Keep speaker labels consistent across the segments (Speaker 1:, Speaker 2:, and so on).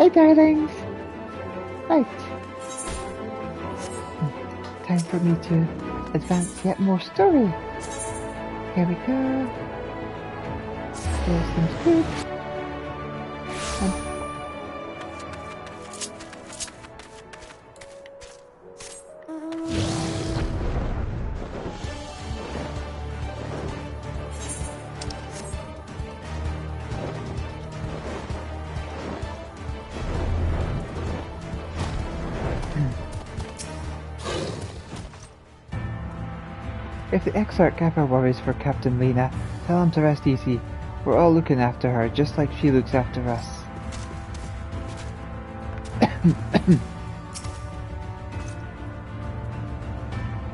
Speaker 1: Hey, darlings. Right. Time for me to advance yet more story. Here we go. Still seems good. If the Exarch ever worries for Captain Lena, tell him to rest easy. We're all looking after her, just like she looks after us.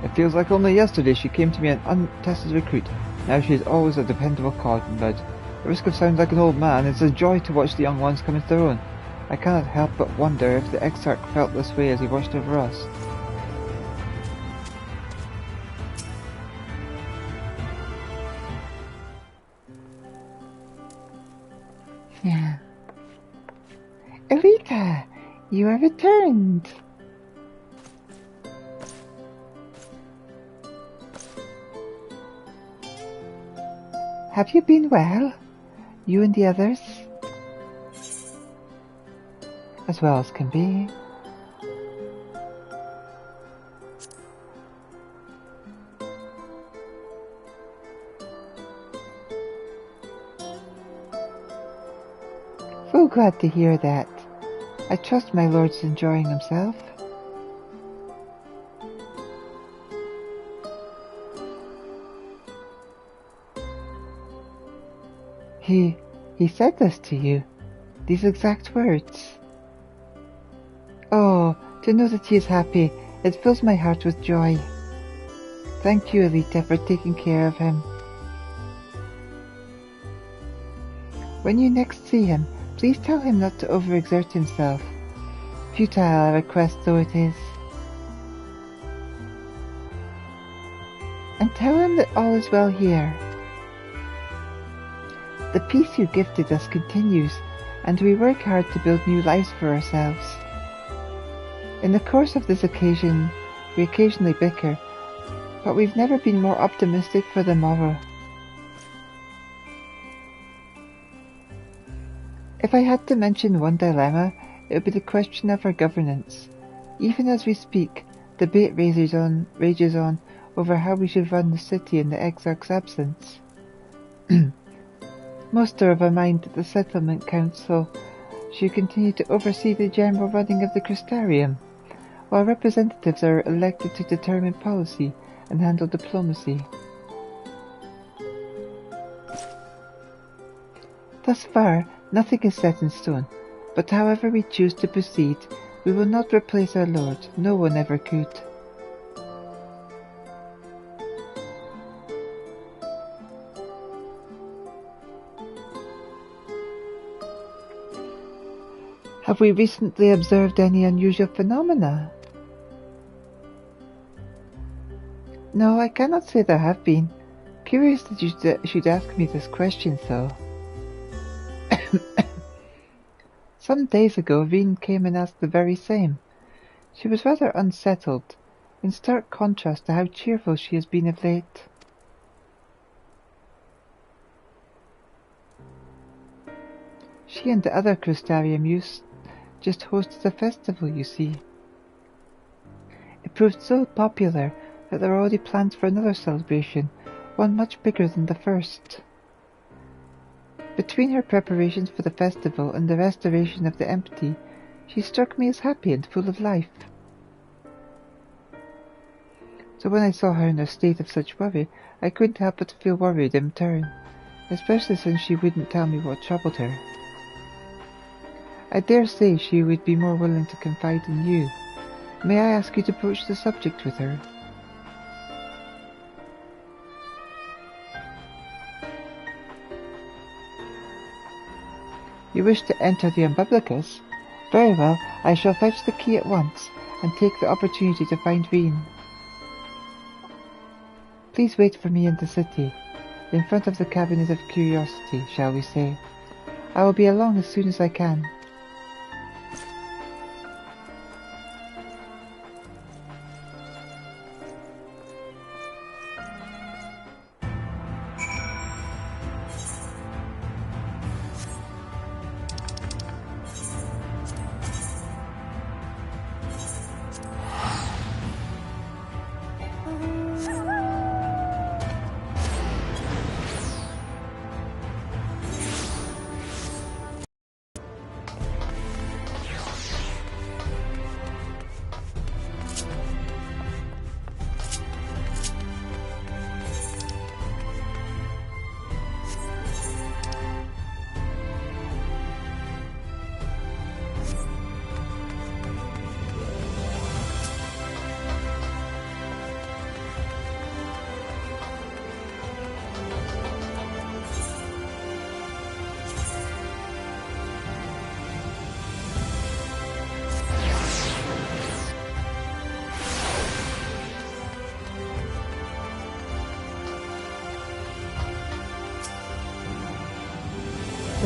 Speaker 1: It feels like only yesterday she came to me an untested recruit. Now she is always a dependable cottonbud. The risk of sounds like an old man. It's a joy to watch the young ones come into their own. I cannot help but wonder if the Exarch felt this way as he watched over us. Yeah. Elita, you have returned. Have you been well? You and the others? As well as can be. So glad to hear that. I trust my lord's enjoying himself. He said this to you, these exact words. Oh, to know that he is happy, it fills my heart with joy. Thank you, Elita, for taking care of him. When you next see him, please tell him not to overexert himself. Futile a request though it is. And tell him that all is well here. The peace you gifted us continues, and we work hard to build new lives for ourselves. In the course of this occasion, we occasionally bicker, but we've never been more optimistic for the morrow. If I had to mention one dilemma, it would be the question of our governance. Even as we speak, debate rages on over how we should run the city in the Exarch's absence. Most are of a mind that the settlement council should continue to oversee the general running of the Crystarium, while representatives are elected to determine policy and handle diplomacy. Thus far, nothing is set in stone, but however we choose to proceed, we will not replace our Lord. No one ever could. Have we recently observed any unusual phenomena? No, I cannot say there have been. Curious that you should ask me this question, though. Some days ago, Veen came and asked the very same. She was rather unsettled, in stark contrast to how cheerful she has been of late. She and the other Crystarium youths just hosted a festival, you see. It proved so popular that there are already plans for another celebration, one much bigger than the first. Between her preparations for the festival and the restoration of the empty, she struck me as happy and full of life. So when I saw her in a state of such worry, I couldn't help but feel worried in turn, especially since she wouldn't tell me what troubled her. I dare say she would be more willing to confide in you. May I ask you to broach the subject with her? You wish to enter the Umbilicus? Very well, I shall fetch the key at once, and take the opportunity to find Veen. Please wait for me in the city, in front of the Cabinet of Curiosity, shall we say. I will be along as soon as I can.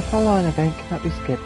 Speaker 1: The follow-on event cannot be skipped.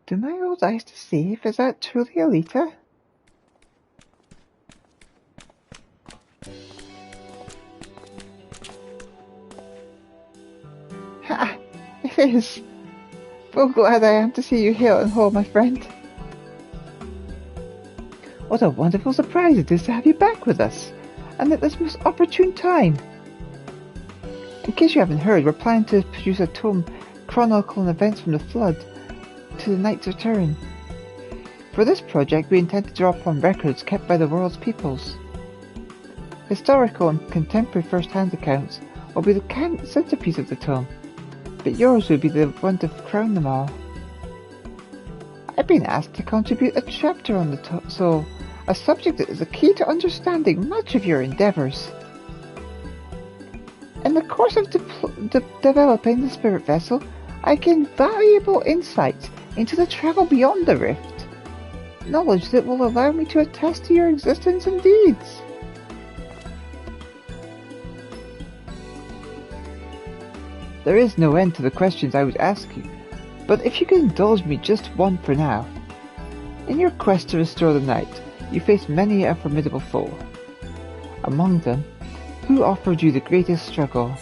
Speaker 1: Do my old eyes deceive? Is that truly Elita? Ha! It is! Oh, glad I am to see you heal and whole, my friend. What a wonderful surprise it is to have you back with us, and at this most opportune time. In case you haven't heard, we're planning to produce a tome chronicling events from the Flood to the Knight's return. For this project, we intend to draw upon records kept by the world's peoples. Historical and contemporary first-hand accounts will be the centerpiece of the tome, but yours will be the one to crown them all. I've been asked to contribute a chapter on the soul, a subject that is a key to understanding much of your endeavours. In the course of developing the spirit vessel, I gained valuable insights into the travel beyond the rift, knowledge that will allow me to attest to your existence and deeds. There is no end to the questions I would ask you, but if you could indulge me just one for now. In your quest to restore the Knight, you faced many a formidable foe. Among them, who offered you the greatest struggle?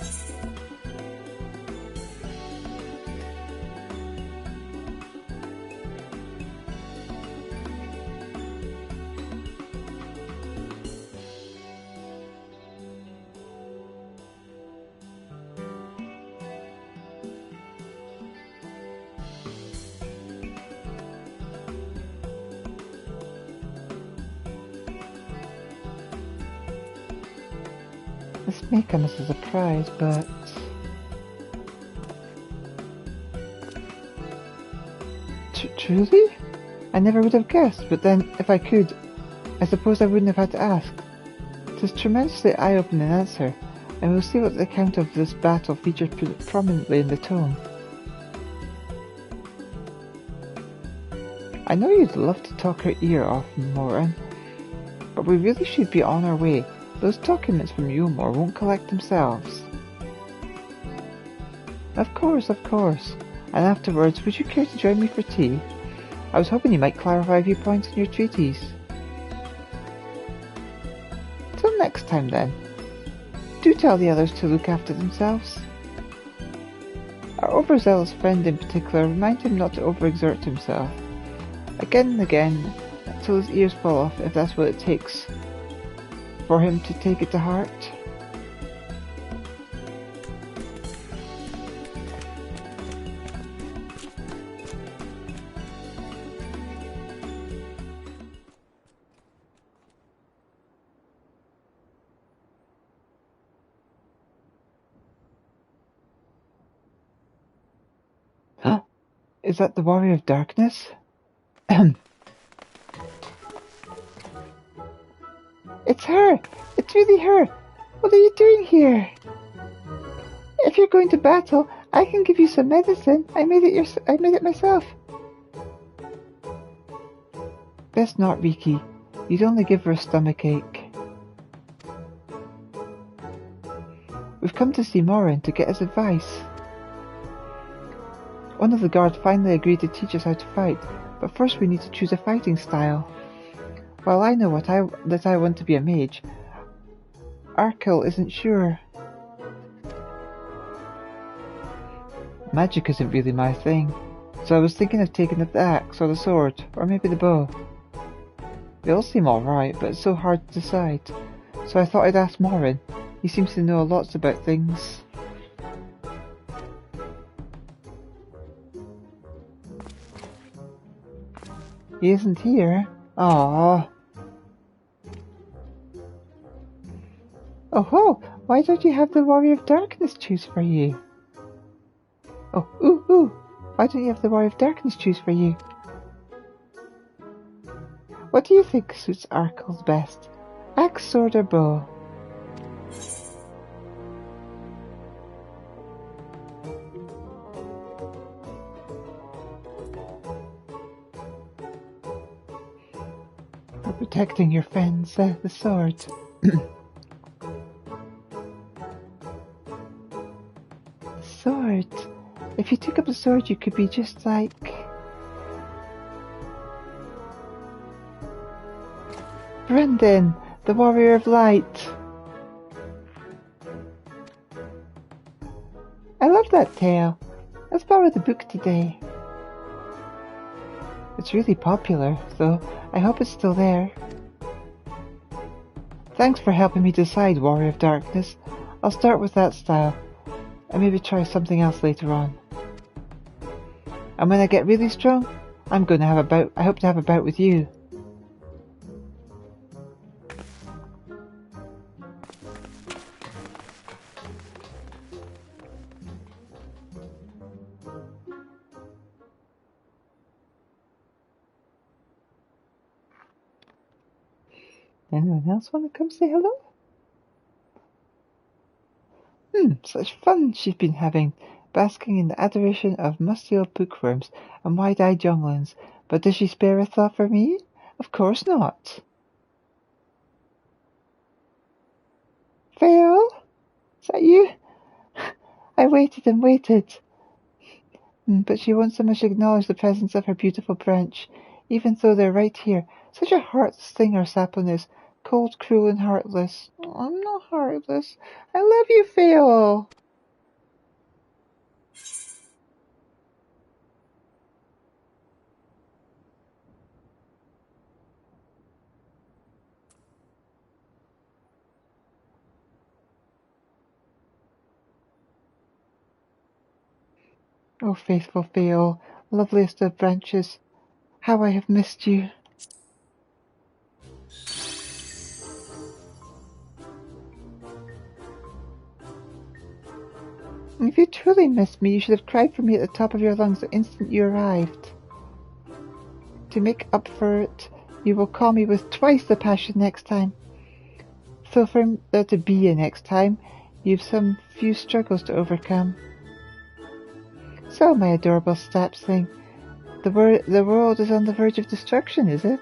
Speaker 1: This may come as a surprise, but... Truly? I never would have guessed, but then, if I could, I suppose I wouldn't have had to ask. It is tremendously eye-opening answer, and we'll see what the account of this battle features prominently in the tome. I know you'd love to talk her ear off, Moran, but we really should be on our way. Those documents from Yulmore won't collect themselves. Of course. And afterwards, would you care to join me for tea? I was hoping you might clarify a few points in your treaties. Till next time then. Do tell the others to look after themselves. Our overzealous friend in particular, remind him not to overexert himself. Again and again, until his ears fall off, if that's what it takes for him to take it to heart. Huh? Is that the Warrior of Darkness? It's her! It's really her! What are you doing here? If you're going to battle, I can give you some medicine. I made it myself. Best not, Riki. You'd only give her a stomachache. We've come to see Morin to get his advice. One of the guards finally agreed to teach us how to fight, but first we need to choose a fighting style. While I know that I want to be a mage, Arkell isn't sure. Magic isn't really my thing, so I was thinking of taking up the axe or the sword, or maybe the bow. They all seem alright, but it's so hard to decide, so I thought I'd ask Morin. He seems to know lots about things. He isn't here. Aww. Oh ho! Why don't you have the Warrior of Darkness choose for you? Oh, ooh! Why don't you have the Warrior of Darkness choose for you? What do you think suits Arkle best? Axe, sword, or bow? For protecting your friends, the sword. Sword. If you took up the sword, you could be just like... Brendan, the Warrior of Light. I love that tale. Let's borrow the book today. It's really popular, so I hope it's still there. Thanks for helping me decide, Warrior of Darkness. I'll start with that style, and maybe try something else later on. And when I get really strong, I hope to have a bout with you. Anyone else want to come say hello? Such fun she's been having, basking in the adoration of musty old bookworms and wide-eyed younglings. But does she spare a thought for me? Of course not. Fail? Is that you? I waited and waited. But she won't so much acknowledge the presence of her beautiful branch, even though they're right here. Such a heartless thing our sapling is. Cold, cruel, and heartless. Oh, I'm not heartless. I love you, Fail. Oh, faithful Fail, loveliest of branches, how I have missed you. If you truly missed me, you should have cried for me at the top of your lungs the instant you arrived. To make up for it, you will call me with twice the passion next time. So for there to be a next time, you've some few struggles to overcome. So, my adorable sapling, the world is on the verge of destruction, is it?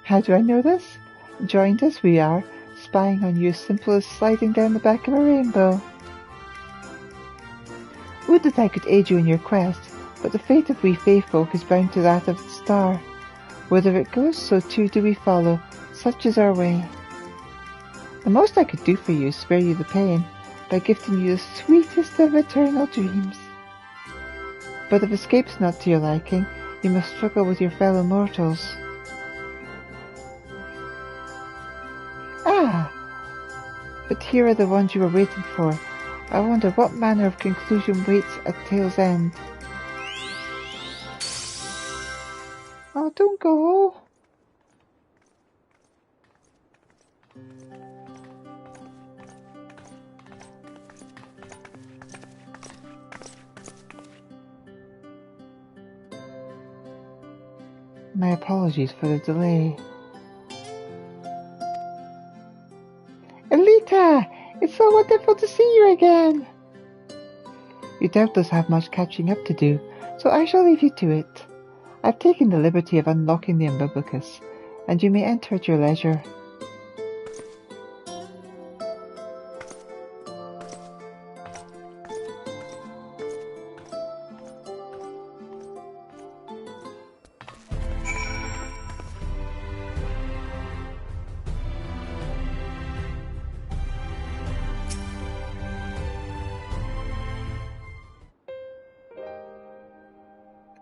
Speaker 1: How do I know this? Joined as we are, spying on you as simple as sliding down the back of a rainbow. Would that I could aid you in your quest, but the fate of we fae folk is bound to that of the star. Whither it goes, so too do we follow, such is our way. The most I could do for you is spare you the pain, by gifting you the sweetest of eternal dreams. But if escape's not to your liking, you must struggle with your fellow mortals. Ah! But here are the ones you were waiting for. I wonder what manner of conclusion waits at tale's end. Oh, don't go! My apologies for the delay. Elita! It's so wonderful to see you again! You doubtless have much catching up to do, so I shall leave you to it. I've taken the liberty of unlocking the Umbilicus, and you may enter at your leisure.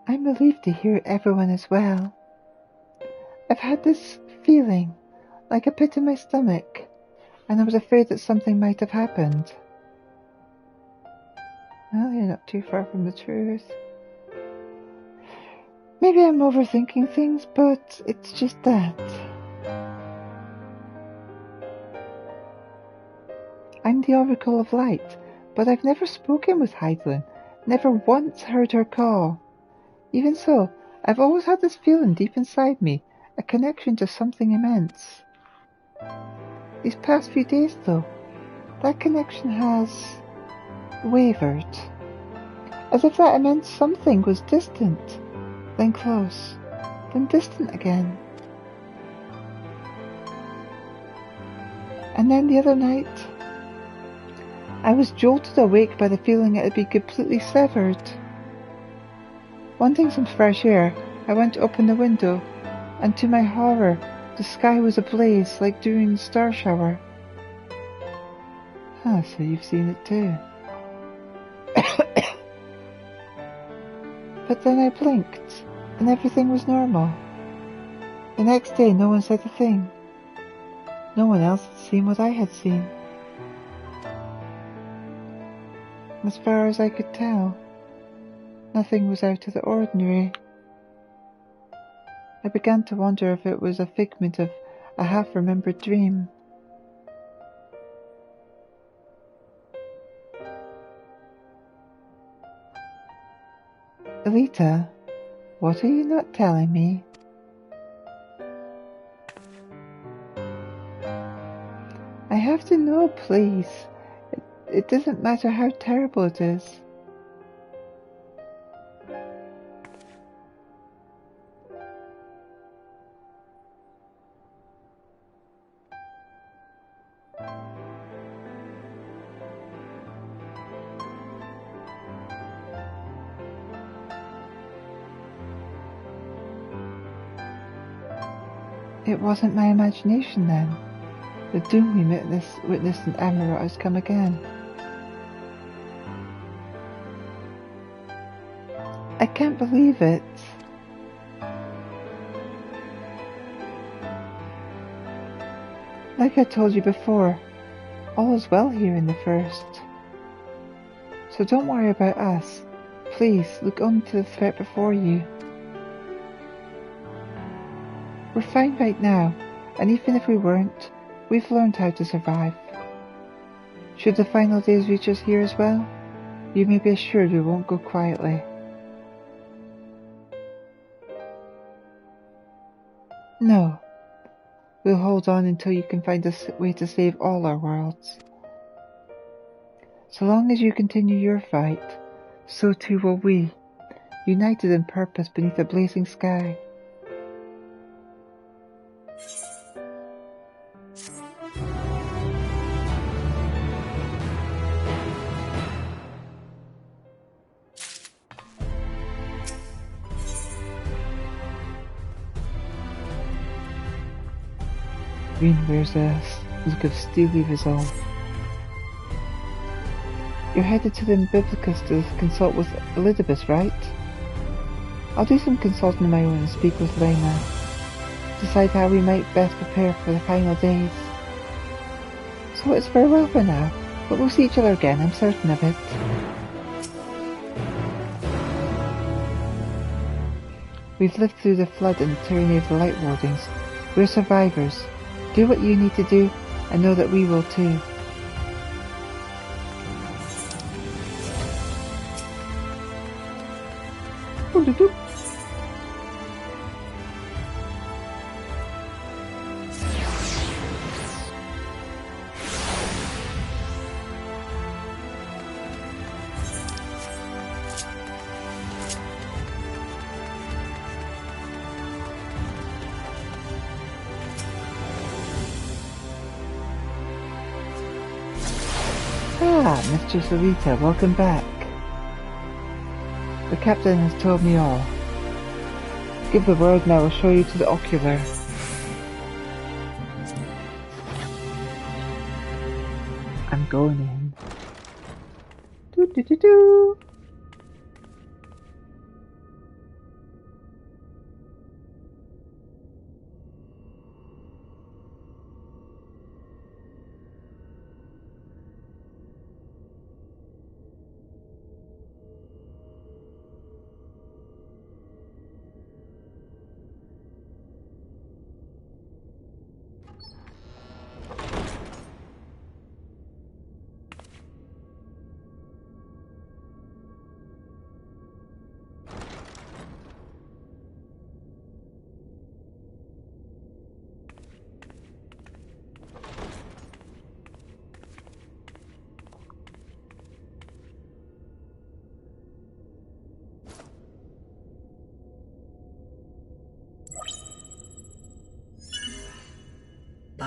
Speaker 1: I'm relieved to hear everyone is well. I've had this feeling, like a pit in my stomach, and I was afraid that something might have happened. Well, you're not too far from the truth. Maybe I'm overthinking things, but it's just that. I'm the Oracle of Light, but I've never spoken with Heidelin, never once heard her call. Even so, I've always had this feeling deep inside me, a connection to something immense. These past few days, though, that connection has wavered, as if that immense something was distant, then close, then distant again. And then the other night, I was jolted awake by the feeling it had been completely severed. Wanting some fresh air, I went to open the window, and to my horror, the sky was ablaze like during the star shower. Ah, so you've seen it too. But then I blinked, and everything was normal. The next day no one said a thing. No one else had seen what I had seen. As far as I could tell, nothing was out of the ordinary. I began to wonder if it was a figment of a half-remembered dream. Elita, what are you not telling me? I have to know, please. It doesn't matter how terrible it is. It wasn't my imagination then. The doom we witnessed in Amarot has come again. I can't believe it. Like I told you before, all is well here in the First. So don't worry about us. Please, look only to the threat before you. We're fine right now, and even if we weren't, we've learned how to survive. Should the final days reach us here as well, you may be assured we won't go quietly. No. We'll hold on until you can find a way to save all our worlds. So long as you continue your fight, so too will we, united in purpose beneath a blazing sky. Green wears a look of steely resolve. You're headed to the Biblicus to consult with Elizabeth, right? I'll do some consulting of my own and speak with Lena. Decide how we might best prepare for the final days. So it's farewell for now, but we'll see each other again, I'm certain of it. We've lived through the flood and the tyranny of the Light Wardings. We're survivors. Do what you need to do, and know that we will too. Ah, Mistress Elita, welcome back. The captain has told me all. Give the word and I will show you to the ocular. I'm going in. Doo doo doo doo.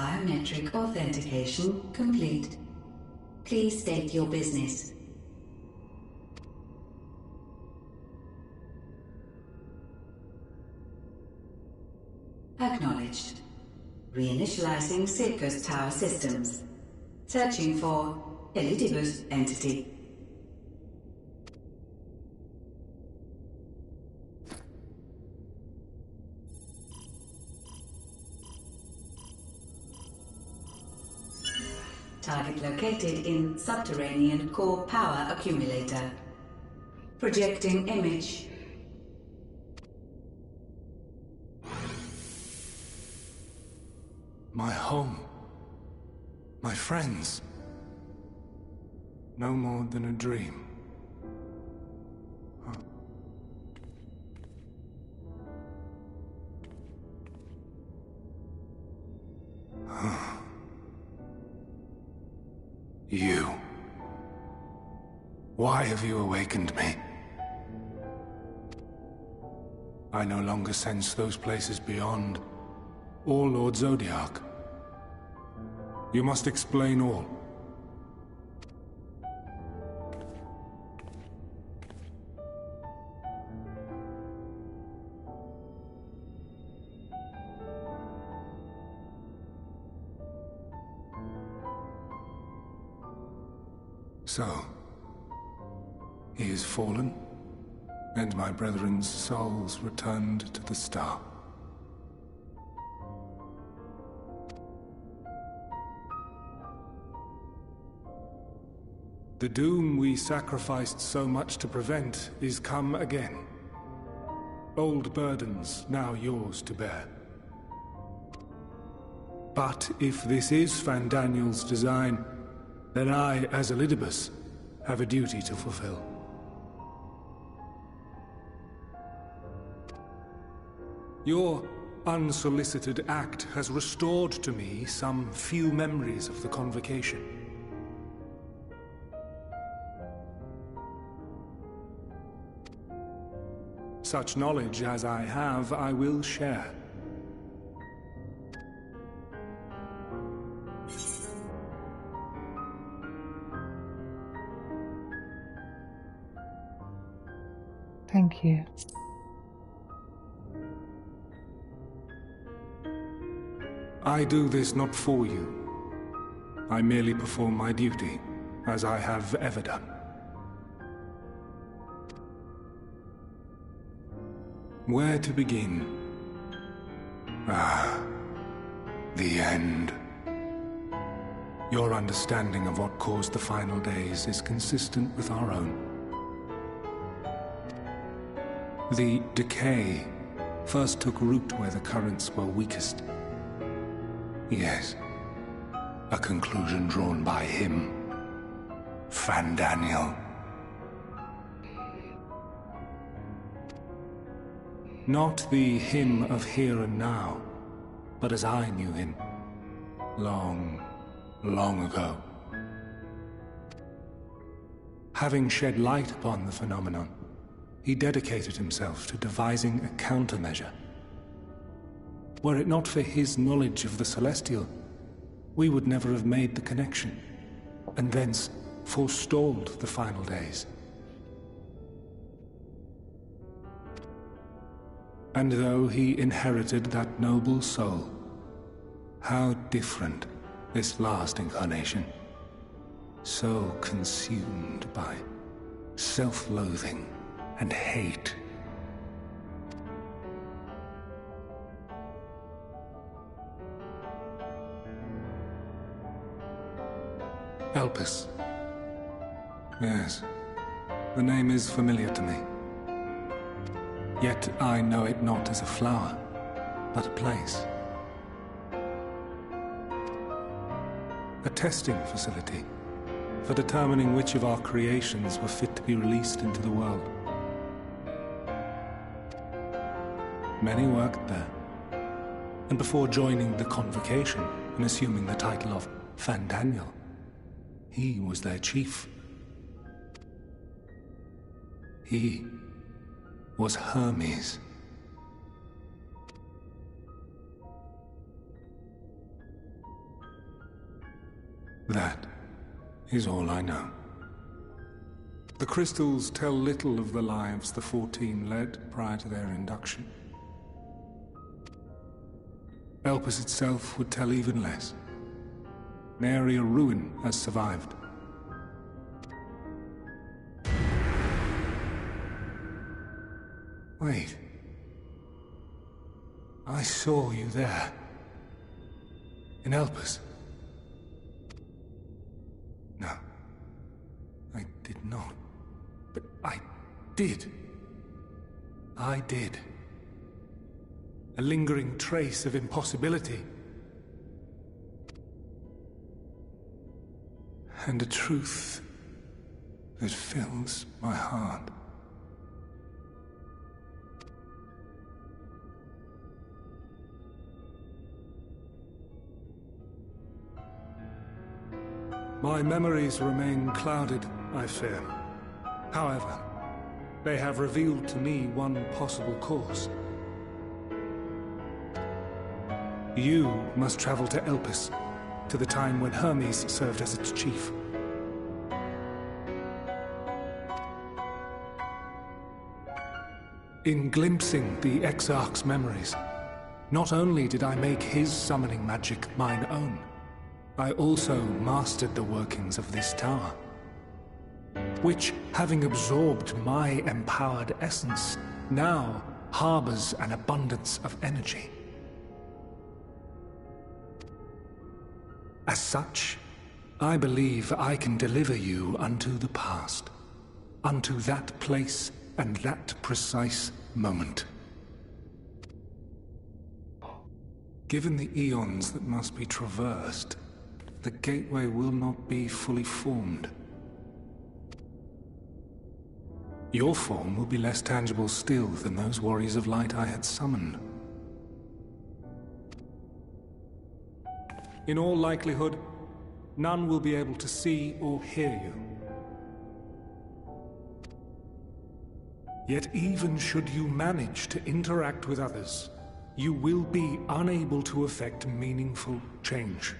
Speaker 2: Biometric authentication complete. Please state your business. Acknowledged. Reinitializing Circus Tower systems. Searching for Elitibus entity. Target located in subterranean core power accumulator. Projecting image.
Speaker 3: My home. My friends. No more than a dream. You. Why have you awakened me? I no longer sense those places beyond, or Lord Zodiac. You must explain all. So, he is fallen, and my brethren's souls returned to the star. The doom we sacrificed so much to prevent is come again. Old burdens now yours to bear. But if this is Fandaniel's design, then I, as Elidibus, have a duty to fulfill. Your unsolicited act has restored to me some few memories of the convocation. Such knowledge as I have, I will share.
Speaker 1: Thank you.
Speaker 3: I do this not for you. I merely perform my duty, as I have ever done. Where to begin? The end. Your understanding of what caused the final days is consistent with our own. The decay first took root where the currents were weakest. Yes, a conclusion drawn by him, Fandaniel. Not the him of here and now, but as I knew him, long, long ago. Having shed light upon the phenomenon, he dedicated himself to devising a countermeasure. Were it not for his knowledge of the Celestial, we would never have made the connection, and thence forestalled the final days. And though he inherited that noble soul, how different this last incarnation, so consumed by self-loathing and hate. Elpis. Yes, the name is familiar to me. Yet I know it not as a flower, but a place. A testing facility for determining which of our creations were fit to be released into the world. Many worked there, and before joining the convocation and assuming the title of Fandaniel, he was their chief. He was Hermes. That is all I know. The crystals tell little of the lives the 14 led prior to their induction. Elpis itself would tell even less. Nary a ruin has survived. Wait. I saw you there. In Elpis. No. I did not. But I did. I did. A lingering trace of impossibility. And a truth that fills my heart. My memories remain clouded, I fear. However, they have revealed to me one possible course. You must travel to Elpis, to the time when Hermes served as its chief. In glimpsing the Exarch's memories, not only did I make his summoning magic mine own, I also mastered the workings of this tower, which, having absorbed my empowered essence, now harbors an abundance of energy. As such, I believe I can deliver you unto the past, unto that place and that precise moment. Given the eons that must be traversed, the gateway will not be fully formed. Your form will be less tangible still than those warriors of light I had summoned. In all likelihood, none will be able to see or hear you. Yet even should you manage to interact with others, you will be unable to effect meaningful change.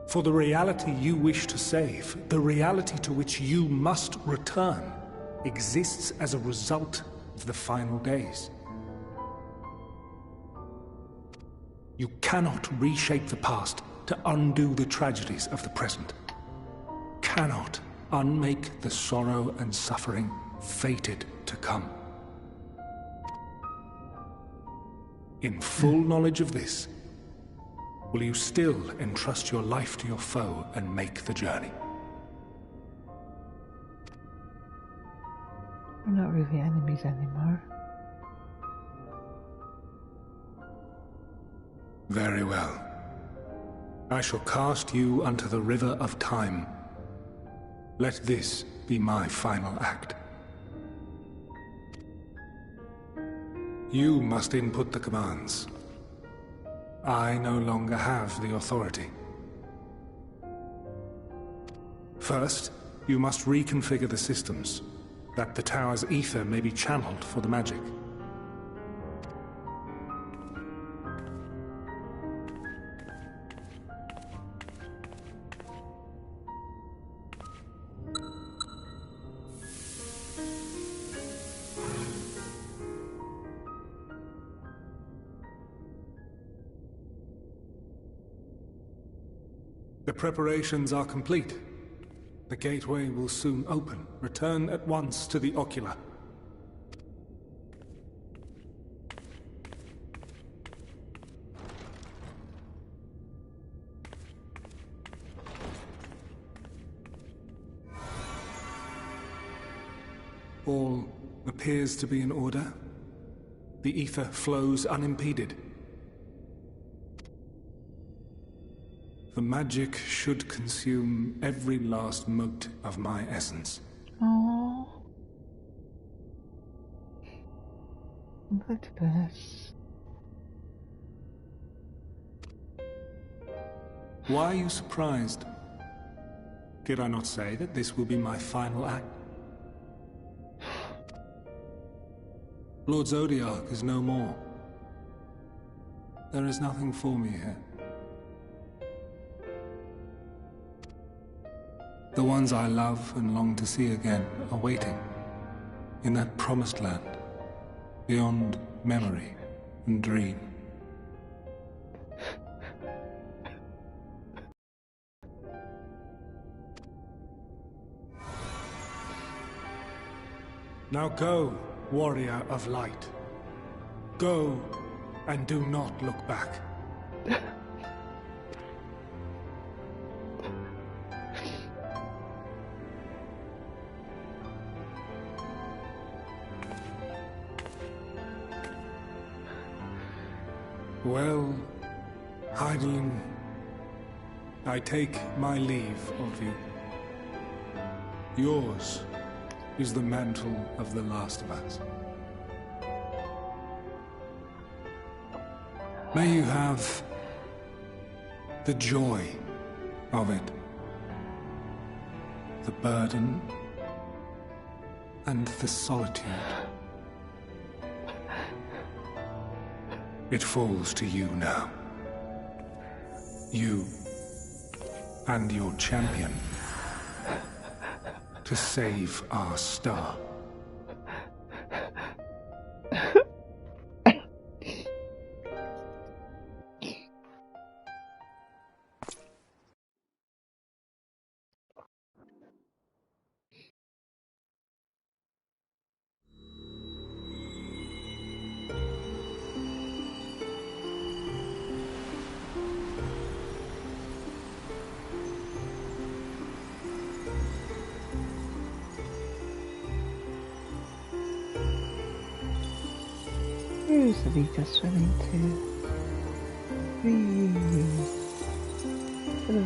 Speaker 3: For the reality you wish to save, the reality to which you must return, exists as a result of the final days. You cannot reshape the past to undo the tragedies of the present. Cannot unmake the sorrow and suffering fated to come. In full knowledge of this, will you still entrust your life to your foe and make the journey?
Speaker 1: We're not really enemies anymore.
Speaker 3: Very well. I shall cast you unto the river of time. Let this be my final act. You must input the commands. I no longer have the authority. First, you must reconfigure the systems, that the tower's ether may be channeled for the magic. The preparations are complete. The gateway will soon open. Return at once to the ocular. All appears to be in order. The ether flows unimpeded. The magic should consume every last mote of my essence.
Speaker 1: Oh, Elizabeth.
Speaker 3: Why are you surprised? Did I not say that this will be my final act? Lord Zodiac is no more. There is nothing for me here. The ones I love and long to see again are waiting. In that promised land. Beyond memory and dream. Now go, warrior of light. Go, and do not look back. Well, Heidelin, I take my leave of you. Yours is the mantle of the last of us. May you have the joy of it, the burden and the solitude. It falls to you now. You and your champion to save our star.
Speaker 1: Where's Elita swimming to? Whee! Hello.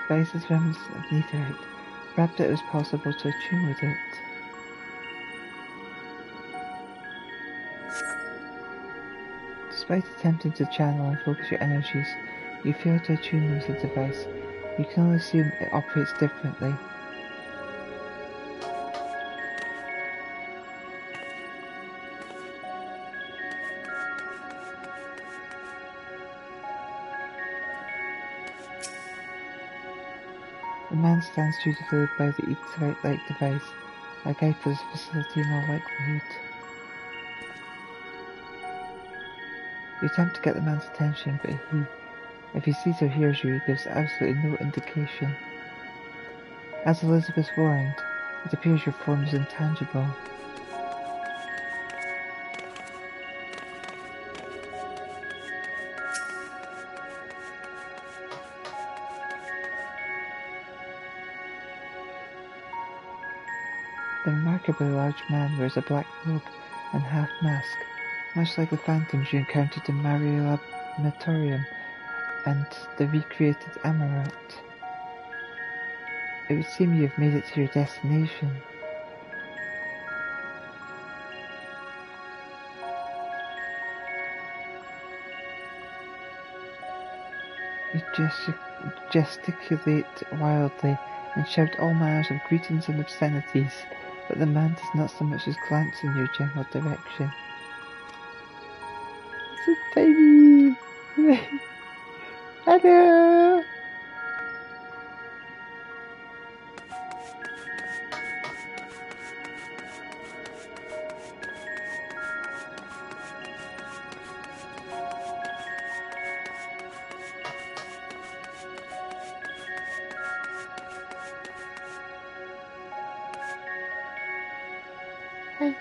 Speaker 1: Spice's remnants of netherite, wrapped it as possible to attune with it. Despite attempting to channel and focus your energies, you fail to attune them to the device. You can only assume it operates differently. The man stands dutifully by the etherite-like device, a guide for this facility in all likelihood. You attempt to get the man's attention, but if he sees or hears you, he gives absolutely no indication. As Elizabeth warned, it appears your form is intangible. The remarkably large man wears a black robe and half mask, much like the phantoms you encountered in Mario Laboratorium and the recreated Amaranth. It would seem you have made it to your destination. They gesticulate wildly and shout all manners of greetings and obscenities, but the man does not so much as glance in your general direction. It's a tiny... Hello! Hey.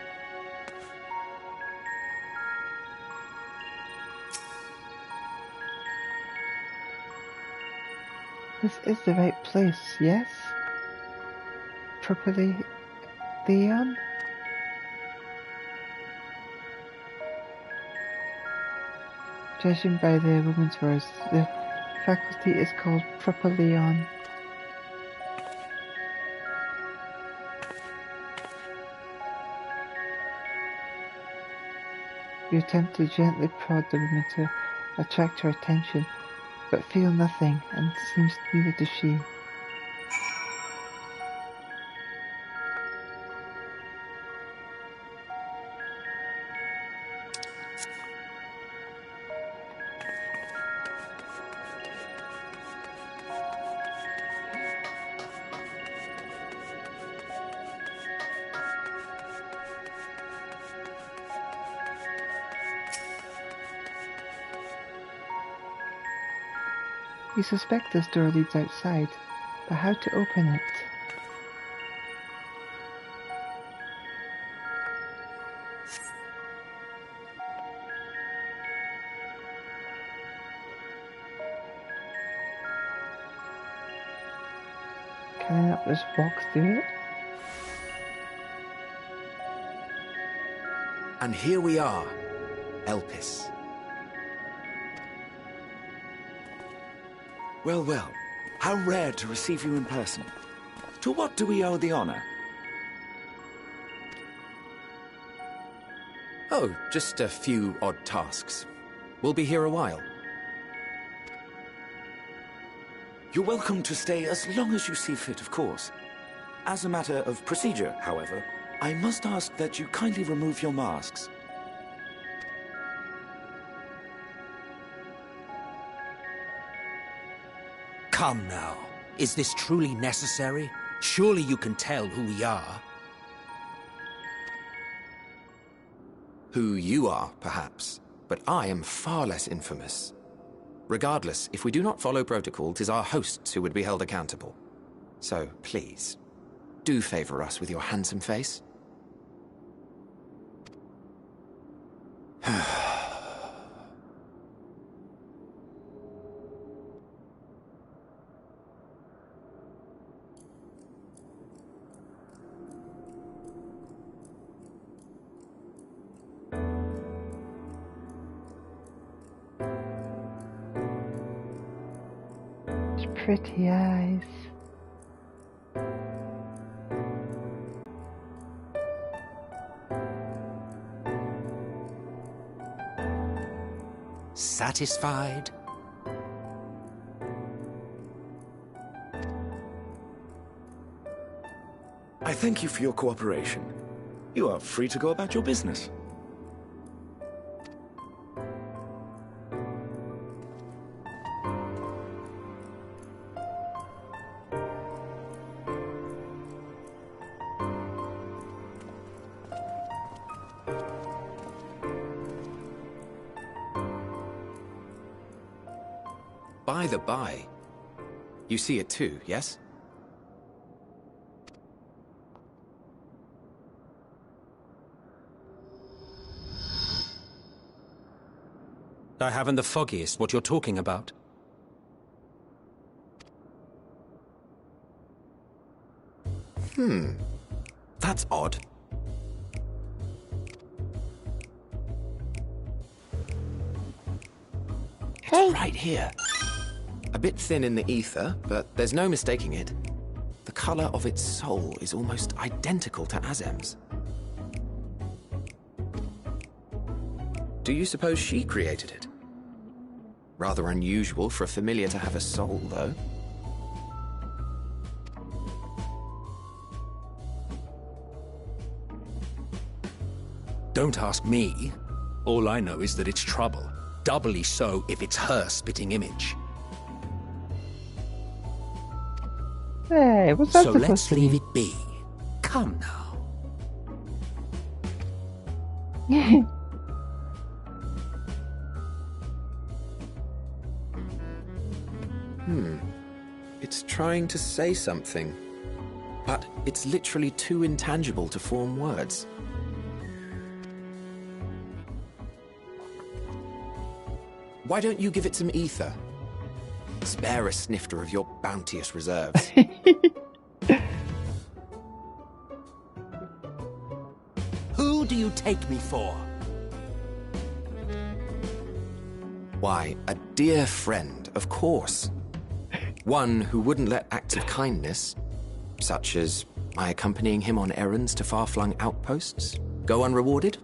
Speaker 1: This is the right place, yes? Properly, Leon? Judging by the woman's words, the faculty is called Proper Leon. You attempt to gently prod the woman to attract her attention, but feel nothing, and seems neither does she. You suspect this door leads outside, but how to open it? Can I not just walk through it?
Speaker 4: And here we are, Elpis. Well, well, how rare to receive you in person. To what do we owe the honor? Oh, just a few odd tasks. We'll be here a while. You're welcome to stay as long as you see fit, of course. As a matter of procedure, however, I must ask that you kindly remove your masks.
Speaker 5: Come now. Is this truly necessary? Surely you can tell who we are.
Speaker 4: Who you are, perhaps, but I am far less infamous. Regardless, if we do not follow protocol, 'tis our hosts who would be held accountable. So, please, do favor us with your handsome face.
Speaker 1: Pretty eyes.
Speaker 5: Satisfied?
Speaker 4: I thank you for your cooperation. You are free to go about your business. By the by, you see it too, yes?
Speaker 5: I haven't the foggiest what you're talking about.
Speaker 4: That's odd.
Speaker 1: Hey!
Speaker 4: It's right here. A bit thin in the ether, but there's no mistaking it. The color of its soul is almost identical to Azem's. Do you suppose she created it? Rather unusual for a familiar to have a soul, though.
Speaker 5: Don't ask me. All I know is that it's trouble. Doubly so if it's her spitting image.
Speaker 1: Hey, what's that
Speaker 5: So
Speaker 1: supposed
Speaker 5: let's
Speaker 1: to
Speaker 5: leave
Speaker 1: mean?
Speaker 5: it be. Come now.
Speaker 4: It's trying to say something, but it's literally too intangible to form words. Why don't you give it some ether? Spare a snifter of your bounteous reserves.
Speaker 5: Who do you take me for?
Speaker 4: Why, a dear friend, of course. One who wouldn't let acts of kindness, such as my accompanying him on errands to far-flung outposts, go unrewarded?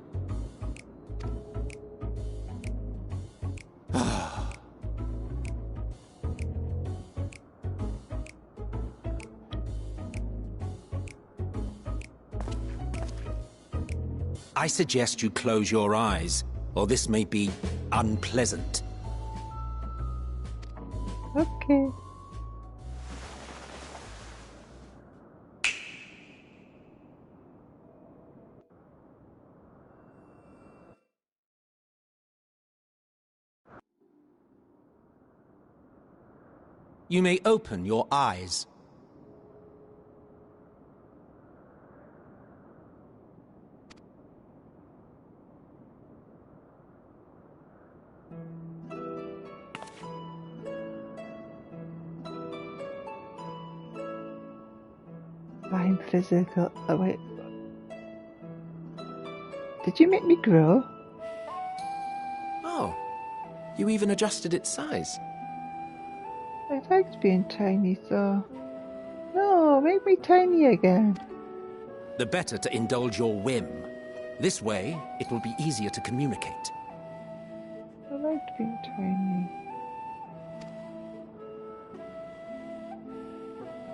Speaker 5: I suggest you close your eyes, or this may be unpleasant.
Speaker 1: Okay.
Speaker 5: You may open your eyes.
Speaker 1: Fine physical. Oh, wait. Did you make me grow?
Speaker 4: Oh, you even adjusted its size.
Speaker 1: I liked being tiny, so. No, make me tiny again.
Speaker 5: The better to indulge your whim. This way, it will be easier to communicate.
Speaker 1: I liked being tiny.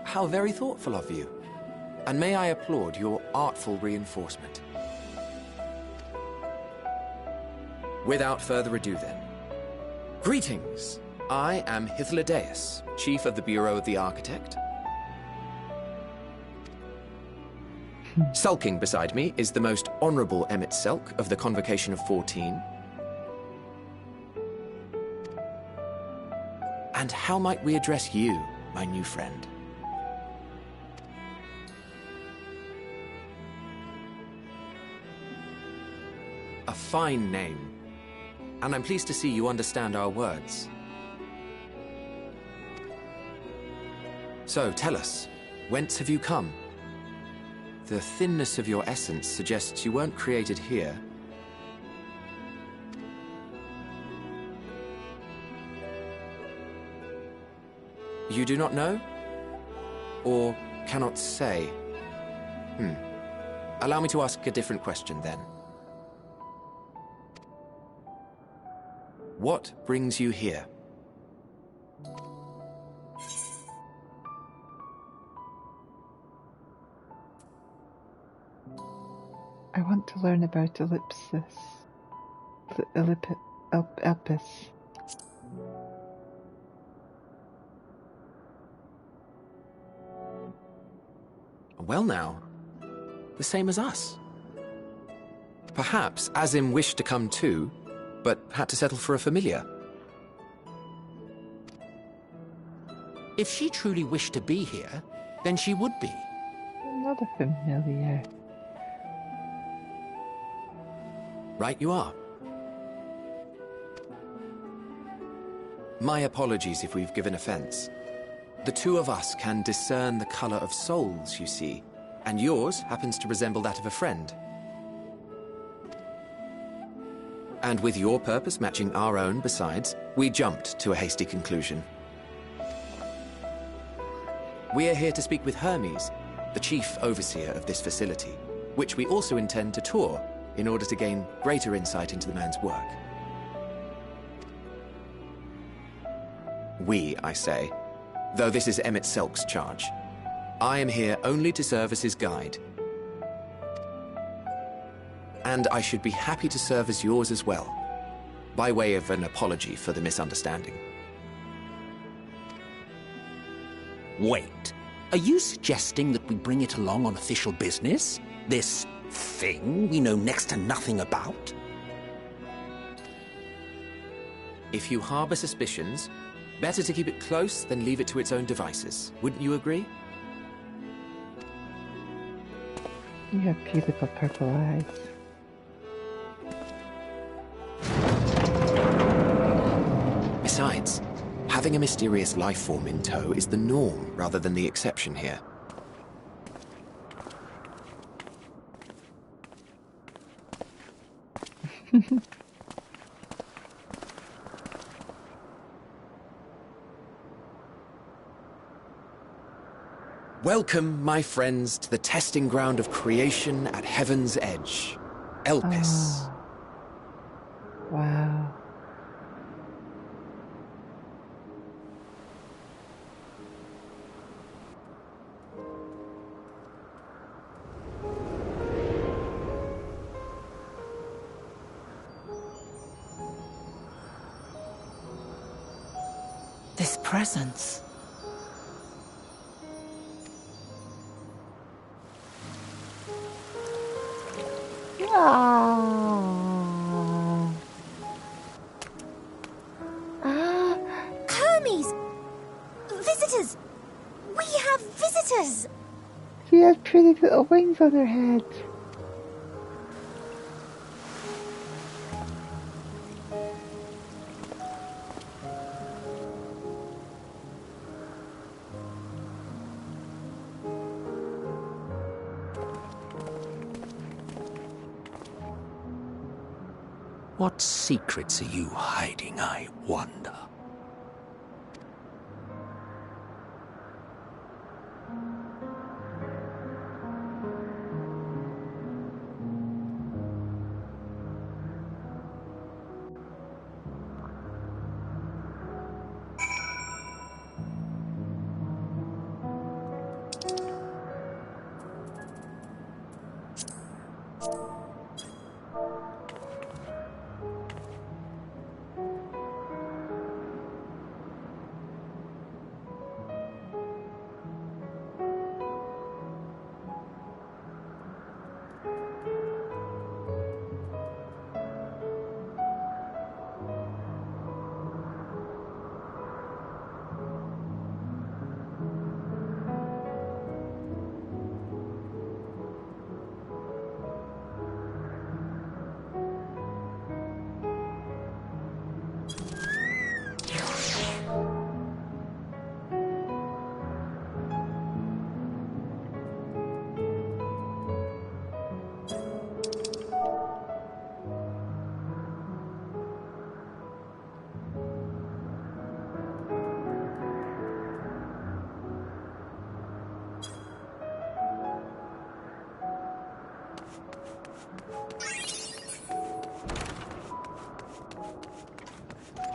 Speaker 4: How very thoughtful of you. And may I applaud your artful reinforcement. Without further ado then. Greetings! I am Hythlodaeus, Chief of the Bureau of the Architect. Sulking beside me is the most honourable Emmett Selk of the Convocation of 14. And how might we address you, my new friend? A fine name, and I'm pleased to see you understand our words. So, tell us, whence have you come? The thinness of your essence suggests you weren't created here. You do not know? Or cannot say? Allow me to ask a different question, then. What brings you here?
Speaker 1: I want to learn about ellipsis. Elpis.
Speaker 4: Well now, the same as us. Perhaps Azim wished to come too, but had to settle for a familiar.
Speaker 5: If she truly wished to be here, then she would be.
Speaker 1: Another familiar.
Speaker 4: Right you are. My apologies if we've given offense. The two of us can discern the color of souls, you see, and yours happens to resemble that of a friend. And with your purpose matching our own besides, we jumped to a hasty conclusion. We are here to speak with Hermes, the chief overseer of this facility, which we also intend to tour in order to gain greater insight into the man's work. we, I say, though this is Emmett Selk's charge. I am here only to serve as his guide. And I should be happy to serve as yours as well, by way of an apology for the misunderstanding.
Speaker 5: Wait, are you suggesting that we bring it along on official business? This thing we know next to nothing about?
Speaker 4: If you harbor suspicions, better to keep it close than leave it to its own devices. Wouldn't you agree?
Speaker 1: You have beautiful purple eyes.
Speaker 4: Besides, having a mysterious life form in tow is the norm rather than the exception here. Welcome, my friends, to the testing ground of creation at Heaven's Edge. Elpis.
Speaker 1: Oh. Wow.
Speaker 6: This presence.
Speaker 7: Hermes! Visitors! We have visitors!
Speaker 1: She has pretty little wings on her head.
Speaker 5: What secrets are you hiding, I wonder?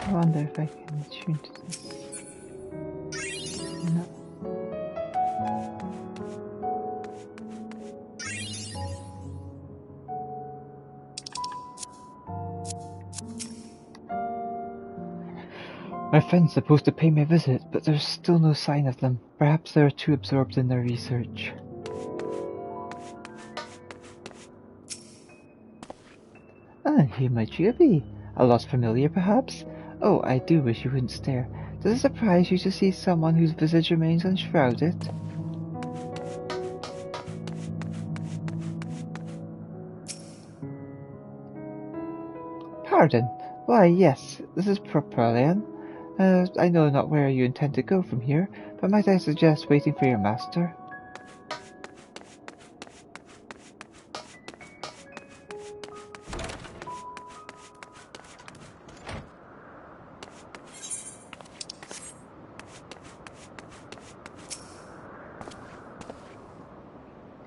Speaker 5: I wonder if I can tune to this. No. My friend's supposed to pay me a visit, but there's still no sign of them. Perhaps they're too absorbed in their research. And who might you be? A lot familiar, perhaps? Oh, I do wish you wouldn't stare. Does it surprise you to see someone whose visage remains unshrouded? Pardon? Why, yes, this is Properlian. I know not where you intend to go from here, but might I suggest waiting for your master?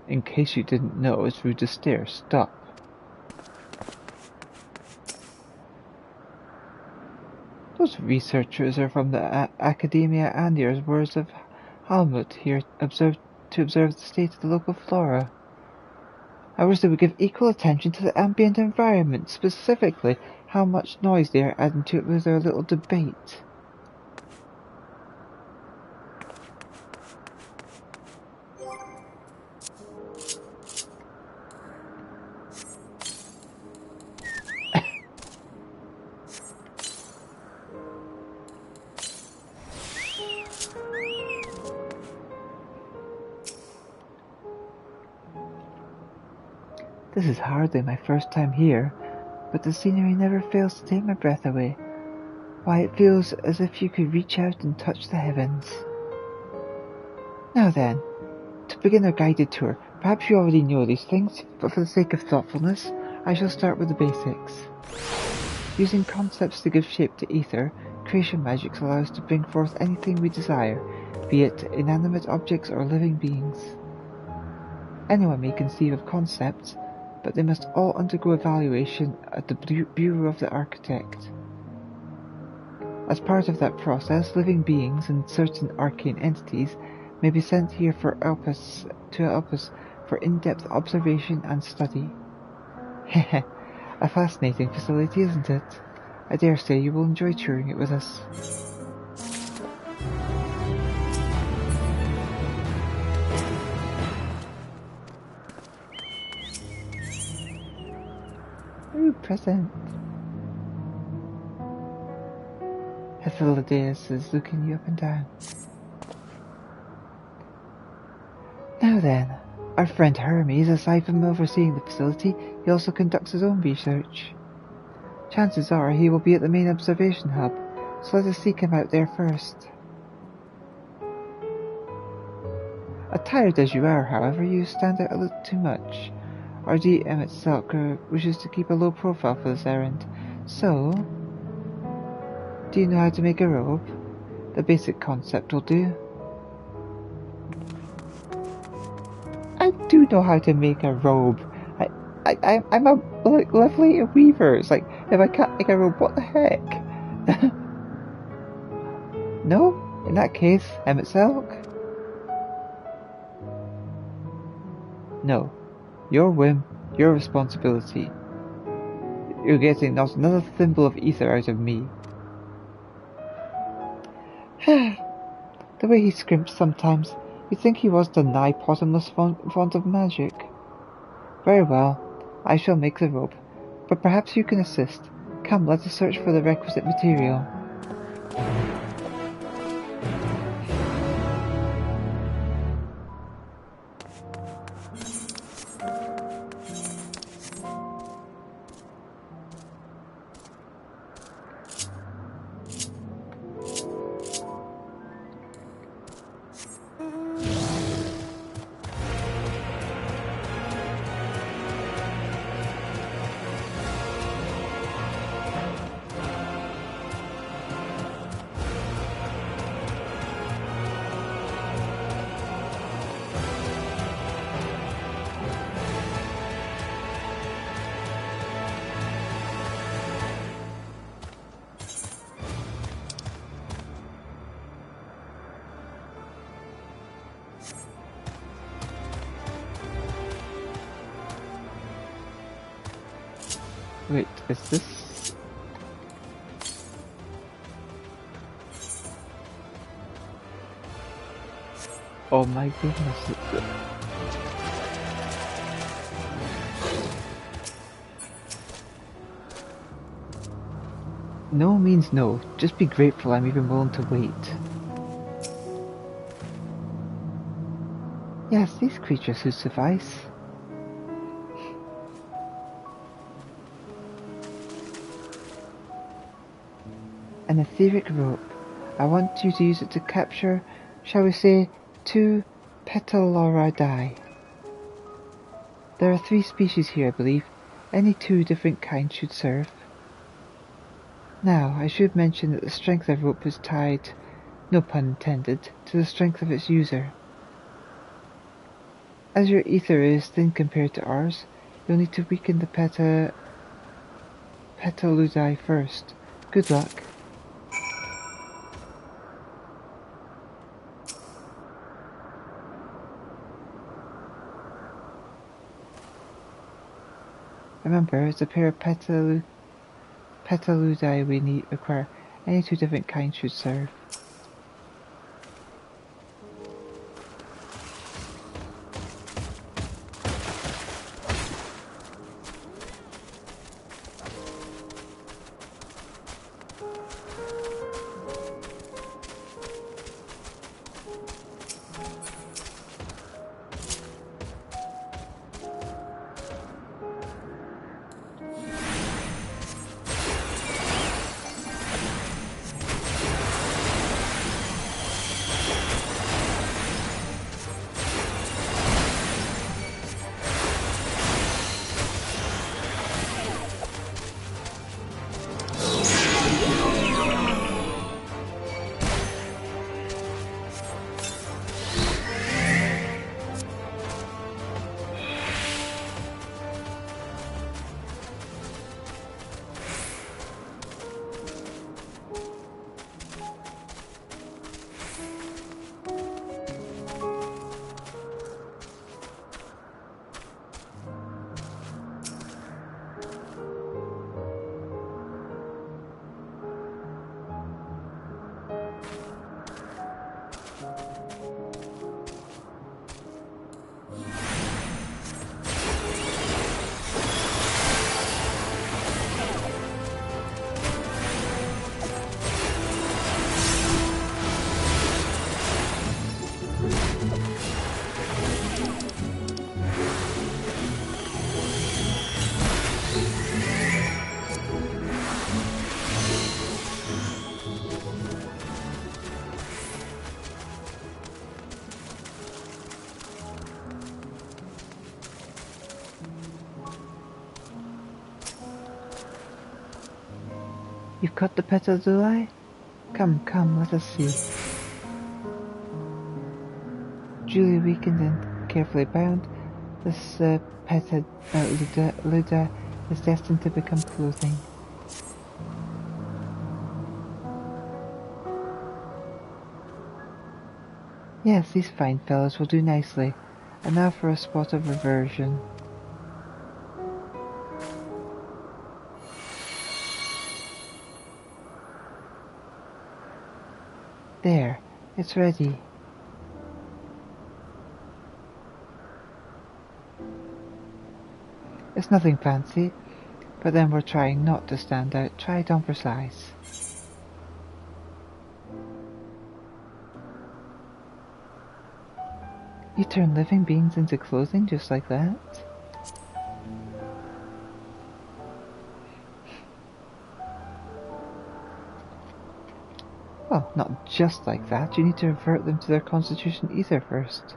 Speaker 5: In case you didn't know, it's rude to stare. Stop. Those researchers are from the Academia Andir's words of Halmut here to observe the state of the local flora. I wish they would give equal attention to the ambient environment, specifically how much noise they are adding to it with their little debate. This is hardly my first time here, but the scenery never fails to take my breath away. Why, it feels as if you could reach out and touch the heavens. Now then, to begin our guided tour, perhaps you already know these things, but for the sake of thoughtfulness, I shall start with the basics. Using concepts to give shape to ether, creation magics allow us to bring forth anything we desire, be it inanimate objects or living beings. Anyone may conceive of concepts, but they must all undergo evaluation at the Bureau of the Architect. As part of that process, living beings and certain arcane entities may be sent here to help us for in-depth observation and study. Heh, a fascinating facility, isn't it? I dare say you will enjoy touring it with us. Ooh, present. Hephilodeus is looking you up and down. Now then, our friend Hermes, aside from overseeing the facility, he also conducts his own research. Chances are he will be at the main observation hub, so let us seek him out there first. Attired as you are, however, you stand out a little too much. Our DM itself wishes to keep a low profile for this errand, so... Do you know how to make a robe? The basic concept will do. I do know how to make a robe. I'm a lovely weaver. It's like, if I can't make a robe, what the heck? No? In that case, Emmett Selk? No. Your whim, your responsibility. You're getting not another thimble of ether out of me. The way he scrimps sometimes, you'd think he was the nigh bottomless font of magic. Very well, I shall make the robe, but perhaps you can assist. Come, let us search for the requisite material. Wait, is this... Oh my goodness. No means no. Just be grateful I'm even willing to wait. Yes, these creatures who suffice. An etheric rope. I want you to use it to capture, shall we say, 2 Petaloridae. There are 3 species here, I believe. Any 2 different kinds should serve. Now, I should mention that the strength of rope is tied, no pun intended, to the strength of its user. As your ether is thin compared to ours, you'll need to weaken the Petaloidea first. Good luck.
Speaker 1: Remember, it's a pair of petaludi we require. Any two different kinds should serve. You've caught the petaduli? Come, let us see. Duly weakened and carefully bound, this Luda is destined to become clothing. Yes, these fine fellows will do nicely. And now for a spot of reversion. There, it's ready. It's nothing fancy, but then we're trying not to stand out. Try it on for size. You turn living beings into clothing just like that? Well, not just like that. You need to revert them to their constitution ether first.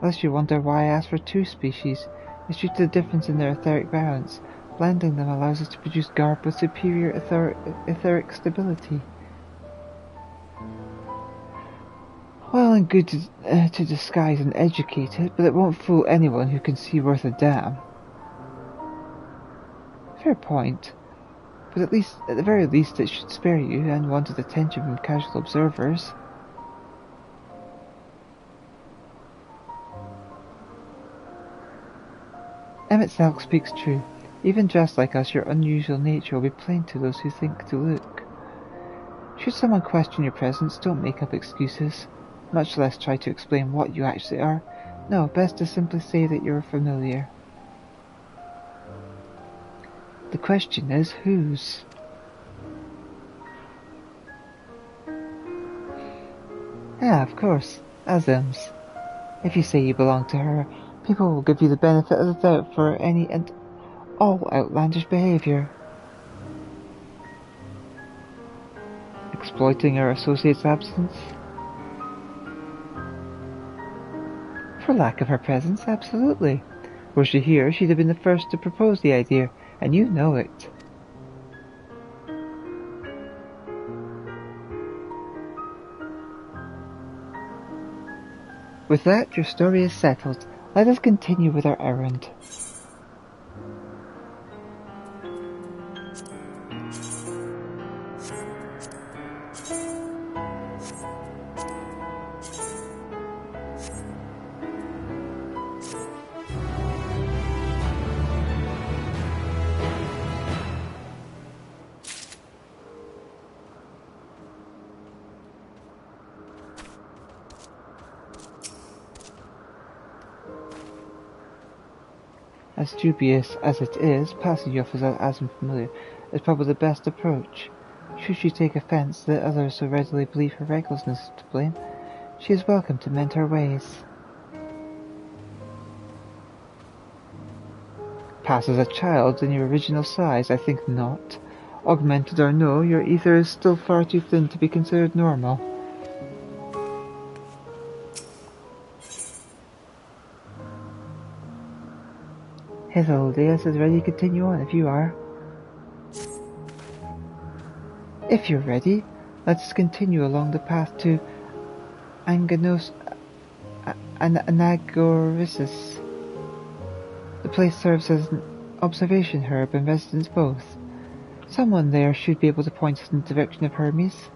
Speaker 1: Unless you wonder why I asked for two species, it's due to the difference in their etheric balance. Blending them allows us to produce garb with superior etheric stability. Well and good to disguise and educate it, but it won't fool anyone who can see worth a damn. Fair point. But at the very least it should spare you unwanted attention from casual observers. Emmett Selk speaks true. Even dressed like us, your unusual nature will be plain to those who think to look. Should someone question your presence, don't make up excuses, much less try to explain what you actually are. No, best to simply say that you're familiar. The question is, whose? Ah, of course, Azim's. If you say you belong to her, people will give you the benefit of the doubt for any and all outlandish behaviour. Exploiting our associate's absence? For lack of her presence, absolutely. Were she here, she'd have been the first to propose the idea, and you know it. With that, your story is settled. Let us continue with our errand. As dubious as it is, passing you off as unfamiliar is probably the best approach. Should she take offense that others so readily believe her recklessness is to blame, she is welcome to mend her ways. Pass as a child in your original size, I think not. Augmented or no, your ether is still far too thin to be considered normal. Hello, Leia says ready to continue on if you are. If you're ready, let us continue along the path to Anagorissus. The place serves as an observation herb and residence both. Someone there should be able to point us in the direction of Hermes.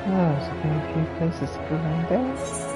Speaker 1: Oh, there's a very few places to go around there.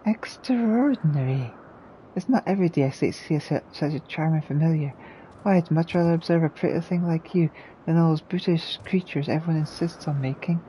Speaker 1: Extraordinary. It's not every day I see such a charming familiar. Why, I'd much rather observe a pretty thing like you than all those brutish creatures everyone insists on making.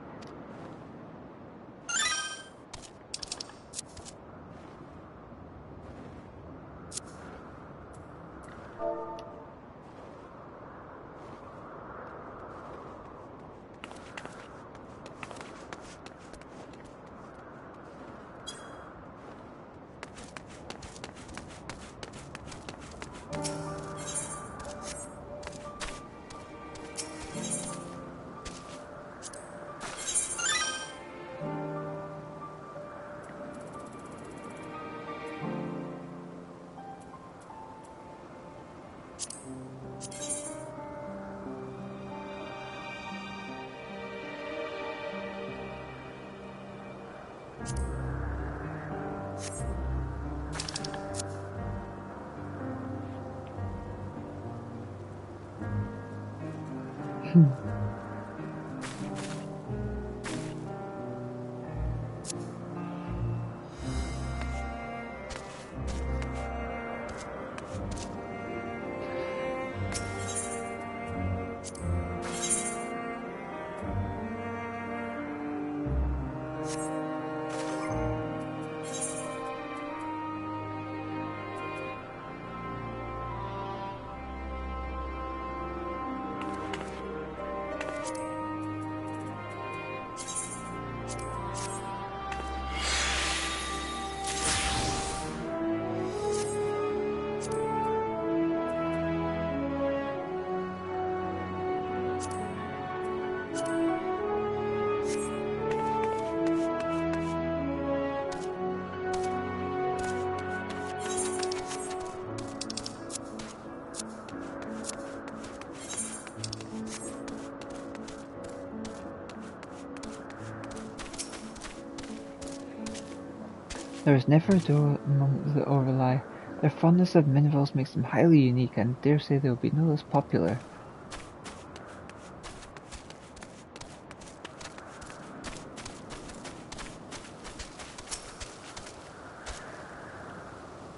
Speaker 5: There is never a duo among the Orali. Their fondness of minerals makes them highly unique, and dare say they will be no less popular.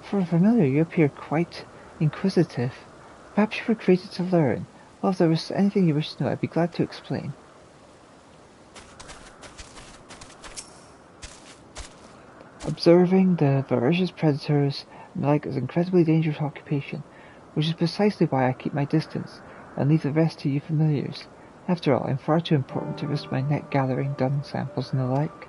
Speaker 5: For a familiar, you appear quite inquisitive. Perhaps you were created to learn. Well, if there was anything you wish to know, I'd be glad to explain. Observing the voracious predators and the like is an incredibly dangerous occupation, which is precisely why I keep my distance and leave the rest to you familiars. After all, I'm far too important to risk my neck gathering dung samples and the like.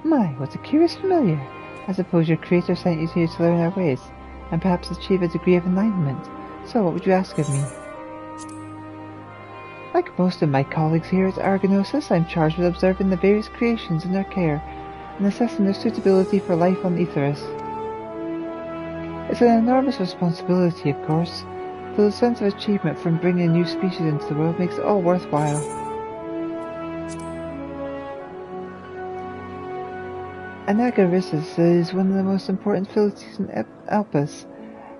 Speaker 5: My, what a curious familiar! I suppose your creator sent you here to learn our ways, and perhaps achieve a degree of enlightenment. So, what would you ask of me? Like most of my colleagues here at Argonosis, I'm charged with observing the various creations in their care, and assessing their suitability for life on Aetheris. It's an enormous responsibility, of course, though the sense of achievement from bringing a new species into the world makes it all worthwhile. Anagarissus is one of the most important facilities in Alpus.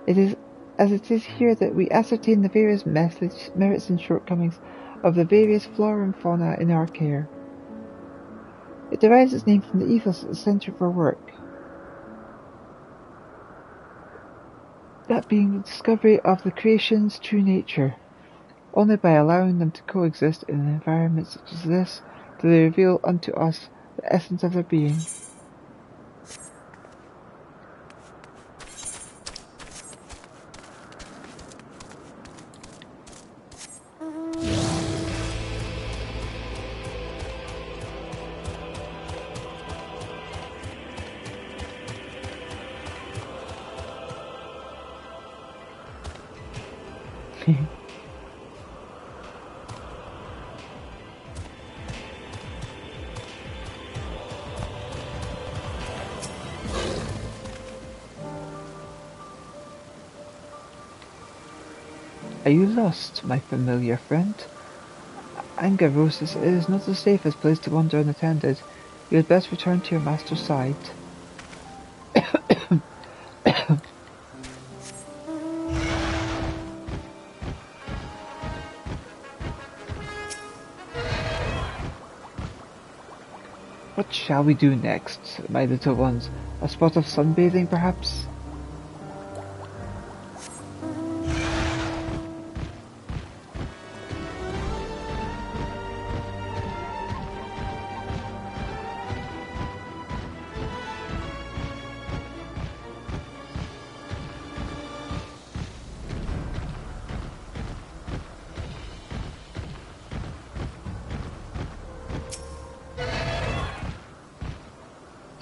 Speaker 5: It is here that we ascertain the various methods, merits and shortcomings of the various flora and fauna in our care. It derives its name from the ethos at the centre of our work, that being the discovery of the creation's true nature. Only by allowing them to coexist in an environment such as this do they reveal unto us the essence of their being. Are you lost, my familiar friend? Angarosis is not the safest place to wander unattended. You had best return to your master's side. What shall we do next, my little ones? A spot of sunbathing, perhaps?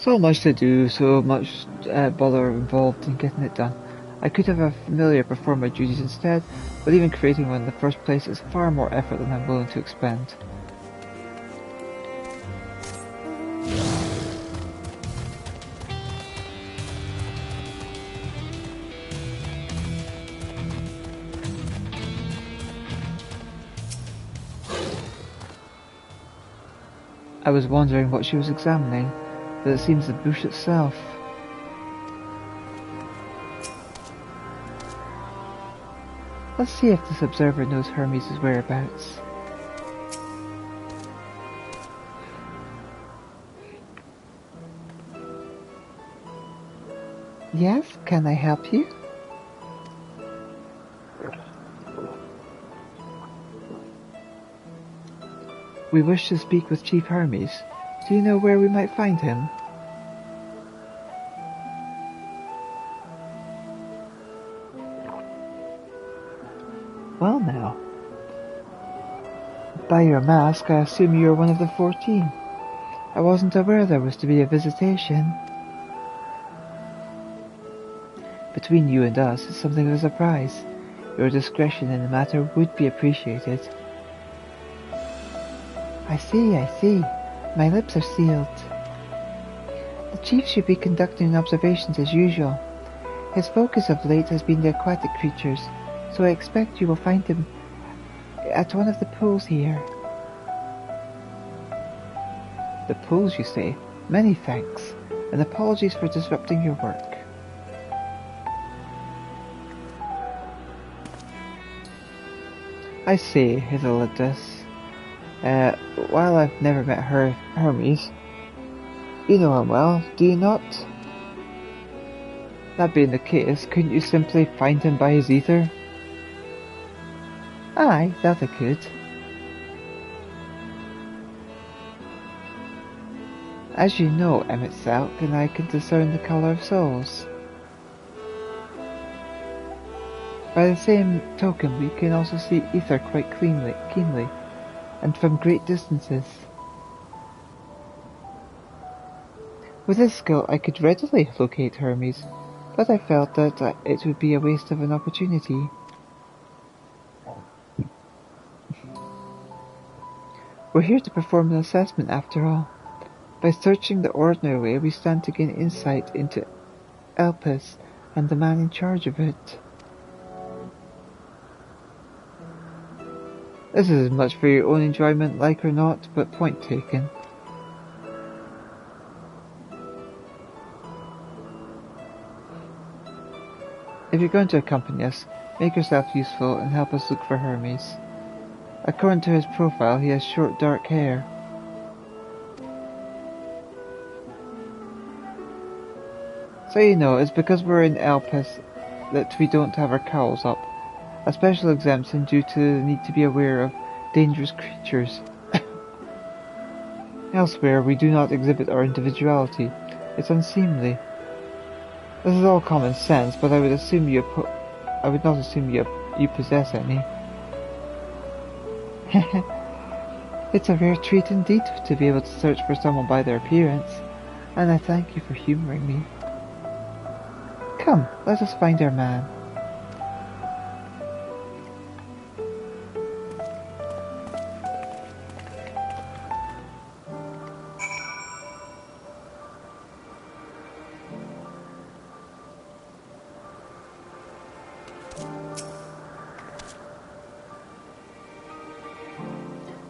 Speaker 5: So much to do, so much bother involved in getting it done. I could have a familiar perform my duties instead, but even creating one in the first place is far more effort than I'm willing to expend. I was wondering what she was examining, but it seems the bush itself. Let's see if this observer knows Hermes' whereabouts. Yes, can I help you? We wish to speak with Chief Hermes. Do you know where we might find him? Well now. By your mask, I assume you are one of the 14. I wasn't aware there was to be a visitation. Between you and us, it's something of a surprise. Your discretion in the matter would be appreciated. I see. My lips are sealed. The Chief should be conducting observations as usual. His focus of late has been the aquatic creatures, so I expect you will find him at one of the pools here. The pools, you say? Many thanks, and apologies for disrupting your work. I say, Elita, while I've never met Hermes, you know him well, do you not? That being the case, couldn't you simply find him by his ether? Aye, that I could. As you know, Emmett Salk and I can discern the colour of souls. By the same token, we can also see ether quite keenly, and from great distances. With this skill, I could readily locate Hermes, but I felt that it would be a waste of an opportunity. We're here to perform an assessment after all. By searching the ordinary way, we stand to gain insight into Elpis and the man in charge of it. This is as much for your own enjoyment, like or not, but point taken. If you're going to accompany us, make yourself useful and help us look for Hermes. According to his profile, he has short dark hair. So you know, it's because we're in Elpis that we don't have our cowls up. A special exemption due to the need to be aware of dangerous creatures. Elsewhere, we do not exhibit our individuality. It's unseemly. This is all common sense, but I would not assume you possess any. It's a rare treat indeed to be able to search for someone by their appearance, and I thank you for humouring me. Come, let us find our man.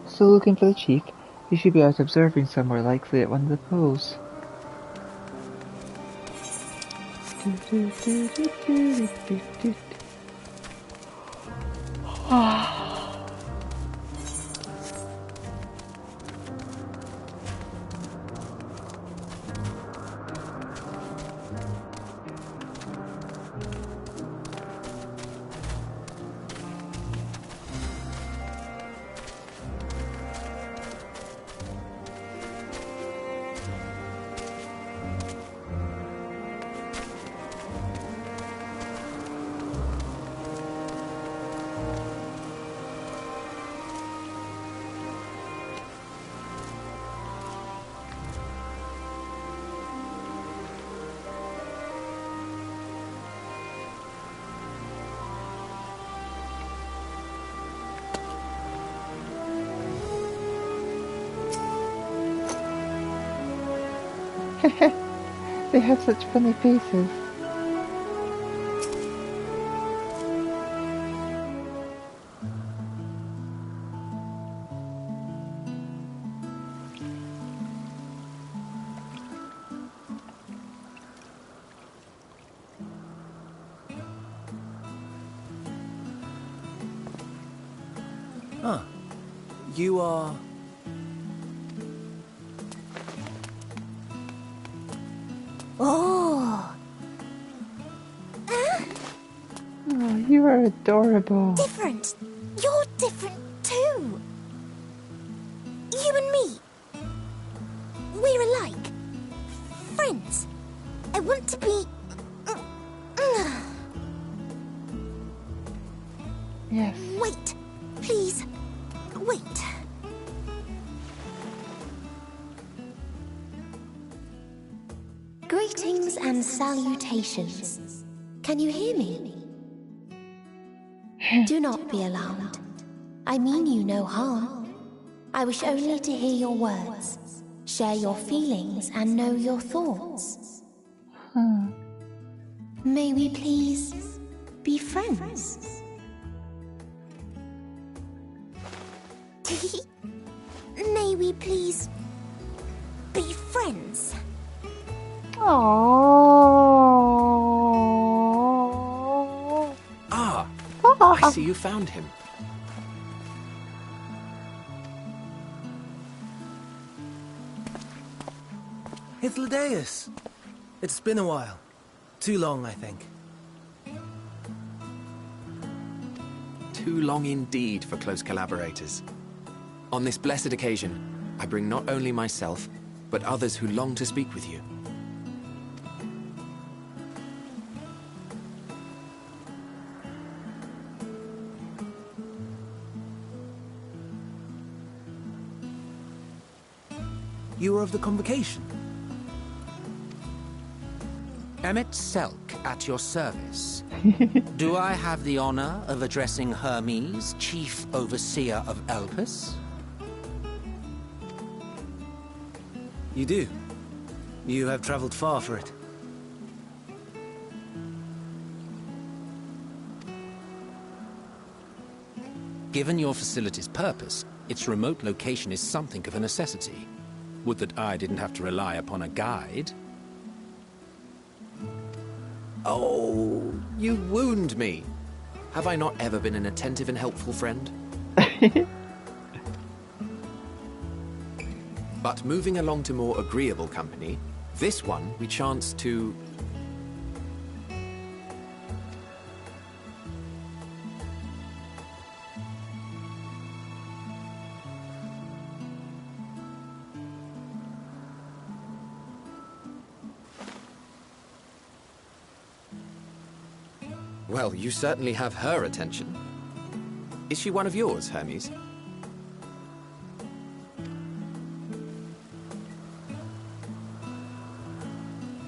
Speaker 5: Still looking for the chief? He should be out observing somewhere, likely at one of the pools.
Speaker 1: They have such funny faces.
Speaker 6: Ah, you are...
Speaker 7: Oh,
Speaker 1: Oh, you are adorable.
Speaker 7: different. You're different too. You and me. We're alike. Friends. I want to be...
Speaker 1: Yes.
Speaker 7: Wait. Please. Wait. Greetings and salutations. Can you hear me? Do not be alarmed. I mean you no harm. I wish only to hear your words, share your feelings, and know your thoughts. May we please be friends? May we please be friends?
Speaker 1: Aww.
Speaker 4: Ah, I see you found him.
Speaker 6: It's Ladeus. It's been a while. Too long, I think.
Speaker 4: Too long indeed for close collaborators. On this blessed occasion, I bring not only myself, but others who long to speak with you.
Speaker 6: You are of the convocation.
Speaker 8: Emmett Selk at your service. Do I have the honor of addressing Hermes, Chief Overseer of Elpis?
Speaker 6: You do. You have traveled far for it.
Speaker 8: Given your facility's purpose, its remote location is something of a necessity. Would that I didn't have to rely upon a guide.
Speaker 4: Oh, you wound me. Have I not ever been an attentive and helpful friend? But moving along to more agreeable company, this one we chance to... Well, you certainly have her attention. Is she one of yours, Hermes?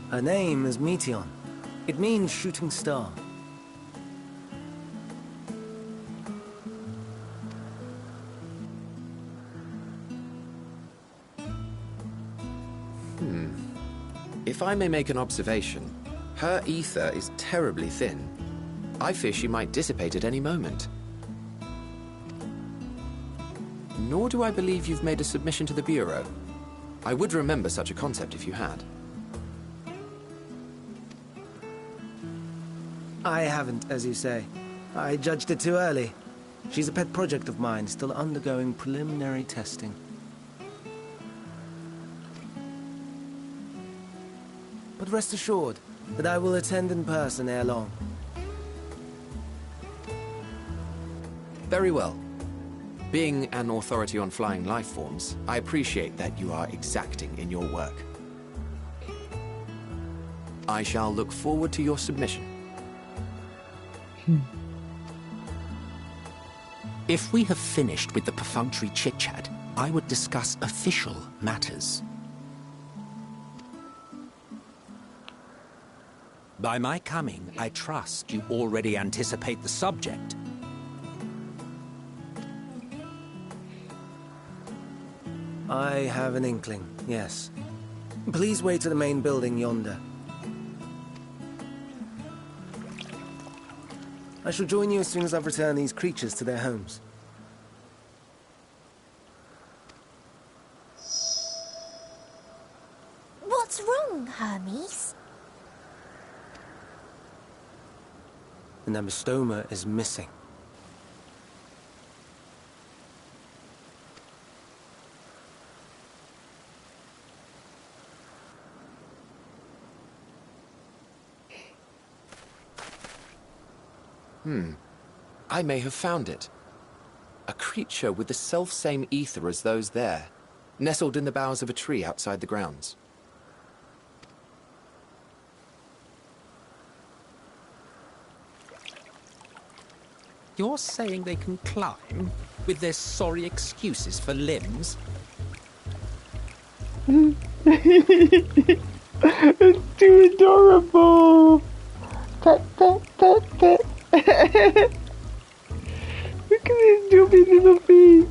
Speaker 6: Her name is Meteon. It means shooting star.
Speaker 4: If I may make an observation, her ether is terribly thin. I fear she might dissipate at any moment. Nor do I believe you've made a submission to the Bureau. I would remember such a concept if you had.
Speaker 6: I haven't, as you say. I judged it too early. She's a pet project of mine, still undergoing preliminary testing. But rest assured that I will attend in person ere long.
Speaker 4: Very well. Being an authority on flying life forms, I appreciate that you are exacting in your work. I shall look forward to your submission.
Speaker 8: If we have finished with the perfunctory chit-chat, I would discuss official matters. By my coming, I trust you already anticipate the subject.
Speaker 6: I have an inkling, yes. Please wait at the main building yonder. I shall join you as soon as I've returned these creatures to their homes.
Speaker 7: What's wrong, Hermes?
Speaker 6: The Namistoma is missing.
Speaker 4: I may have found it. A creature with the self-same ether as those there, nestled in the boughs of a tree outside the grounds.
Speaker 8: You're saying they can climb with their sorry excuses for limbs?
Speaker 1: It's too adorable! Pet, pet, pet, pet! Look at this dopey little face!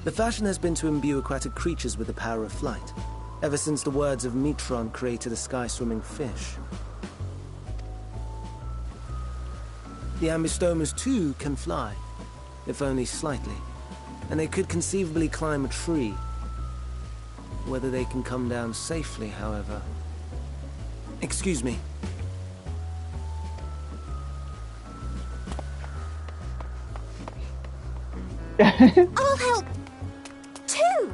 Speaker 6: The fashion has been to imbue aquatic creatures with the power of flight, ever since the words of Metron created a sky-swimming fish. The Ambistomas too can fly, if only slightly, and they could conceivably climb a tree. Whether they can come down safely, however... Excuse me.
Speaker 7: I'll help, too!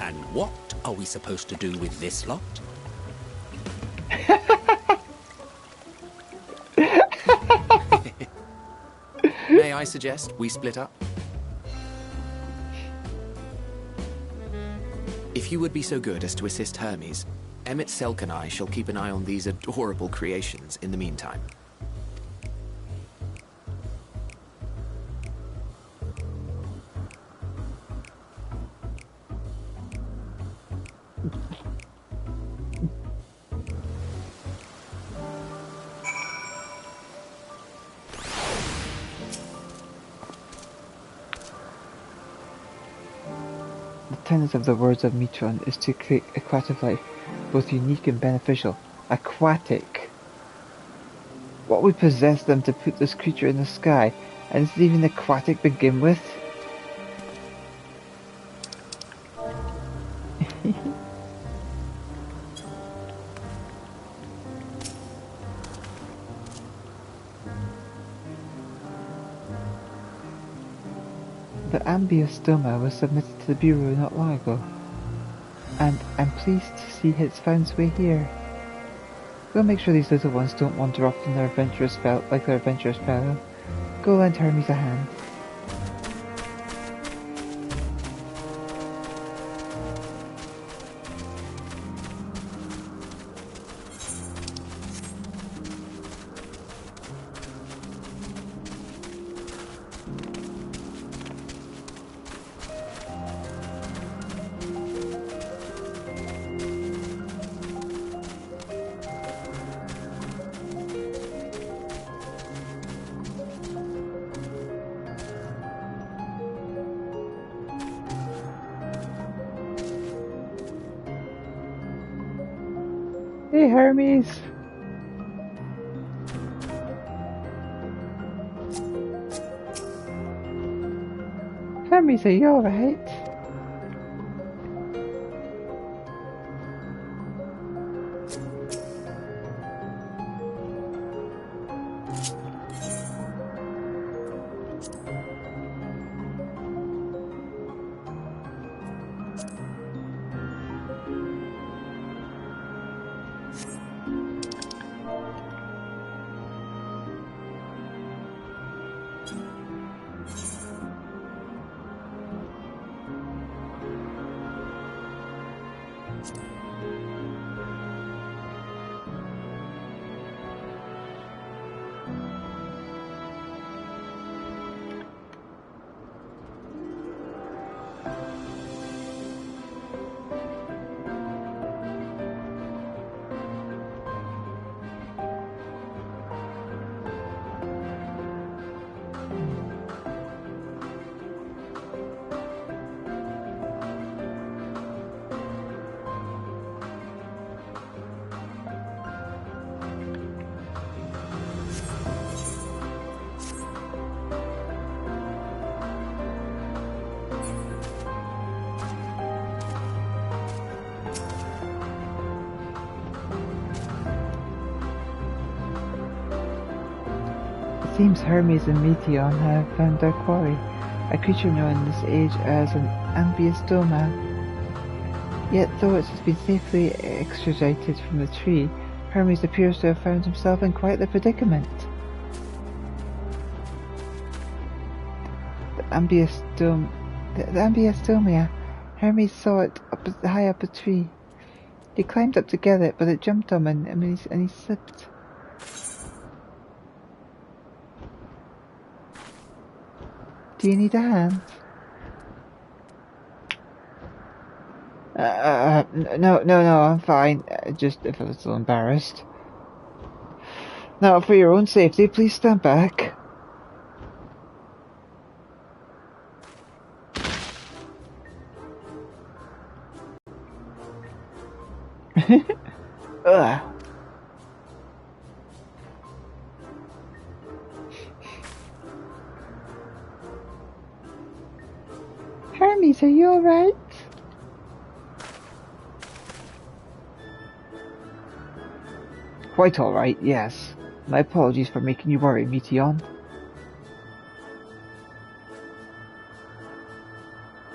Speaker 8: And what are we supposed to do with this lot?
Speaker 4: May I suggest we split up? If you would be so good as to assist Hermes, Emmett Selk and I shall keep an eye on these adorable creations in the meantime.
Speaker 1: The tenet of the words of Metron is to create aquatic life, both unique and beneficial. Aquatic! What would possess them to put this creature in the sky, and is it even aquatic to begin with? The Ambiostoma was submitted to the Bureau not long ago, and I'm pleased to see it's found its way here. We'll make sure these little ones don't wander off in their adventurous like their adventurous fellow. Go lend Hermes a hand. Hey Hermes! Hermes, are you alright?
Speaker 5: seems Hermes and Meteon have found their quarry, a creature known in this age as an ambiostoma. Yet though it has been safely extradited from the tree, Hermes appears to have found himself in quite the predicament. The ambiostomia. Hermes saw it high up a tree. He climbed up to get it, but it jumped on him and he slipped. Do you need a hand? No, I'm fine. Just if I was so embarrassed. Now, for your own safety, please stand back. Ugh. Hermes, are you alright? Quite alright, yes. My apologies for making you worry, Meteon.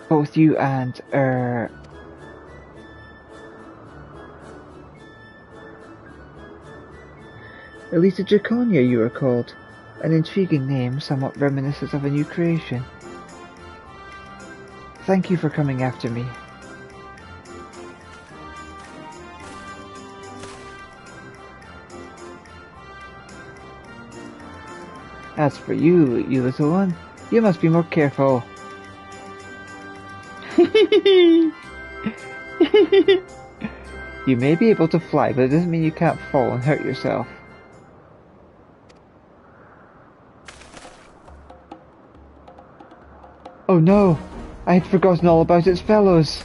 Speaker 5: Both you and, Elita Draconia, you are called. An intriguing name, somewhat reminiscent of a new creation. Thank you for coming after me. As for you, you little one, you must be more careful. You may be able to fly, but it doesn't mean you can't fall and hurt yourself. Oh no! I had forgotten all about its fellows!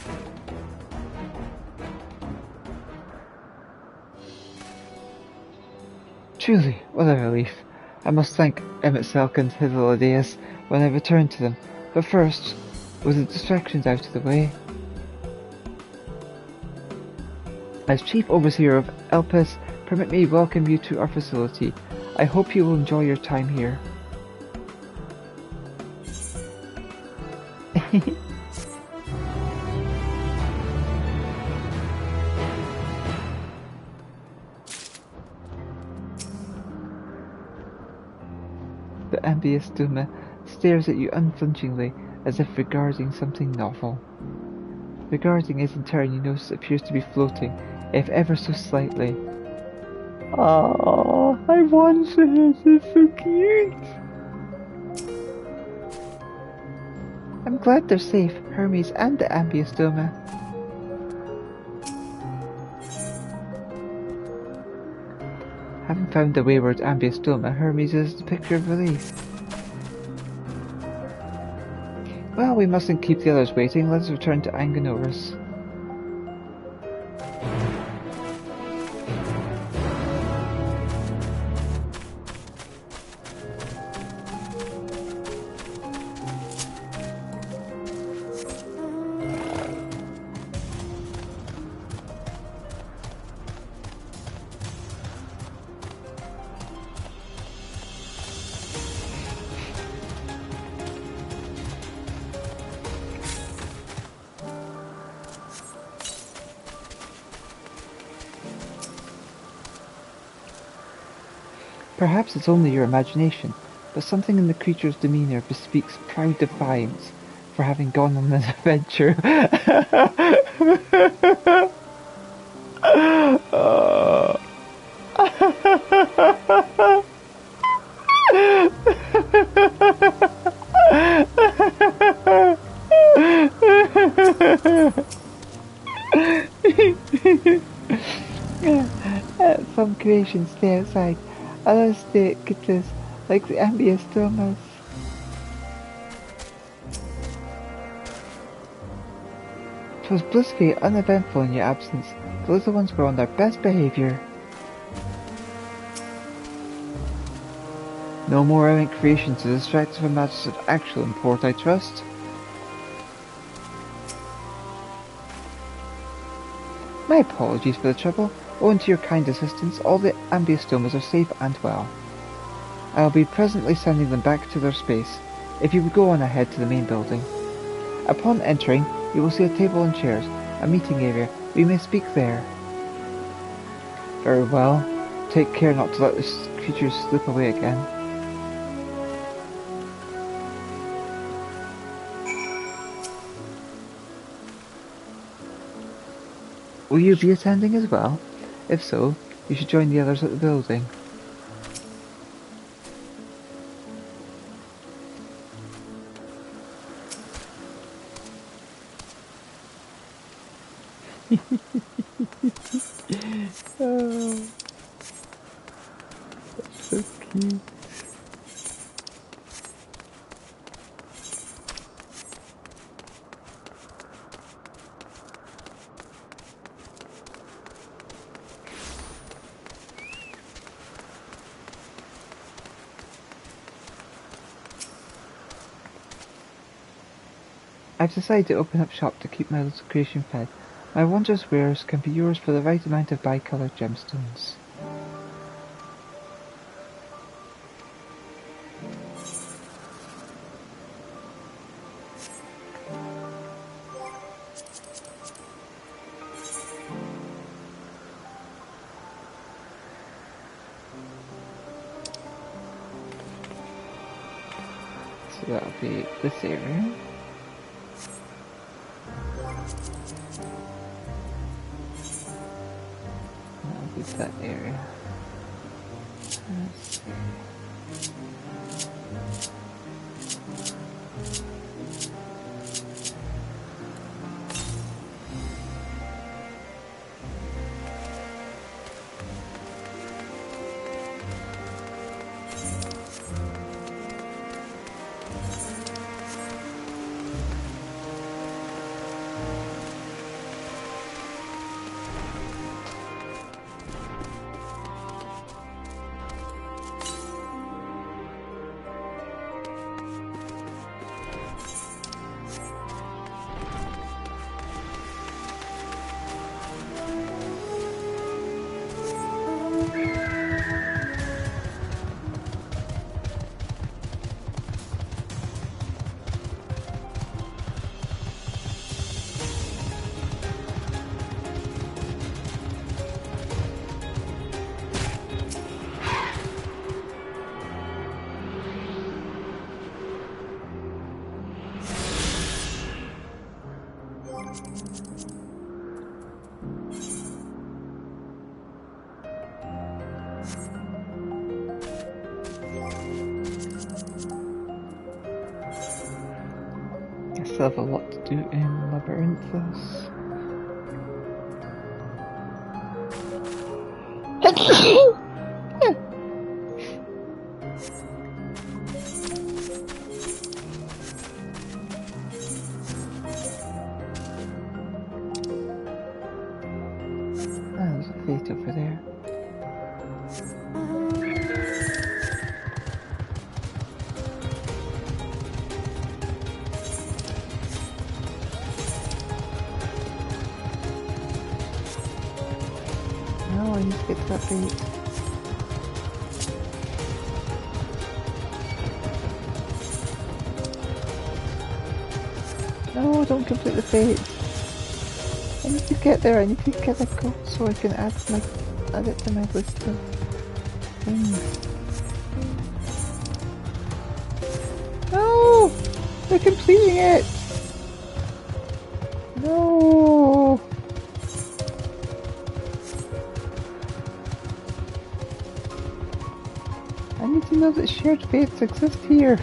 Speaker 5: Truly, what a relief. I must thank Emmett Selk and Hythlodaeus when I return to them, but first, with the distractions out of the way. As Chief Overseer of Elpis, permit me to welcome you to our facility. I hope you will enjoy your time here. The ambiostoma stares at you unflinchingly, as if regarding something novel. Regarding it in turn, you notice it appears to be floating, if ever so slightly. Oh, I want it. It's so cute. I'm glad they're safe, Hermes and the ambiostoma. Having found the wayward ambiostoma, Hermes is the picture of relief. Well, we mustn't keep the others waiting. Let's return to Angonoris. Perhaps it's only your imagination, but something in the creature's demeanor bespeaks proud defiance for having gone on an adventure. Some creations stay outside. Others stay at Kittas, like the ambiostomas. It was blissfully uneventful in your absence. The little ones were on their best behaviour. No more errant creations to distract from matters of actual import, I trust. My apologies for the trouble. Owing to your kind assistance, all the ambiostomas are safe and well.
Speaker 1: I'll be presently sending them back to their space. If you would go on ahead to the main building. Upon entering, you will see a table and chairs, a meeting area. We may speak there. Very well. Take care not to let the creatures slip away again. Will you be attending as well? If so, you should join the others at the building. Oh, that's so cute. I've decided to open up shop to keep my little creation fed. My wondrous wares can be yours for the right amount of bi-coloured gemstones. So that'll be this area. That area. Let's see. I still have a lot to do in Labyrinthus. There's a fate over there. No, I need to get to that fate. No, don't complete the fate. I need to get there, I need to get a gold so I can add it to my list of things. No! They're completing it! No! I need to know that shared fates exist here.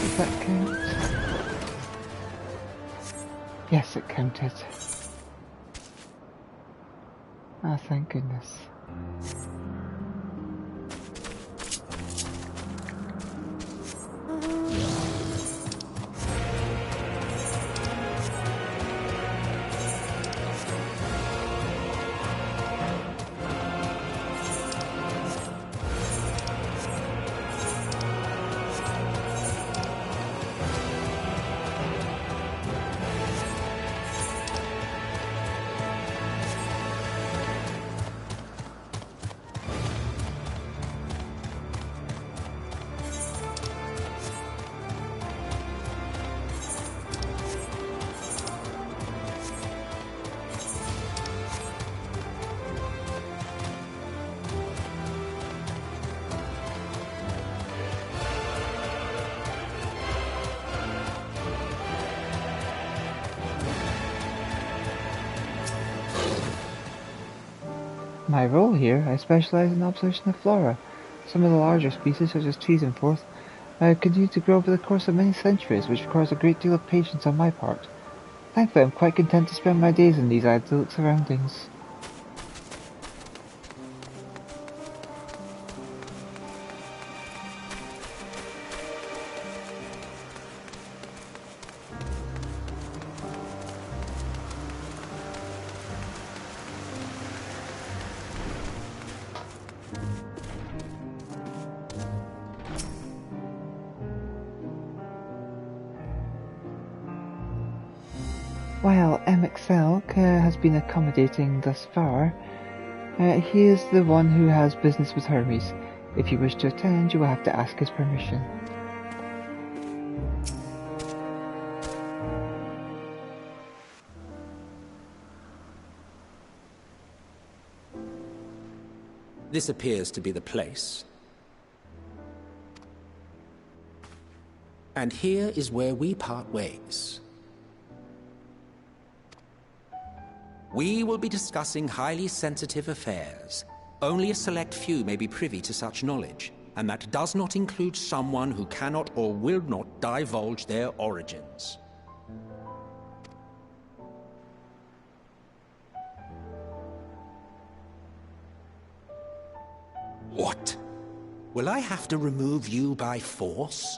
Speaker 1: Does that count? Yes, it counted. Ah, thank goodness.
Speaker 5: My role here, I specialize in observation of flora. Some of the larger species, such as trees and forth, continue to grow over the course of many centuries, which requires a great deal of patience on my part. Thankfully, I'm quite content to spend my days in these idyllic surroundings. While MXL has been accommodating thus far, he is the one who has business with Hermes. If you wish to attend, you will have to ask his permission.
Speaker 8: This appears to be the place. And here is where we part ways. We will be discussing highly sensitive affairs. Only a select few may be privy to such knowledge, and that does not include someone who cannot or will not divulge their origins. What? Will I have to remove you by force?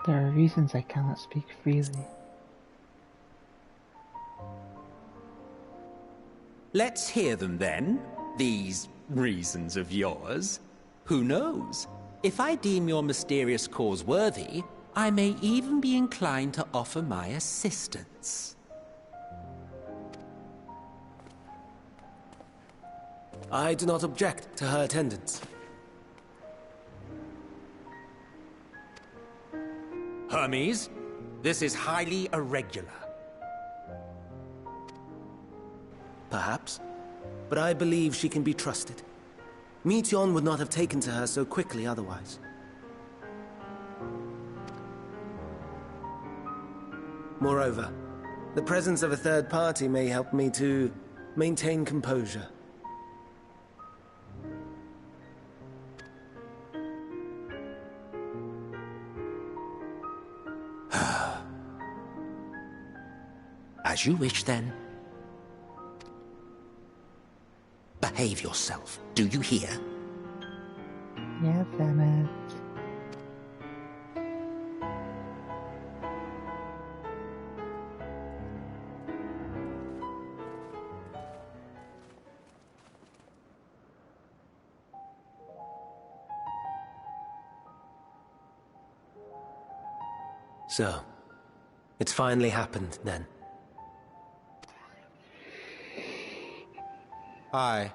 Speaker 5: There are reasons I cannot speak freely.
Speaker 8: Let's hear them then, these reasons of yours. Who knows? If I deem your mysterious cause worthy, I may even be inclined to offer my assistance.
Speaker 6: I do not object to her attendance.
Speaker 8: Hermes, this is highly irregular.
Speaker 6: Perhaps, but I believe she can be trusted. Meteion would not have taken to her so quickly otherwise. Moreover, the presence of a third party may help me to maintain composure.
Speaker 8: As you wish, then. Behave yourself, do you hear?
Speaker 5: Yes, Emmett.
Speaker 6: So, it's finally happened, then.
Speaker 8: Aye.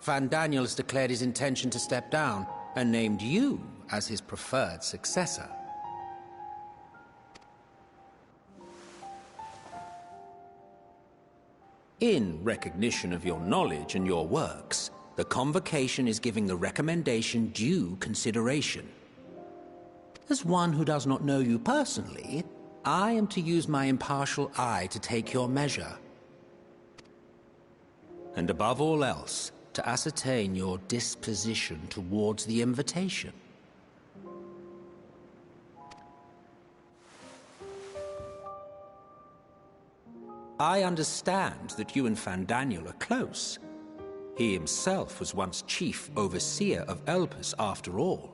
Speaker 8: Van Daniels declared his intention to step down, and named you as his preferred successor. In recognition of your knowledge and your works, the Convocation is giving the recommendation due consideration. As one who does not know you personally, I am to use my impartial eye to take your measure. And above all else, to ascertain your disposition towards the invitation. I understand that you and Fandaniel are close. He himself was once chief overseer of Elpis after all.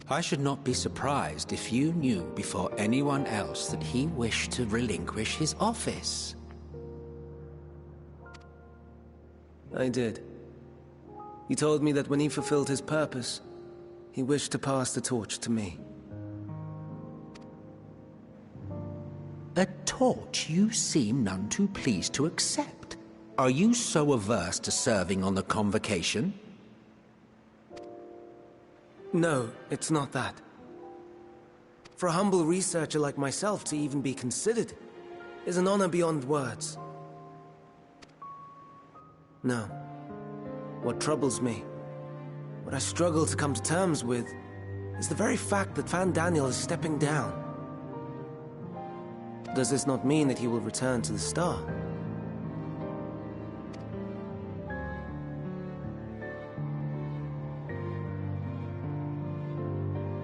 Speaker 8: I should not be surprised if you knew before anyone else that he wished to relinquish his office.
Speaker 6: I did. He told me that when he fulfilled his purpose, he wished to pass the torch to me.
Speaker 8: A torch you seem none too pleased to accept. Are you so averse to serving on the Convocation?
Speaker 6: No, it's not that. For a humble researcher like myself to even be considered, is an honor beyond words. No. What troubles me, what I struggle to come to terms with, is the very fact that Fan Daniel is stepping down. Does this not mean that he will return to the star?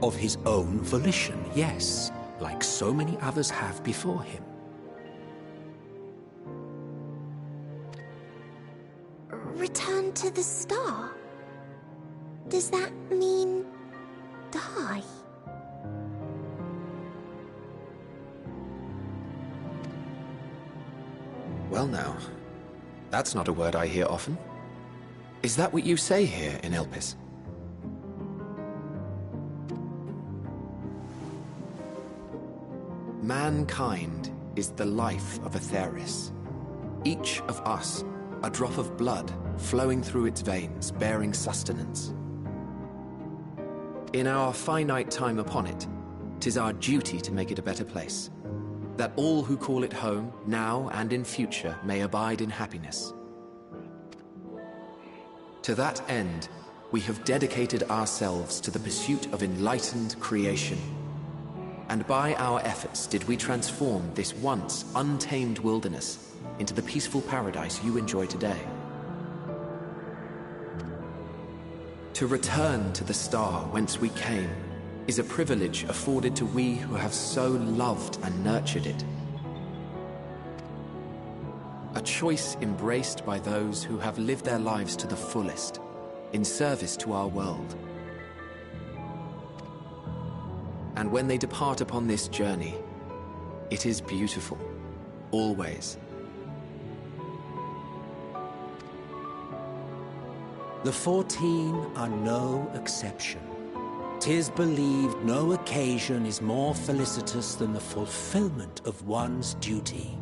Speaker 8: Of his own volition, yes, like so many others have before him.
Speaker 7: Return to the star? Does that mean die?
Speaker 4: Well now, that's not a word I hear often. Is that what you say here in Elpis? Mankind is the life of Aetheris. Each of us, a drop of blood flowing through its veins, bearing sustenance. In our finite time upon it, 'tis our duty to make it a better place, that all who call it home, now and in future, may abide in happiness. To that end, we have dedicated ourselves to the pursuit of enlightened creation. And by our efforts did we transform this once untamed wilderness into the peaceful paradise you enjoy today. To return to the star whence we came is a privilege afforded to we who have so loved and nurtured it. A choice embraced by those who have lived their lives to the fullest, in service to our world. And when they depart upon this journey, it is beautiful, always.
Speaker 8: The 14 are no exception. 'Tis believed no occasion is more felicitous than the fulfillment of one's duty.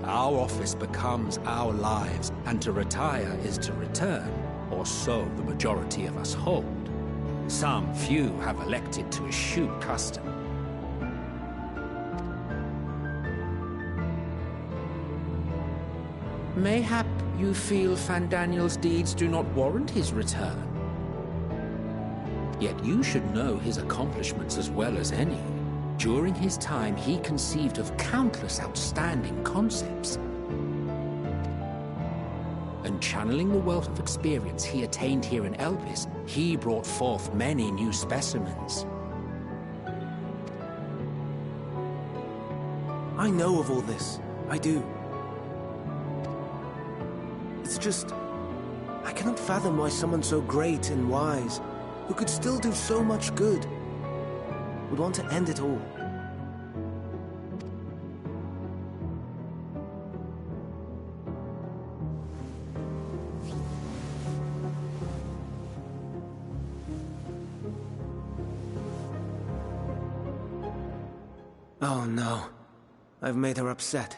Speaker 8: Our office becomes our lives, and to retire is to return, or so the majority of us hold. Some few have elected to eschew custom. Mayhap you feel Fandaniel's deeds do not warrant his return. Yet you should know his accomplishments as well as any. During his time, he conceived of countless outstanding concepts. And channeling the wealth of experience he attained here in Elpis, he brought forth many new specimens.
Speaker 6: I know of all this. I do. It's just, I cannot fathom why someone so great and wise, who could still do so much good, would want to end it all. Oh no, I've made her upset.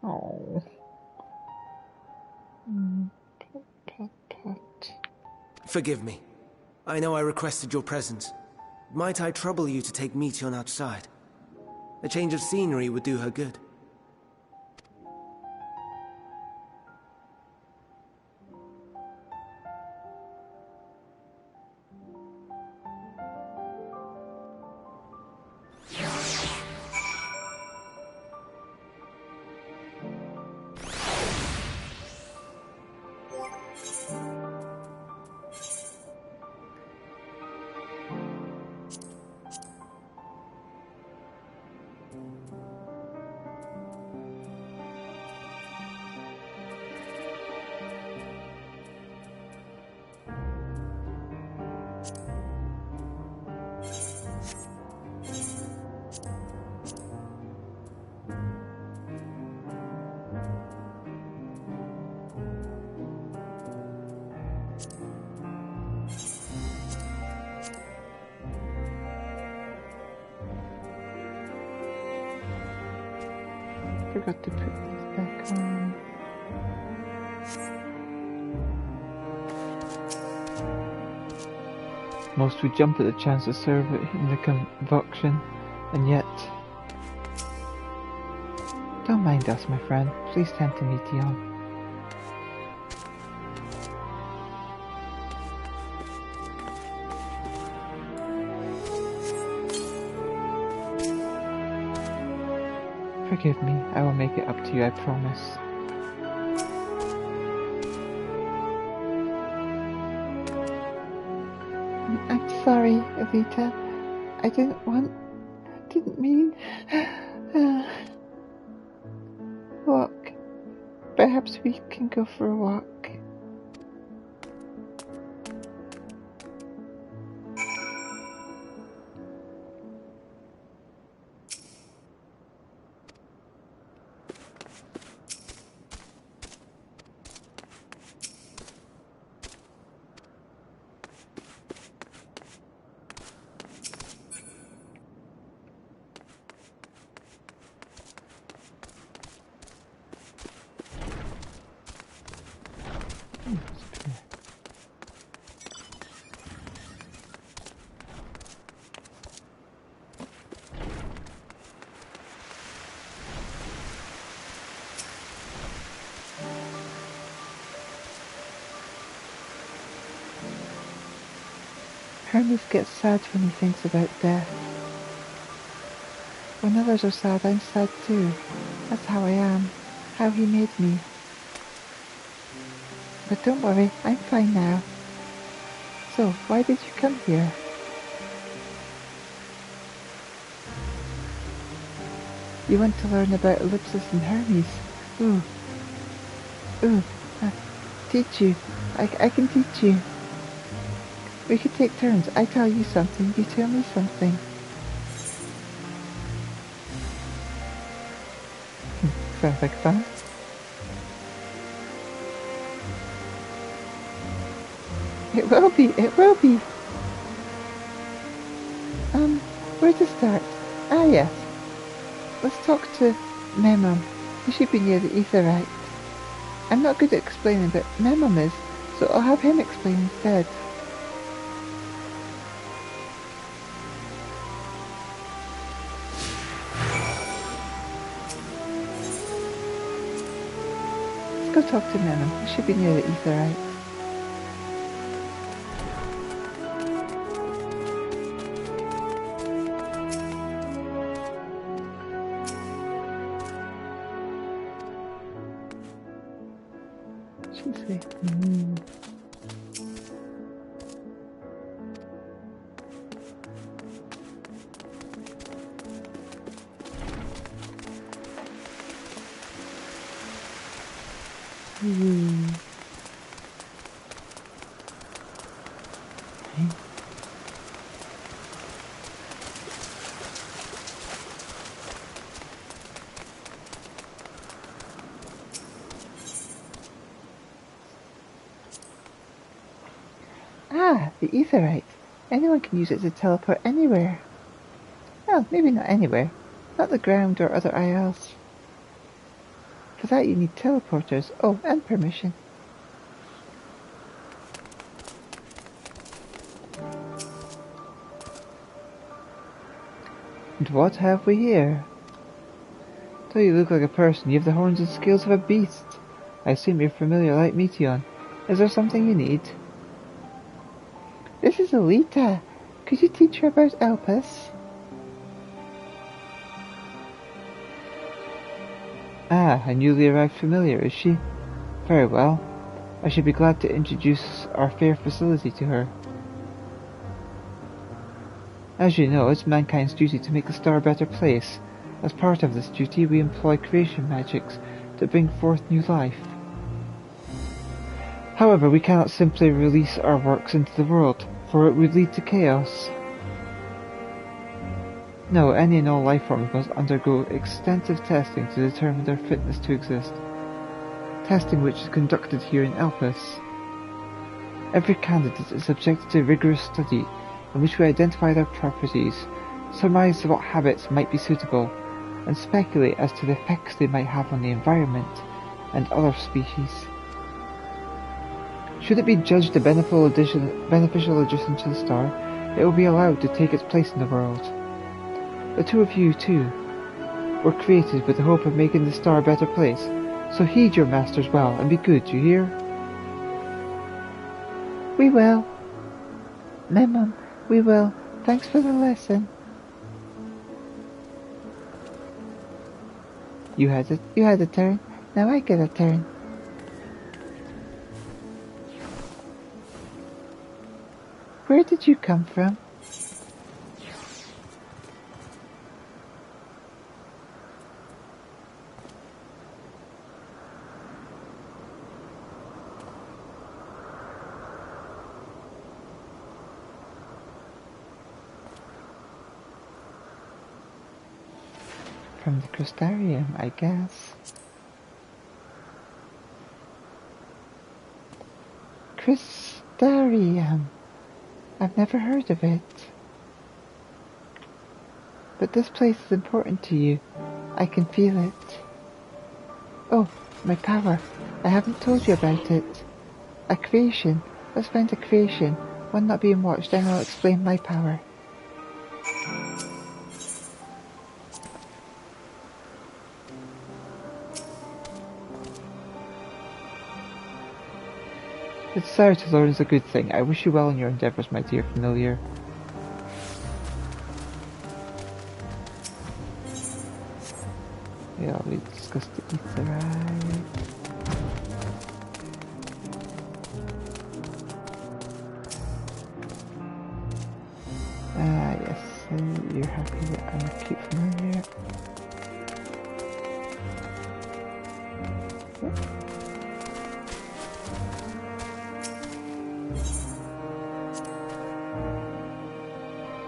Speaker 5: Oh.
Speaker 6: Forgive me. I know I requested your presence. Might I trouble you to take Meteon outside? A change of scenery would do her good.
Speaker 5: Forgot to put these back on. Most would jump at the chance to serve it in the concoction.
Speaker 1: And yet... Don't mind us, my friend. Please tend to Meteon. Forgive me, I will make it up to you, I promise. I'm sorry, Elita. I didn't mean... Walk. Perhaps we can go for a walk. Hermes gets sad when he thinks about death. When others are sad, I'm sad too. That's how I am. How he made me. But don't worry, I'm fine now. So, why did you come here? You want to learn about Ellipsis and Hermes? Ooh, teach you. I can teach you. We could take turns. I tell you something, you tell me something. Sounds like fun. It will be, it will be. Where to start? Ah yes. Let's talk to Memon. He should be near the Aetherite. I'm not good at explaining, but Memon is, so I'll have him explain instead. Let's go talk to Memon. He should be near the Aetherite. Ah, the Aetherite. Anyone can use it to teleport anywhere. Well, maybe not anywhere. Not the ground or other isles. For that you need teleporters. Oh, and permission. And what have we here? Though you look like a person, you have the horns and scales of a beast. I assume you're familiar like Meteon. Is there something you need? This is Elita. Could you teach her about Elpis? Ah, a newly arrived familiar, is she? Very well. I should be glad to introduce our fair facility to her. As you know, it's mankind's duty to make the star a better place. As part of this duty, we employ creation magics to bring forth new life. However, we cannot simply release our works into the world, for it would lead to chaos. No, any and all life forms must undergo extensive testing to determine their fitness to exist. Testing which is conducted here in Elpis. Every candidate is subjected to rigorous study, in which we identify their properties, surmise what habits might be suitable, and speculate as to the effects they might have on the environment and other species. Should it be judged a beneficial addition to the star, it will be allowed to take its place in the world. The two of you, too, were created with the hope of making the star a better place. So heed your masters well, and be good, you hear?
Speaker 5: We will. Mum, we will. Thanks for the lesson. You had a turn. Now I get a turn. Where did you come from? From the crystarium, I guess. Crystarium. I've never heard of it. But this place is important to you. I can feel it. Oh, my power. I haven't told you about it. A creation. Let's find a creation. One not being watched, then I'll explain my power.
Speaker 1: The desire to learn is a good thing. I wish you well in your endeavours, my dear familiar. Yeah, we discussed the ether eye. Yes, you're happy that I'm a cute familiar.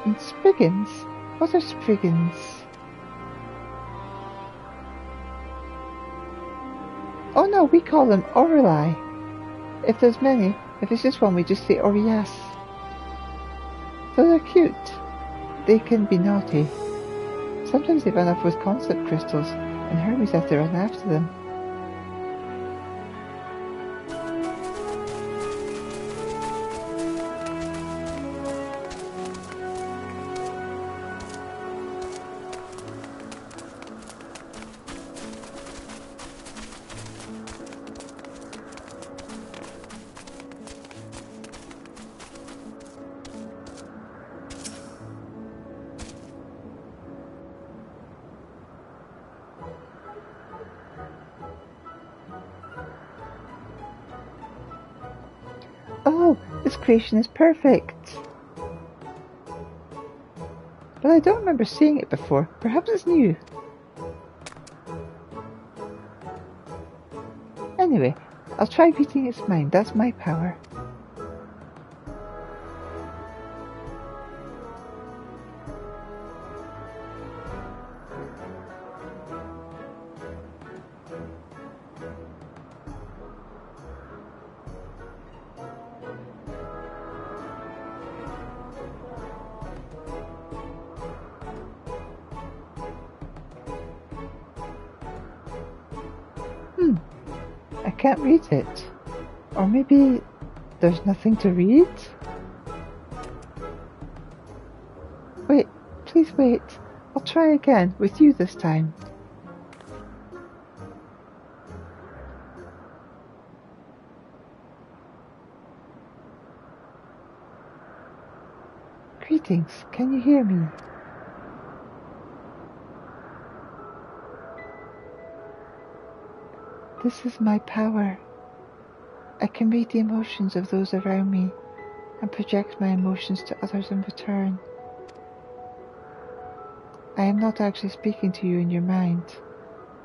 Speaker 5: And Spriggans? What are Spriggans? Oh no, we call them Orli. If there's many, if it's just one, we just say Orias. So they're cute. They can be naughty. Sometimes they run off with concept crystals, and Hermes has to run after them. Oh, this creation is perfect. But I don't remember seeing it before. Perhaps it's new. Anyway, I'll try reading its mind. That's my power. I can't read it. Or maybe there's nothing to read? Wait, please wait. I'll try again, with you this time. Greetings, can you hear me? This is my power. I can read the emotions of those around me and project my emotions to others in return. I am not actually speaking to you in your mind.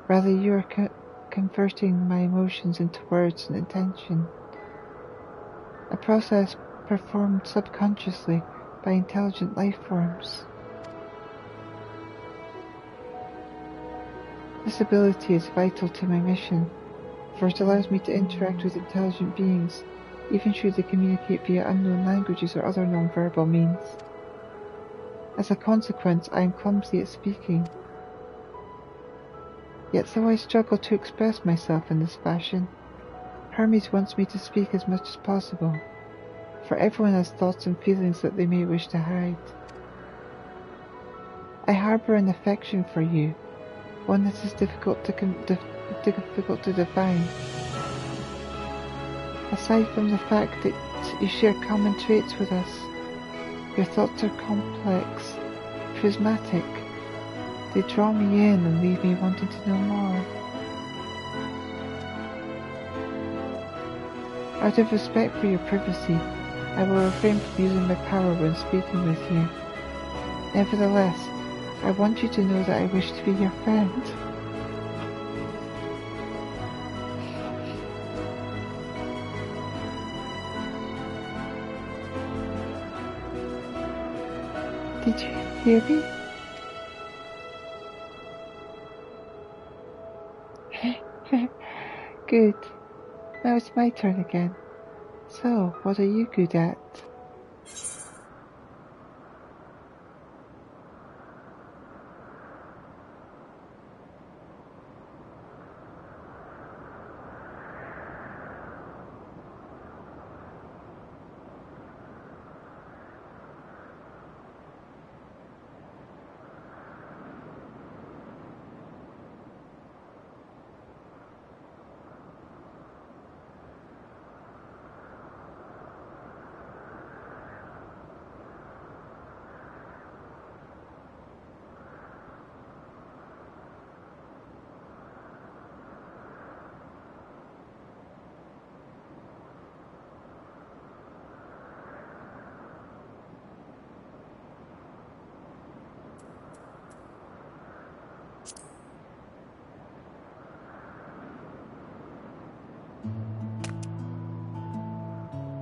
Speaker 5: Rather, you are converting my emotions into words and intention. A process performed subconsciously by intelligent life forms. This ability is vital to my mission, for it allows me to interact with intelligent beings, even should they communicate via unknown languages or other non-verbal means. As a consequence, I am clumsy at speaking. Yet though I struggle to express myself in this fashion, Hermes wants me to speak as much as possible, for everyone has thoughts and feelings that they may wish to hide.
Speaker 1: I harbour an affection for you, one that is difficult to define. Aside from the fact that you share common traits with us, your thoughts are complex, prismatic. They draw me in and leave me wanting to know more. Out of respect for your privacy, I will refrain from using my power when speaking with you. Nevertheless, I want you to know that I wish to be your friend. Did you hear me? Good. Now it's my turn again. So, what are you good at?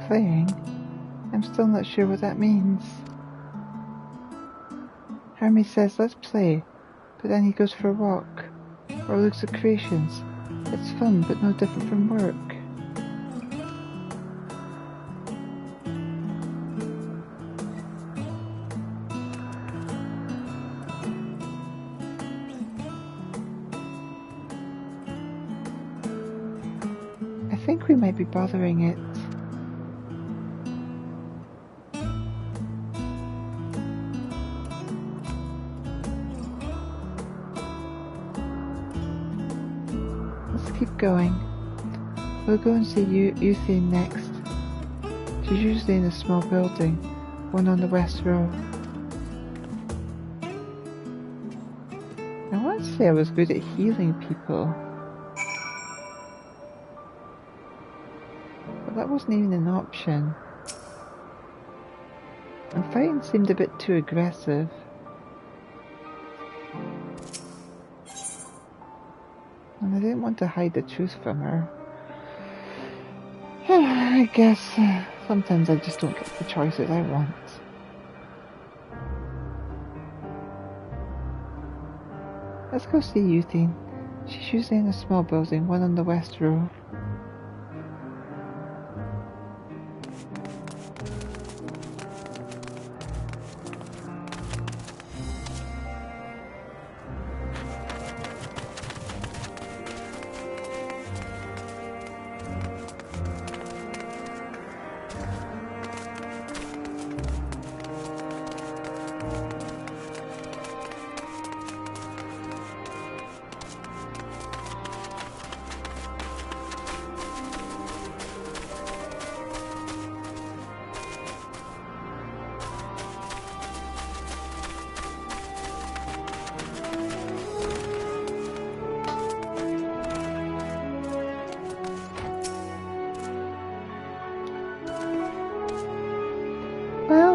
Speaker 1: Playing? I'm still not sure what that means. Hermes says let's play, but then he goes for a walk, or looks at creations. It's fun, but no different from work. I think we might be bothering it. Keep going. We'll go and see Euthane next. She's usually in a small building, one on the west row. I want to say I was good at healing people, but that wasn't even an option. And fighting seemed a bit too aggressive. And I didn't want to hide the truth from her. I guess sometimes I just don't get the choices I want. Let's go see Euthane. She's usually in a small building, one on the west row.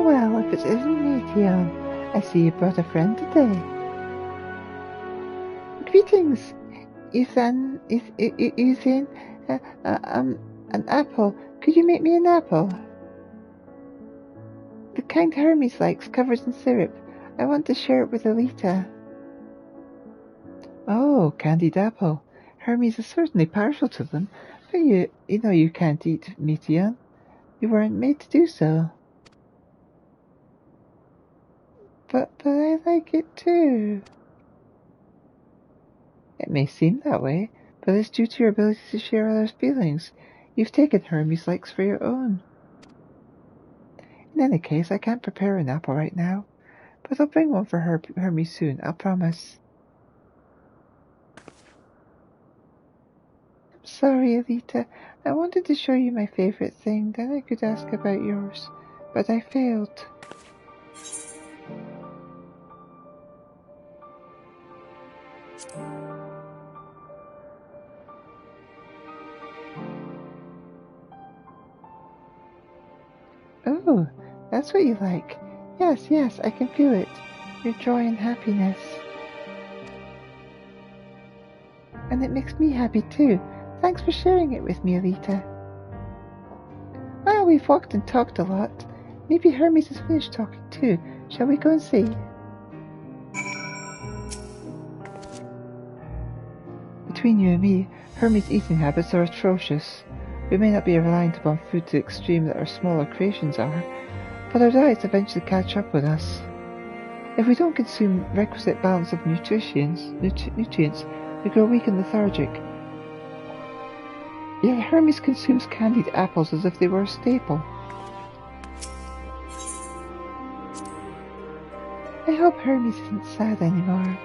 Speaker 1: Well, if it isn't Meteon, I see you brought a friend today. Greetings, Euthane, an apple. Could you make me an apple? The kind Hermes likes, covered in syrup. I want to share it with Elita. Oh, candied apple. Hermes is certainly partial to them, but you know you can't eat Meteon. You weren't made to do so. But I like it too. It may seem that way, but it's due to your ability to share others' feelings. You've taken Hermes' likes for your own. In any case, I can't prepare an apple right now, But I'll bring one for Hermes soon, I'll promise. I'm sorry, Elita. I wanted to show you my favorite thing, then I could ask about yours. But I failed. Oh, that's what you like. Yes, yes, I can feel it. Your joy and happiness. And it makes me happy too. Thanks for sharing it with me, Elita. Well, we've walked and talked a lot. Maybe Hermes has finished talking too. Shall we go and see? Between you and me, Hermes' eating habits are atrocious. We may not be reliant upon food to the extreme that our smaller creations are, but our diets eventually catch up with us. If we don't consume requisite balance of nutrients, we grow weak and lethargic. Yet Hermes consumes candied apples as if they were a staple. I hope Hermes isn't sad anymore.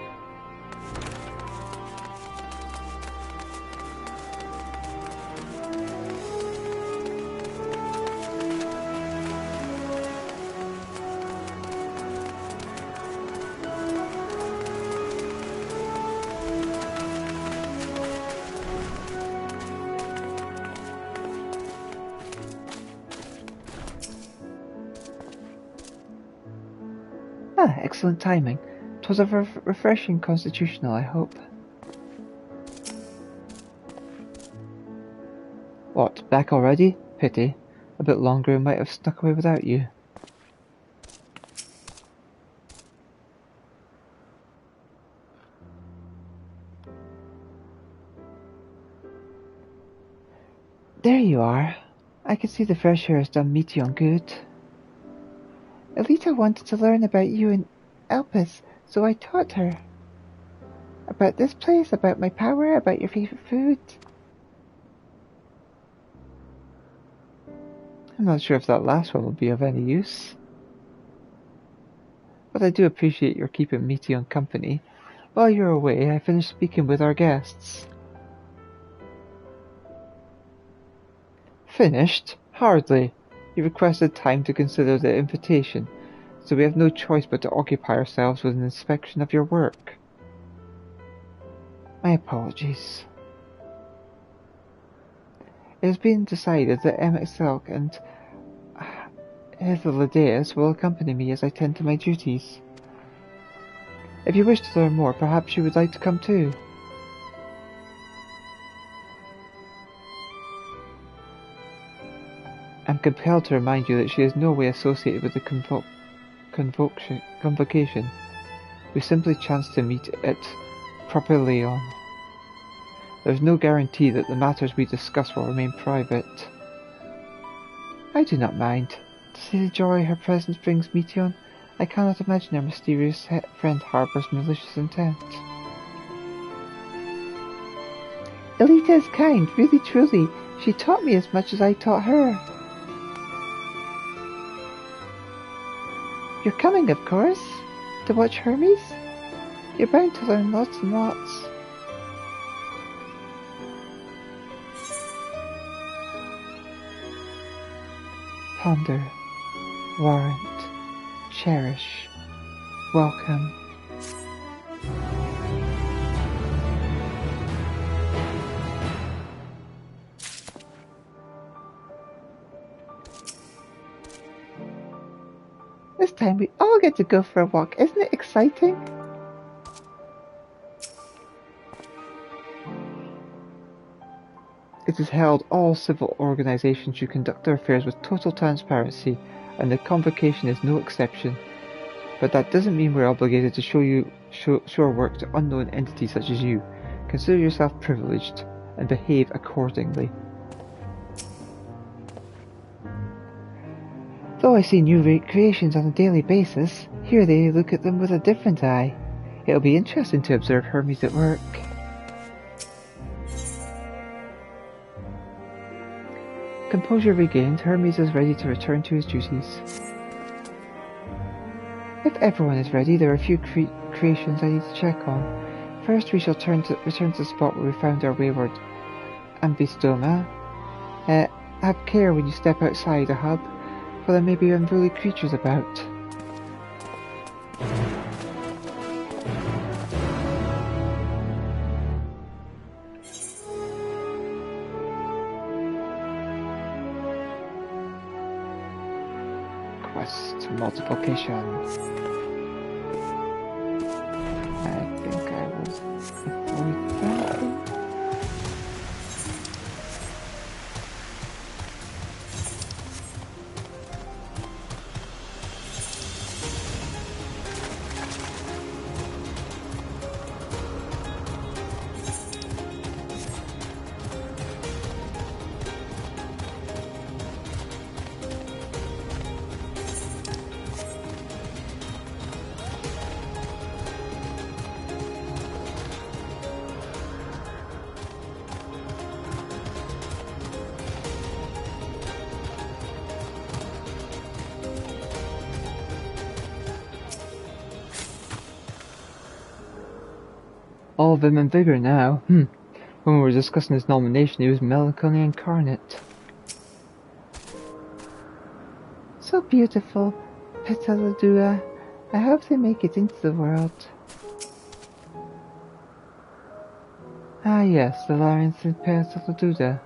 Speaker 1: Ah, excellent timing. 'Twas a refreshing constitutional, I hope. What, back already? Pity. A bit longer and might have snuck away without you. There you are. I can see the fresh air has done Meteon good. Elita wanted to learn about you and Elpis, so I taught her. About this place, about my power, about your favorite food. I'm not sure if that last one will be of any use. But I do appreciate your keeping Meteon company. While you're away, I finished speaking with our guests. Finished? Hardly. You requested time to consider the invitation, so we have no choice but to occupy ourselves with an inspection of your work. My apologies. It has been decided that Silk and Hythlodaeus will accompany me as I tend to my duties. If you wish to learn more, perhaps you would like to come too. I'm compelled to remind you that she is no way associated with the convocation. We simply chanced to meet at Propylion. There is no guarantee that the matters we discuss will remain private. I do not mind. To see the joy her presence brings Meteon, I cannot imagine our mysterious friend harbours malicious intent. Elita is kind, really truly. She taught me as much as I taught her. You're coming, of course, to watch Hermes? You're bound to learn lots and lots. Ponder, warrant, cherish, welcome. This time we all get to go for a walk. Isn't it exciting? It is held all civil organizations should conduct their affairs with total transparency, and the convocation is no exception. But that doesn't mean we're obligated to show our work to unknown entities such as you. Consider yourself privileged, and behave accordingly. Though I see new creations on a daily basis, here they look at them with a different eye. It'll be interesting to observe Hermes at work. Composure regained, Hermes is ready to return to his duties.
Speaker 5: If everyone is ready, there are a few creations I need to check on. First, we shall return to the spot where we found our wayward ambystoma. Have care when you step outside the hub, for there may be unruly creatures about. Quest multiplication. I think I will avoid that. All vim and vigor now. When we were discussing his nomination, he was melancholy incarnate. So beautiful, Petaladua. I hope they make it into the world. Ah yes, the Laurentian Petaladua.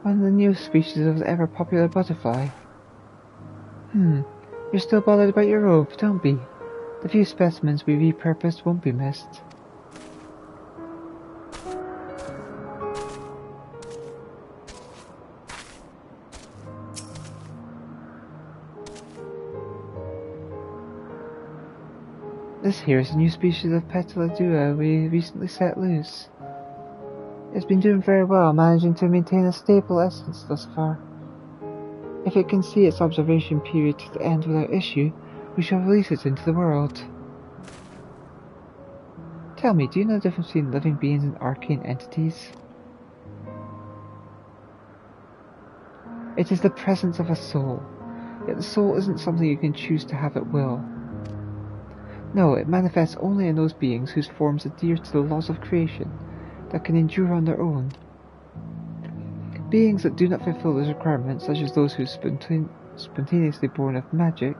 Speaker 5: One of the new species of the ever-popular butterfly. You're still bothered about your robe, don't be. The few specimens we repurposed won't be missed. This here is a new species of Petaladua we recently set loose. It's been doing very well, managing to maintain a stable essence thus far. If it can see its observation period to the end without issue, we shall release it into the world. Tell me, do you know the difference between living beings and arcane entities? It is the presence of a soul, yet the soul isn't something you can choose to have at will. No, it manifests only in those beings whose forms adhere to the laws of creation, that can endure on their own. Beings that do not fulfill those requirements, such as those who are spontaneously born of magic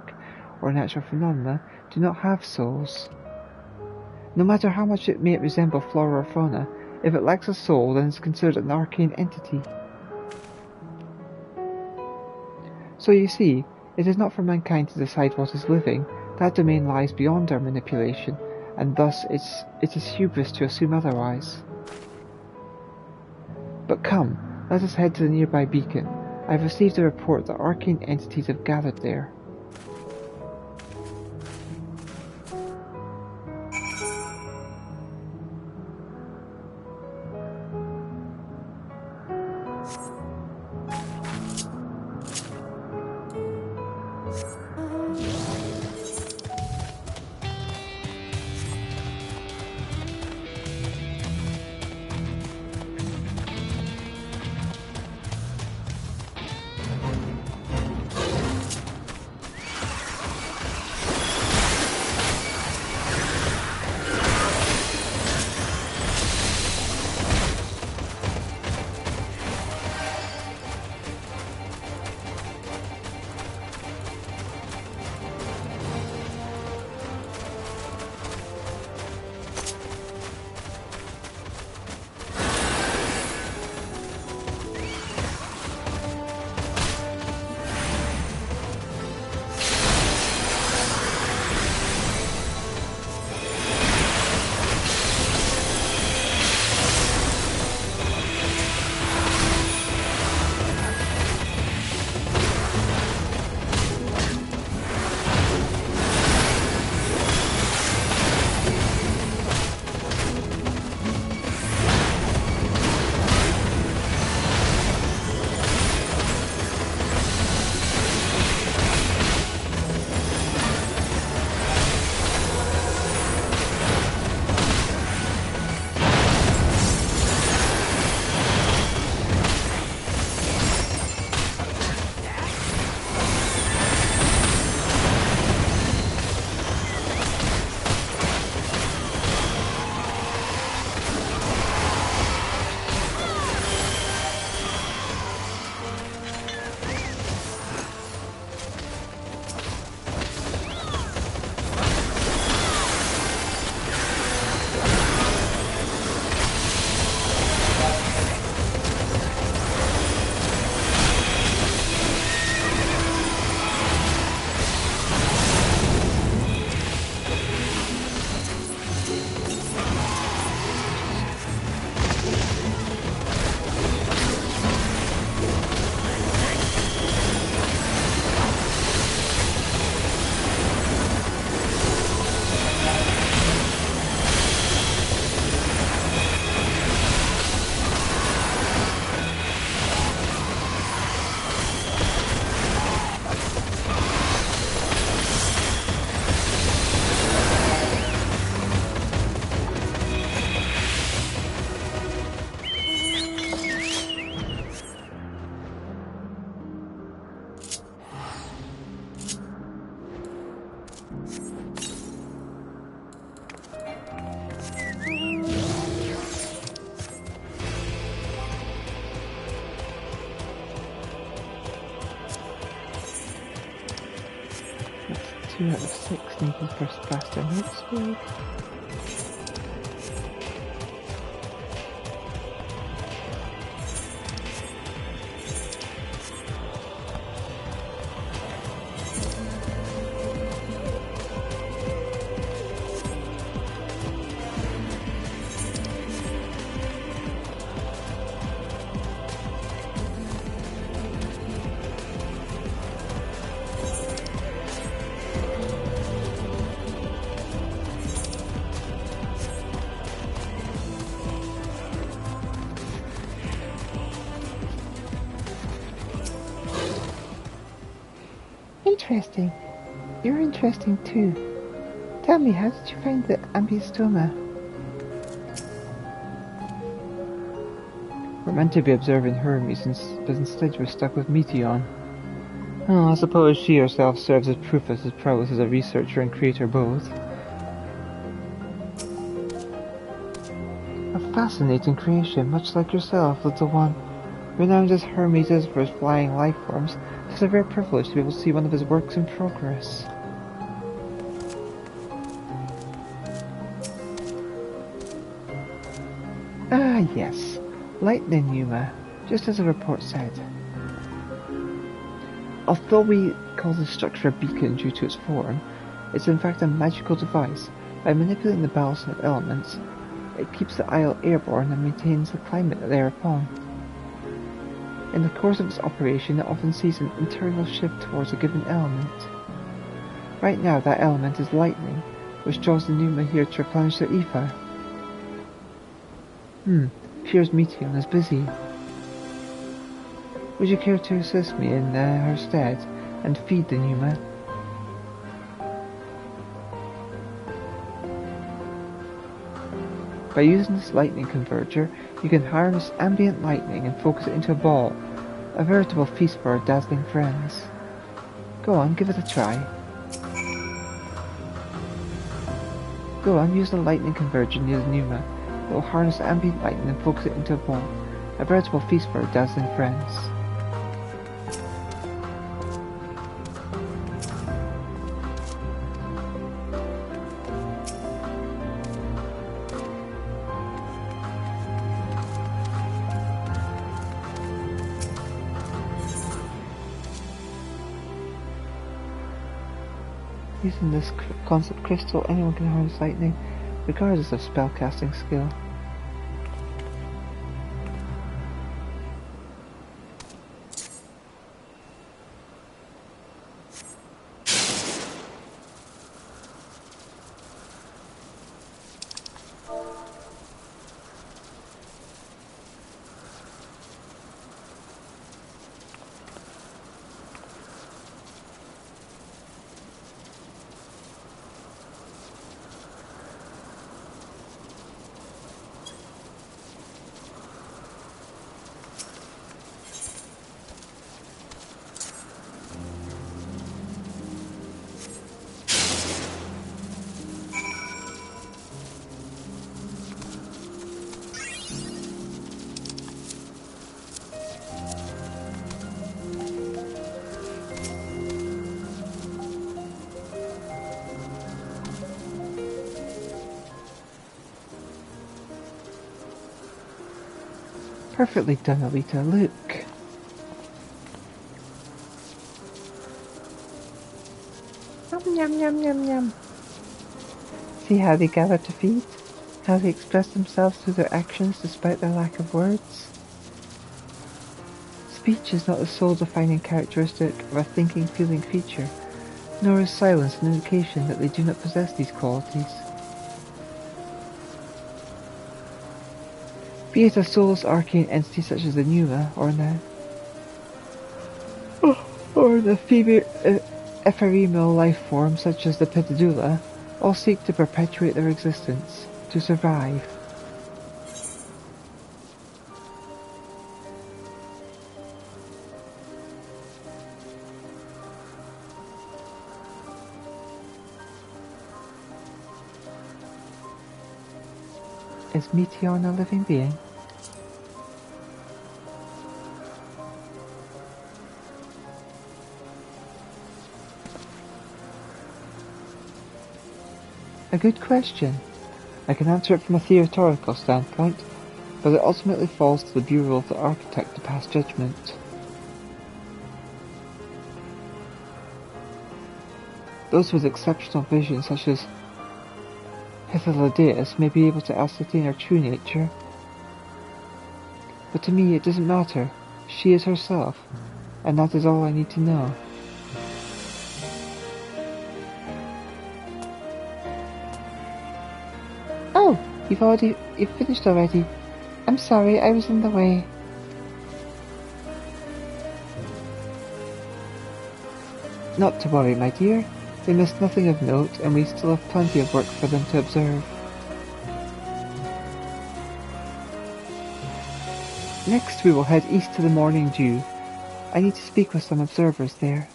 Speaker 5: or natural phenomena, do not have souls. No matter how much it may resemble flora or fauna, if it lacks a soul, then it's considered an arcane entity. So you see, it is not for mankind to decide what is living. That domain lies beyond our manipulation, and thus it is hubris to assume otherwise. But come, let us head to the nearby beacon. I have received a report that arcane entities have gathered there. 2 out of 6 sneaky first class down here speed. Interesting. You're interesting too. Tell me, how did you find the ambiostoma? We're meant to be observing Hermes, but instead we're stuck with Meteon. Oh, I suppose she herself serves as proof of his prowess as a researcher and creator both. A fascinating creation, much like yourself, little one. Renowned as Hermes is for his flying life forms, it's a rare privilege to be able to see one of his works in progress. Ah, yes. Lightning Numa, just as the report said. Although we call the structure a beacon due to its form, it's in fact a magical device. By manipulating the balancing of elements, it keeps the isle airborne and maintains the climate thereupon. In the course of its operation, it often sees an internal shift towards a given element. Right now, that element is lightning, which draws the Numa here to replenish their ether. Appears Meteon is busy. Would you care to assist me in her stead and feed the Numa? By using this lightning converger, you can harness ambient lightning and focus it into a ball, a veritable feast for our dazzling friends. Go on, give it a try. Go on, use the lightning converger near the Numa. It will harness ambient lightning and focus it into a ball, a veritable feast for our dazzling friends. Using this concept crystal, anyone can harness lightning, regardless of spellcasting skill. Perfectly done, Elita. Look. Yum, yum, yum, yum. See how they gather to feed? How they express themselves through their actions despite their lack of words? Speech is not the sole defining characteristic of a thinking, feeling creature, nor is silence an indication that they do not possess these qualities. Be it a soulless arcane entity such as the Numa, or an ephemeral life form such as the Pitadula, all seek to perpetuate their existence, to survive. Is Meteon a living being?
Speaker 1: A good question. I can answer it from a theoretical standpoint, but it ultimately falls to the Bureau of the Architect to pass judgment. Those with exceptional vision, such as Hythlodaeus, may be able to ascertain her true nature. But to me it doesn't matter. She is herself, and that is all I need to know. Oh, you've finished already. I'm sorry, I was in the way. Not to worry, my dear. They missed nothing of note, and we still have plenty of work for them to observe. Next we will head east to the Morning Dew. I need to speak with some observers there.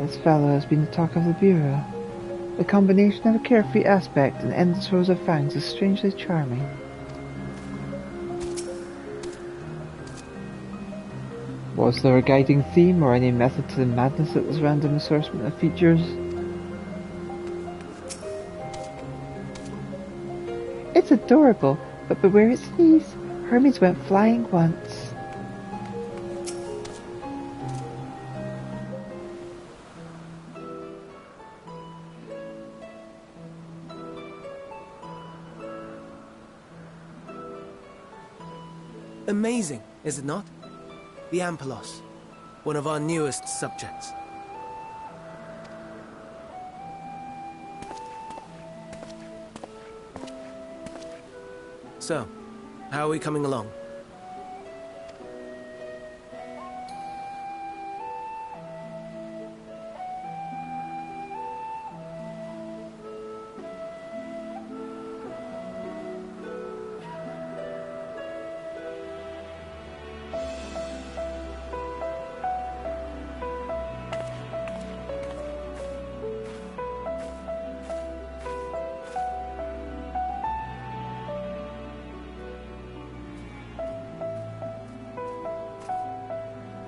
Speaker 1: This fellow has been the talk of the Bureau. The combination of a carefree aspect and endless rows of fangs is strangely charming. Was there a guiding theme or any method to the madness of this random assortment of features? It's adorable, but beware its knees. Hermes went flying once.
Speaker 6: Amazing, is it not? The Ampelos, one of our newest subjects. So, how are we coming along?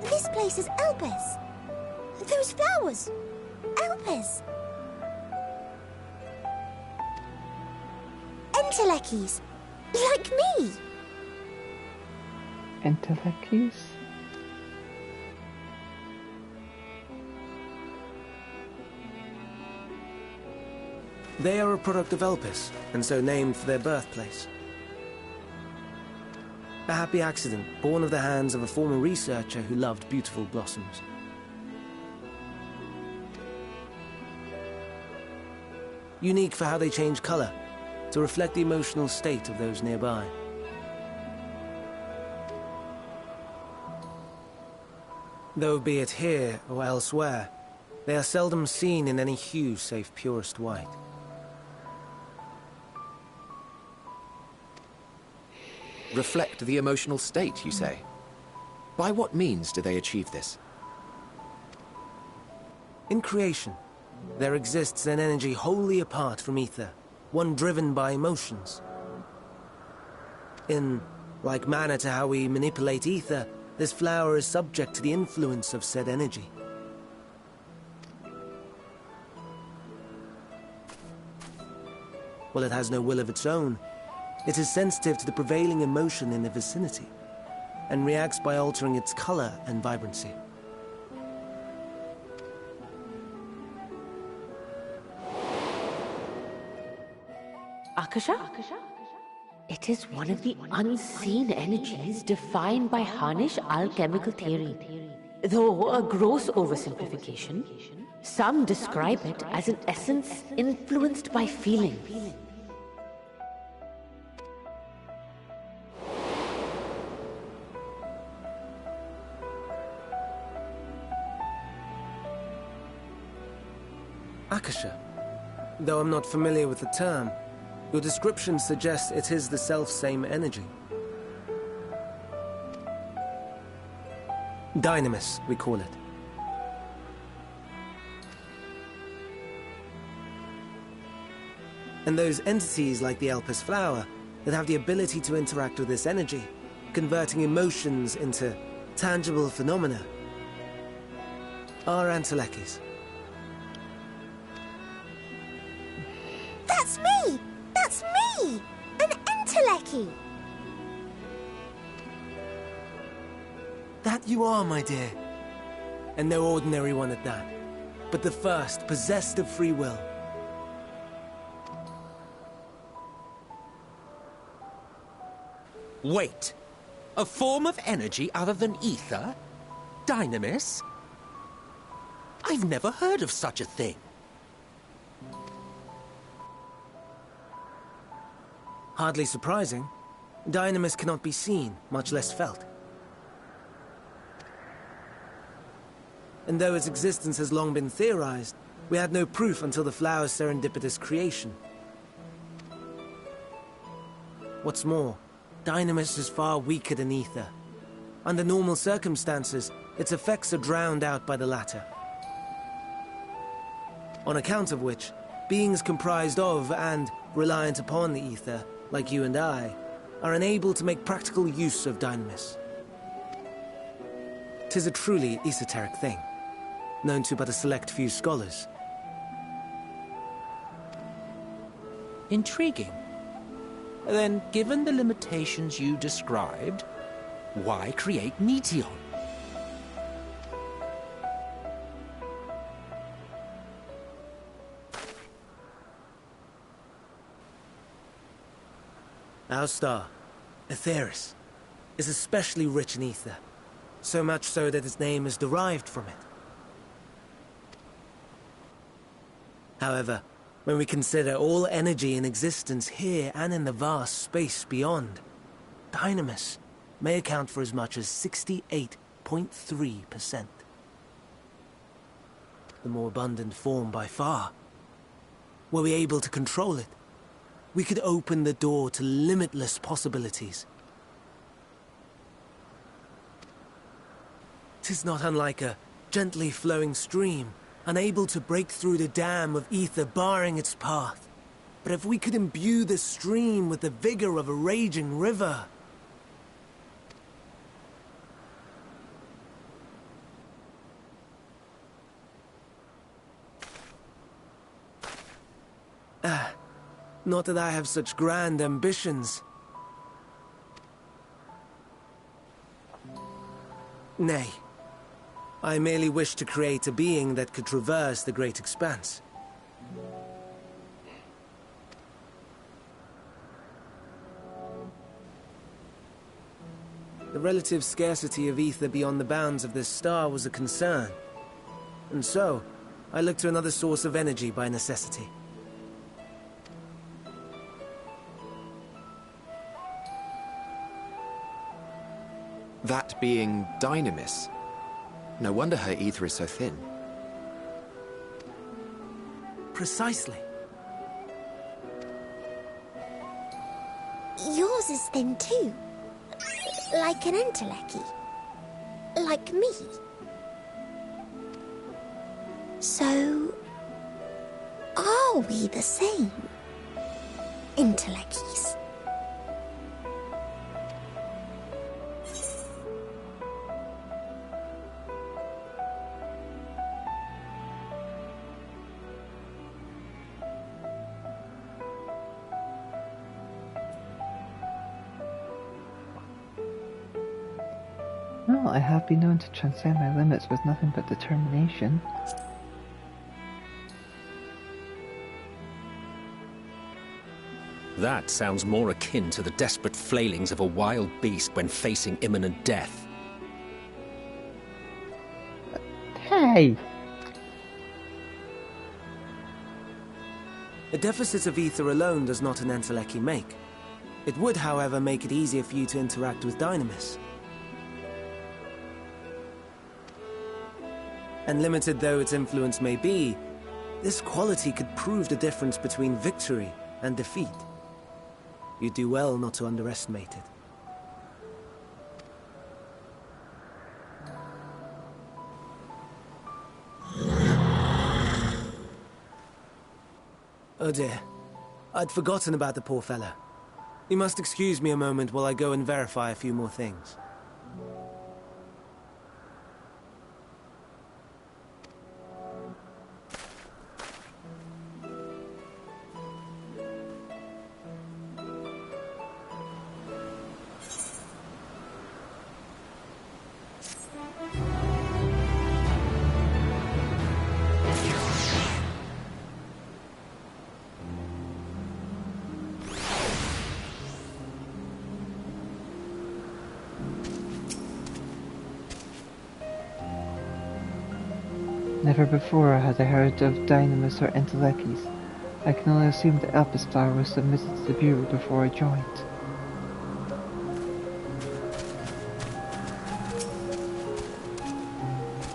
Speaker 7: This place is Elpis. Those flowers. Elpis. Entelekes. Like me.
Speaker 1: Entelekes?
Speaker 6: They are a product of Elpis, and so named for their birthplace. A happy accident, born of the hands of a former researcher who loved beautiful blossoms. Unique for how they change color, to reflect the emotional state of those nearby. Though be it here or elsewhere, they are seldom seen in any hue save purest white.
Speaker 4: Reflect the emotional state, you say? By what means do they achieve this?
Speaker 6: In creation, there exists an energy wholly apart from ether, one driven by emotions. In like manner to how we manipulate ether, this flower is subject to the influence of said energy. While it has no will of its own, it is sensitive to the prevailing emotion in the vicinity, and reacts by altering its color and vibrancy.
Speaker 9: Akasha? It is one of the unseen energies defined by Harnish alchemical theory. Though a gross oversimplification, some describe it as an essence influenced by feelings.
Speaker 6: Akasha. Though I'm not familiar with the term, your description suggests it is the self-same energy. Dynamis, we call it. And those entities like the Elpis flower that have the ability to interact with this energy, converting emotions into tangible phenomena, are Antelekis.
Speaker 10: That's me! That's me! An Enteleki!
Speaker 6: That you are, my dear. And no ordinary one at that, but the first possessed of free will.
Speaker 8: Wait. A form of energy other than ether? Dynamis? I've never heard of such a thing.
Speaker 6: Hardly surprising. Dynamis cannot be seen, much less felt. And though its existence has long been theorized, we had no proof until the flower's serendipitous creation. What's more, Dynamis is far weaker than ether. Under normal circumstances, its effects are drowned out by the latter. On account of which, beings comprised of and reliant upon the ether, like you and I, are unable to make practical use of Dynamis. 'Tis a truly esoteric thing, known to but a select few scholars.
Speaker 8: Intriguing. Then, given the limitations you described, why create Meteon?
Speaker 6: Our star, Aetheris, is especially rich in ether, so much so that its name is derived from it. However, when we consider all energy in existence here and in the vast space beyond, Dynamis may account for as much as 68.3%. The more abundant form by far. Were we able to control it, we could open the door to limitless possibilities. 'Tis not unlike a gently flowing stream, unable to break through the dam of ether barring its path. But if we could imbue the stream with the vigor of a raging river... Not that I have such grand ambitions. Nay. I merely wish to create a being that could traverse the great expanse. The relative scarcity of ether beyond the bounds of this star was a concern. And so, I looked to another source of energy by necessity.
Speaker 4: That being Dynamis. No wonder her ether is so thin.
Speaker 6: Precisely.
Speaker 10: Yours is thin too. Like an Enteleki. Like me. So... are we the same? Entelekis.
Speaker 5: Well, I have been known to transcend my limits with nothing but determination.
Speaker 8: That sounds more akin to the desperate flailings of a wild beast when facing imminent death.
Speaker 1: Hey!
Speaker 6: A deficit of ether alone does not an Enteleki make. It would, however, make it easier for you to interact with Dynamis. And limited though its influence may be, this quality could prove the difference between victory and defeat. You do well not to underestimate it. Oh dear. I'd forgotten about the poor fella. You must excuse me a moment while I go and verify a few more things.
Speaker 1: Never before had I heard of Dynamis or Entelekis. I can only assume that Elpis Flower was submitted to the Bureau before I joined.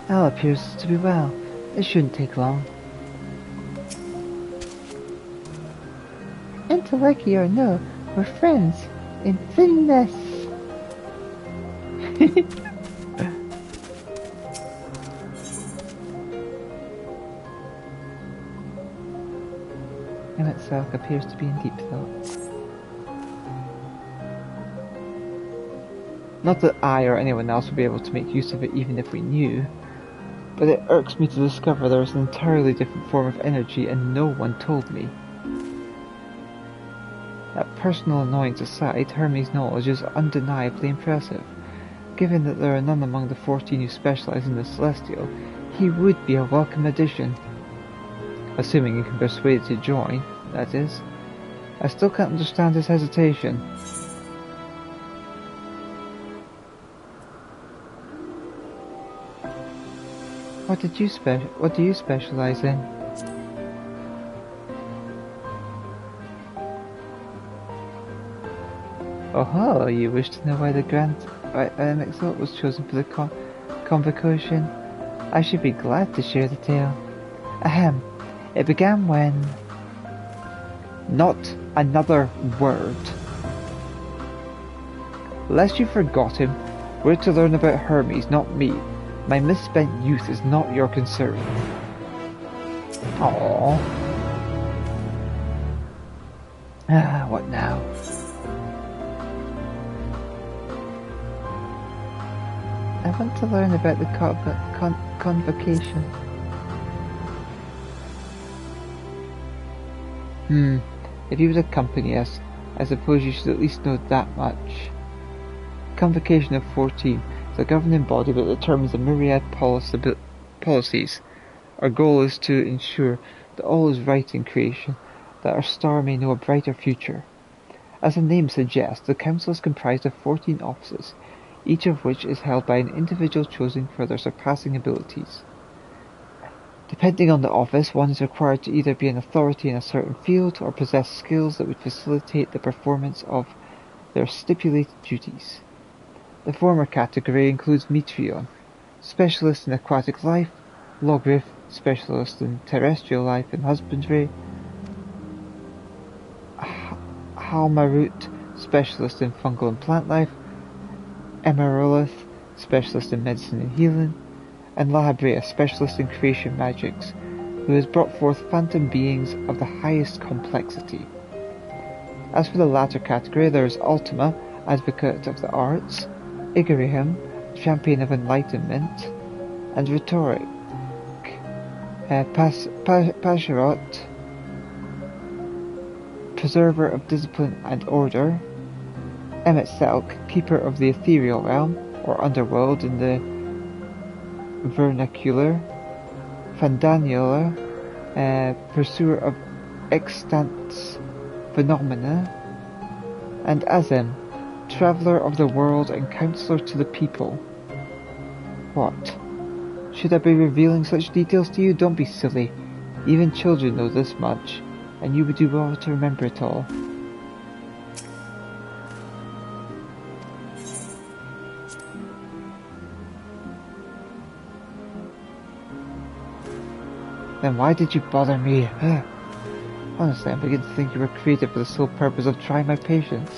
Speaker 1: Elle appears to be well. It shouldn't take long. Enteleki or no, we're friends. In thinness. Emmett Selk appears to be in deep thought. Not that I or anyone else would be able to make use of it even if we knew, but it irks me to discover there is an entirely different form of energy and no one told me. That personal annoyance aside, Hermes' knowledge is undeniably impressive. Given that there are none among the 14 who specialize in the Celestial, he would be a welcome addition. Assuming you can persuade it to join, that is. I still can't understand his hesitation. What do you specialize in? Oh, you wish to know why the Exalt was chosen for the convocation? I should be glad to share the tale. Ahem. It began when... Not another word. Lest you forgot him, we're to learn about Hermes, not me. My misspent youth is not your concern. Aww. What now? I want to learn about the convocation. If you would accompany us, I suppose you should at least know that much. Convocation of 14 is a governing body that determines a myriad policies. Our goal is to ensure that all is right in creation, that our star may know a brighter future. As the name suggests, the Council is comprised of 14 offices, each of which is held by an individual chosen for their surpassing abilities. Depending on the office, one is required to either be an authority in a certain field or possess skills that would facilitate the performance of their stipulated duties. The former category includes Metreon, specialist in aquatic life, Logrith, specialist in terrestrial life and husbandry, Halmarut, specialist in fungal and plant life, Emerolith, specialist in medicine and healing, and Lahabrea, specialist in creation magics, who has brought forth phantom beings of the highest complexity. As for the latter category, there is Ultima, advocate of the arts, Igarihim, champion of enlightenment, and Rhetoric, Pasharot, preserver of discipline and order, Emmet Selk, keeper of the ethereal realm, or underworld in the vernacular, Fandanula, pursuer of extants,
Speaker 5: phenomena, and Azem, traveller of the world and counsellor to the people. What? Should I be revealing such details to you? Don't be silly. Even children know this much, and you would do well to remember it all. Then why did you bother me? Honestly, I'm beginning to think you were created for the sole purpose of trying my patience.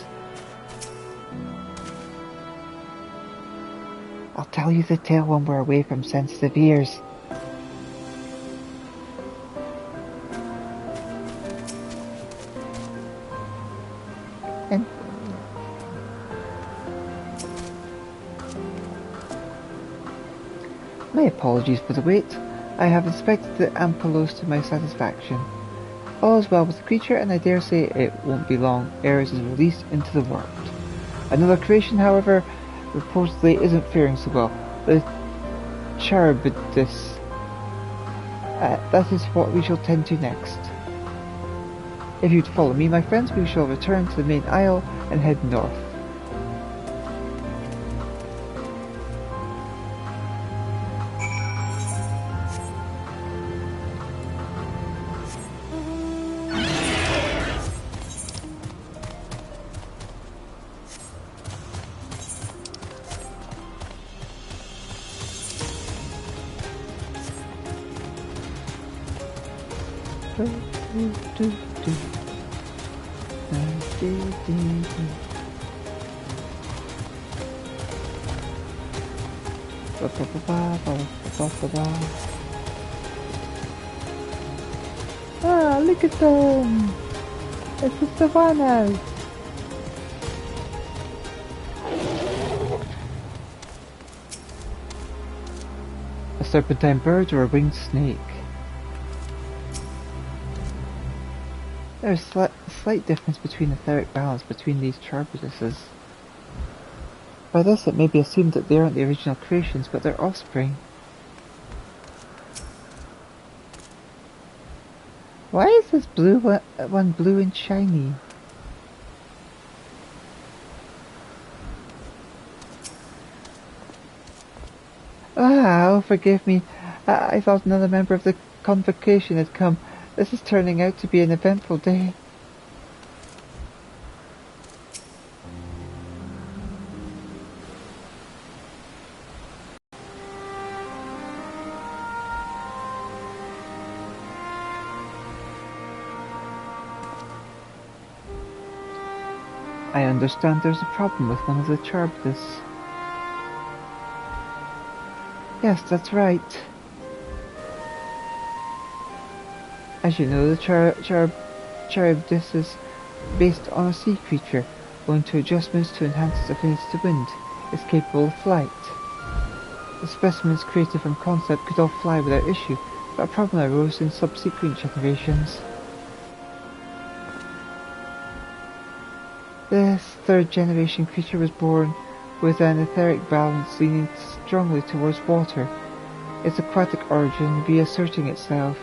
Speaker 5: I'll tell you the tale when we're away from sensitive ears. And my apologies for the wait. I have inspected the Ampulos to my satisfaction. All is well with the creature, and I dare say it won't be long ere it is released into the world. Another creation, however, reportedly isn't faring so well. The Charybdis. That is what we shall tend to next. If you'd follow me, my friends, we shall return to the main isle and head north. Ah, look at them! It's the savannas! A serpentine bird or a winged snake? There's a slight difference between etheric balance between these Charybdises. By this it may be assumed that they aren't the original creations, but their offspring. Why is this blue one blue and shiny? Oh, forgive me. I thought another member of the convocation had come. This is turning out to be an eventful day. I understand there's a problem with one of the Charybdis. Yes, that's right. As you know, the Charybdis is based on a sea creature, owing to adjustments to enhance its affinity to wind. It's capable of flight. The specimens created from concept could all fly without issue, but a problem arose in subsequent generations. This third generation creature was born with an etheric balance leaning strongly towards water. Its aquatic origin reasserting itself,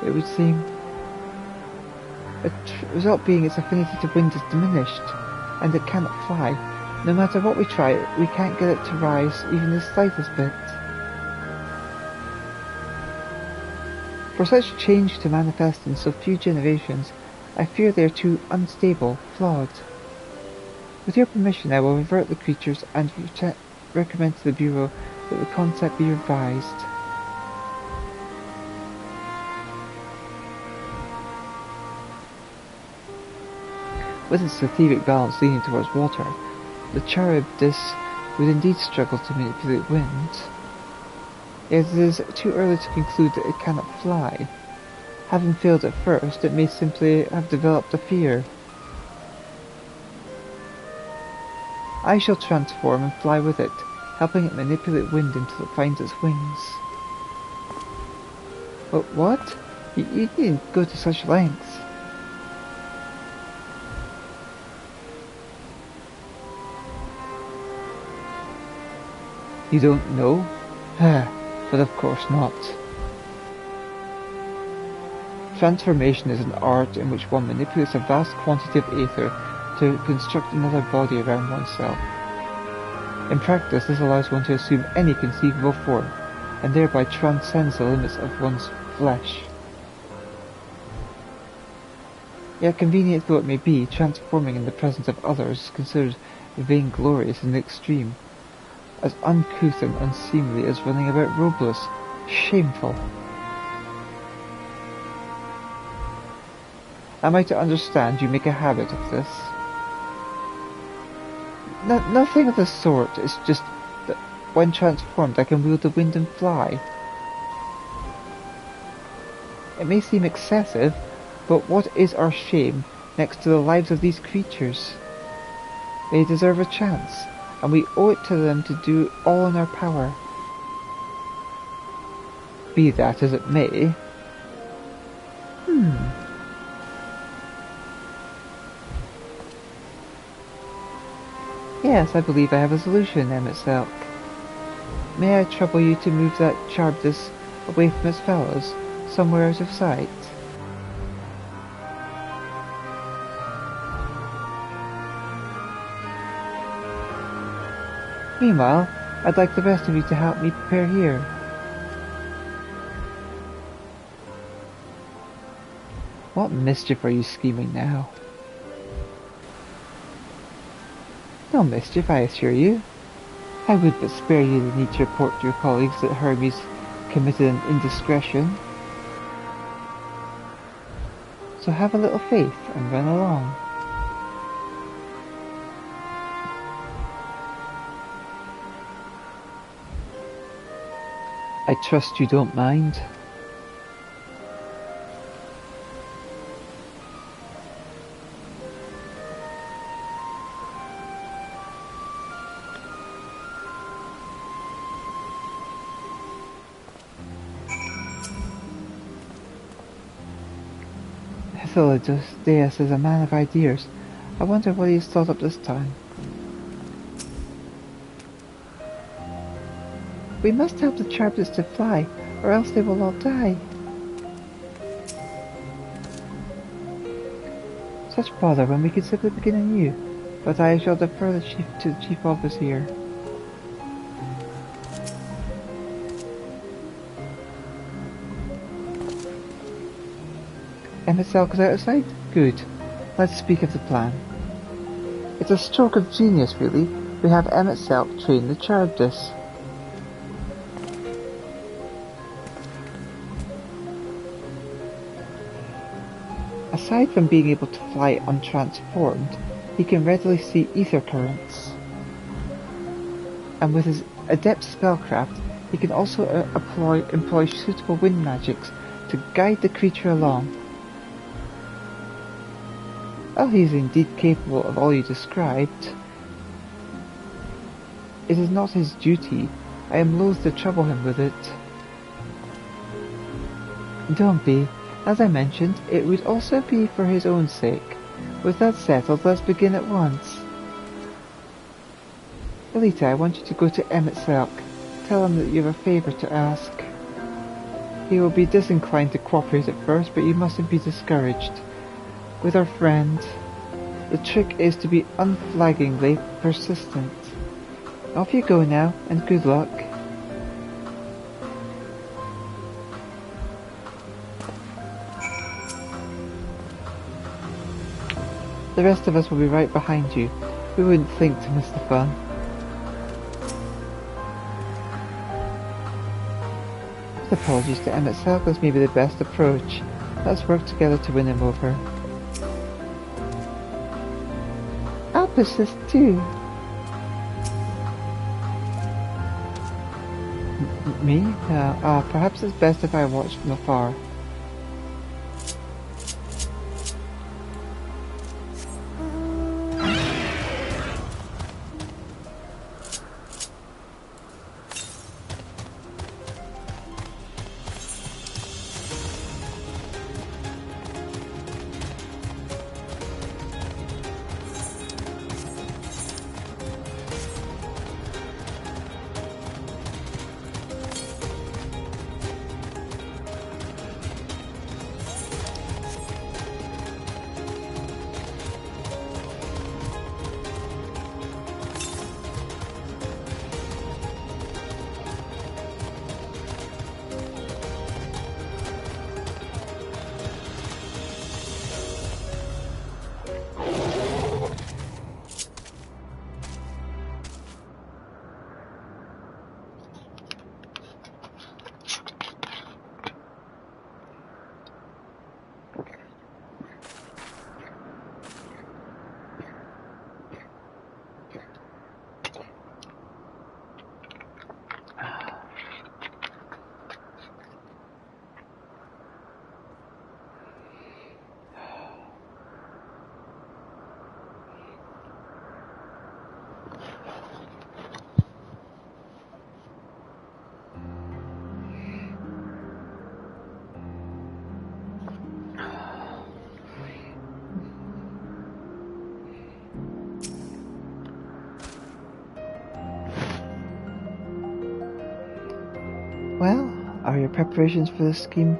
Speaker 5: it would seem. The result being its affinity to wind is diminished, and it cannot fly. No matter what we try, we can't get it to rise even the slightest bit. For such change to manifest in so few generations, I fear they are too unstable, flawed. With your permission, I will revert the creatures and recommend to the Bureau that the concept be revised. With its etheric balance leaning towards water, the Charybdis would indeed struggle to manipulate wind. Yet it is too early to conclude that it cannot fly. Having failed at first, it may simply have developed a fear. I shall transform and fly with it, helping it manipulate wind until it finds its wings. But what? You didn't go to such lengths. You don't know? But of course not. Transformation is an art in which one manipulates a vast quantity of aether to construct another body around oneself. In practice, this allows one to assume any conceivable form, and thereby transcends the limits of one's flesh. Yet convenient though it may be, transforming in the presence of others is considered vainglorious in the extreme, as uncouth and unseemly as running about robless. Shameful. Am I to understand you make a habit of this? Nothing of the sort. It's just that when transformed I can wield the wind and fly. It may seem excessive, but what is our shame next to the lives of these creatures? They deserve a chance, and we owe it to them to do all in our power. Be that as it may. Yes, I believe I have a solution, Emet-Selk. May I trouble you to move that Charbdis away from its fellows, somewhere out of sight? Meanwhile, I'd like the rest of you to help me prepare here. What mischief are you scheming now? No mischief, I assure you. I would but spare you the need to report to your colleagues that Hermes committed an indiscretion. So have a little faith and run along. I trust you don't mind. Deus is a man of ideas. I wonder what he's thought up this time. We must help the Charbdis to fly, or else they will all die. Such bother when we could simply begin anew, but I shall defer to the chief office here. Emet-Selk is outside? Good. Let's speak of the plan. It's a stroke of genius, really. We have Emet-Selk train the Charbdis. Aside from being able to fly untransformed, he can readily see ether currents. And with his adept spellcraft, he can also employ suitable wind magics to guide the creature along. While he is indeed capable of all you described, it is not his duty. I am loath to trouble him with it. Don't be. As I mentioned, it would also be for his own sake. With that settled, let's begin at once. Elita, I want you to go to Emet-Selk. Tell him that you have a favour to ask. He will be disinclined to cooperate at first, but you mustn't be discouraged. With our friend, the trick is to be unflaggingly persistent. Off you go now, and good luck. The rest of us will be right behind you. We wouldn't think to miss the fun. With apologies to Emet-Selk, this may be the best approach. Let's work together to win him over. I'll persist too. Me? Perhaps it's best if I watch from afar. Well, are your preparations for this scheme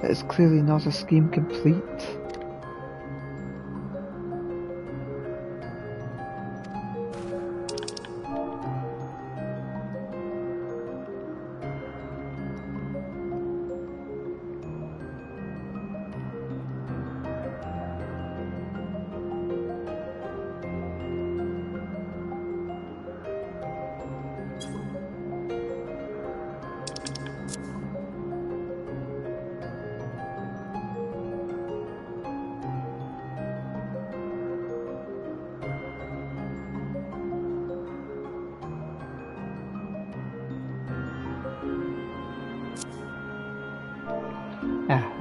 Speaker 5: that is clearly not a scheme complete?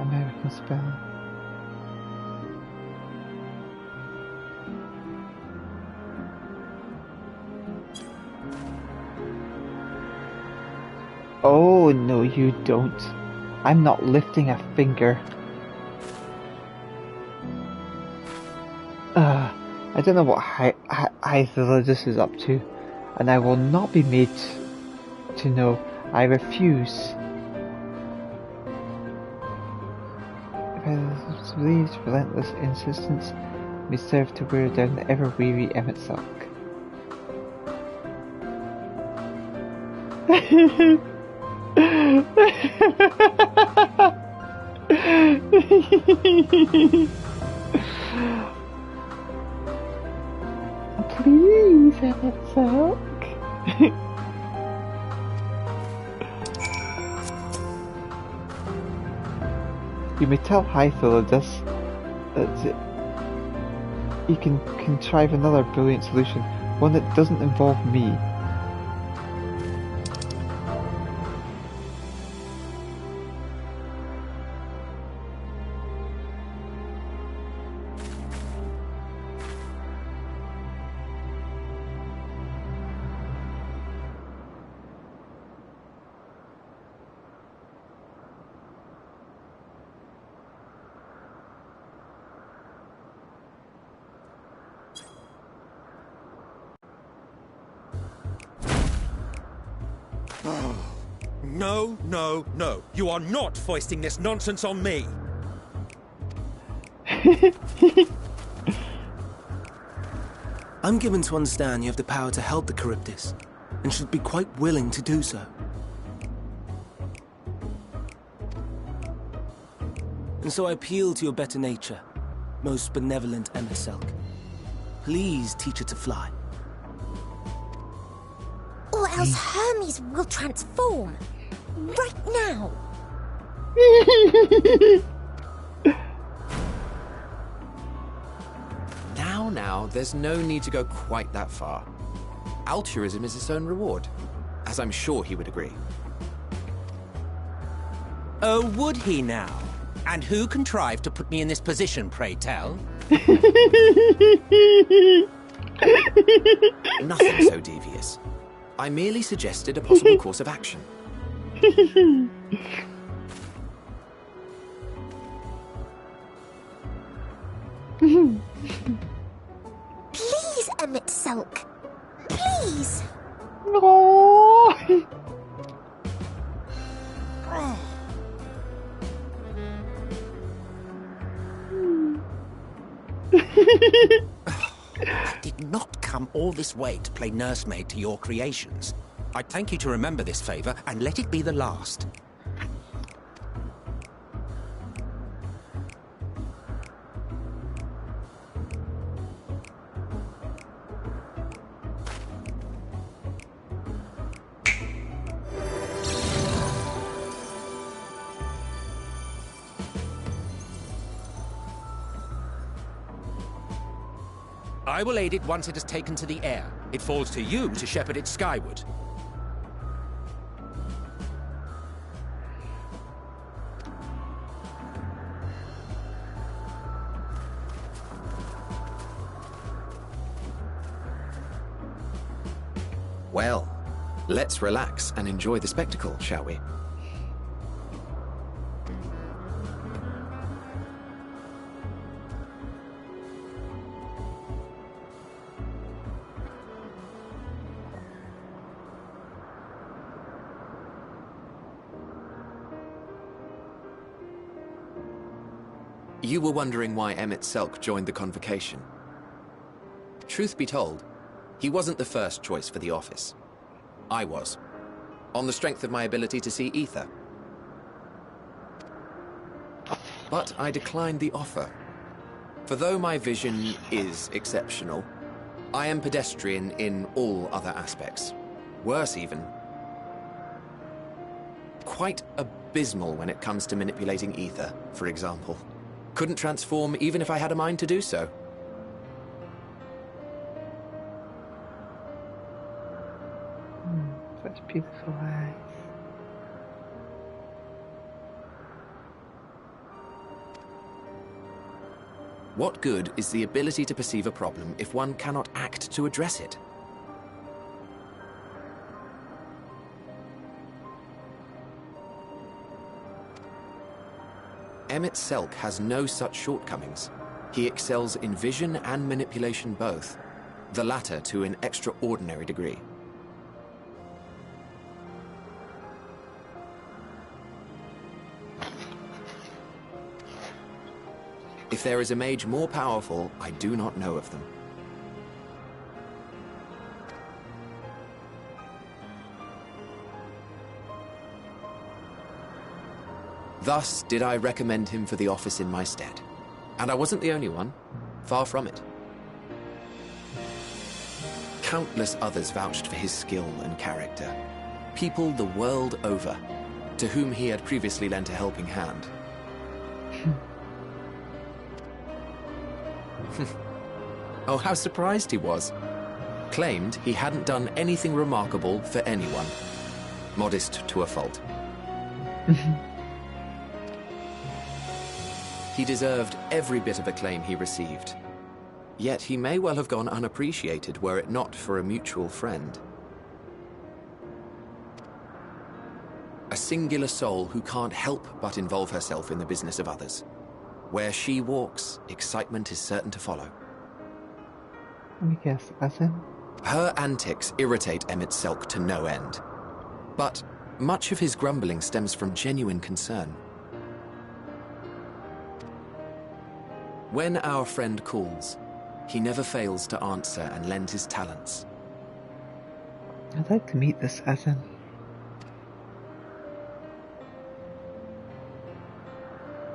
Speaker 5: American spelling. Oh, no you don't. I'm not lifting a finger. I don't know what Hythilidus is up to, and I will not be made to know. I refuse. Hythilidus' relentless insistence may serve to wear down the ever-weary Emetzelk. Please, Emetzelk. You may tell Hythilidus that he can contrive another brilliant solution, one that doesn't involve me.
Speaker 11: No, no, no. You are not foisting this nonsense on me.
Speaker 6: I'm given to understand you have the power to help the Charybdis, and should be quite willing to do so. And so I appeal to your better nature, most benevolent Emetzelk. Please teach her to fly.
Speaker 10: Or else Hermes will transform. Right now.
Speaker 4: Now, there's no need to go quite that far. Altruism is its own reward, as I'm sure he would agree.
Speaker 8: Oh, would he now? And who contrived to put me in this position, pray tell?
Speaker 4: Nothing so devious. I merely suggested a possible course of action.
Speaker 10: Please, Emetzelk. Please.
Speaker 5: No.
Speaker 8: I did not come all this way to play nursemaid to your creations. I thank you to remember this favor, and let it be the last. I will aid it once it has taken to the air. It falls to you to shepherd it skyward.
Speaker 4: Well, let's relax and enjoy the spectacle, shall we? You were wondering why Emmett Selk joined the Convocation. Truth be told, he wasn't the first choice for the office. I was, on the strength of my ability to see ether. But I declined the offer. For though my vision is exceptional, I am pedestrian in all other aspects. Worse even, quite abysmal when it comes to manipulating ether, for example. Couldn't transform even if I had a mind to do so.
Speaker 5: Such beautiful eyes.
Speaker 4: What good is the ability to perceive a problem if one cannot act to address it? Emmett Selk has no such shortcomings. He excels in vision and manipulation both, the latter to an extraordinary degree. If there is a mage more powerful, I do not know of them. Thus did I recommend him for the office in my stead. And I wasn't the only one. Far from it. Countless others vouched for his skill and character. People the world over, to whom he had previously lent a helping hand. Oh, how surprised he was. Claimed he hadn't done anything remarkable for anyone. Modest to a fault. He deserved every bit of acclaim he received. Yet he may well have gone unappreciated were it not for a mutual friend. A singular soul who can't help but involve herself in the business of others. Where she walks, excitement is certain to follow.
Speaker 5: Let me guess, as in?
Speaker 4: Her antics irritate Emmett Selk to no end. But much of his grumbling stems from genuine concern. When our friend calls, he never fails to answer and lend his talents.
Speaker 5: I'd like to meet this Essen.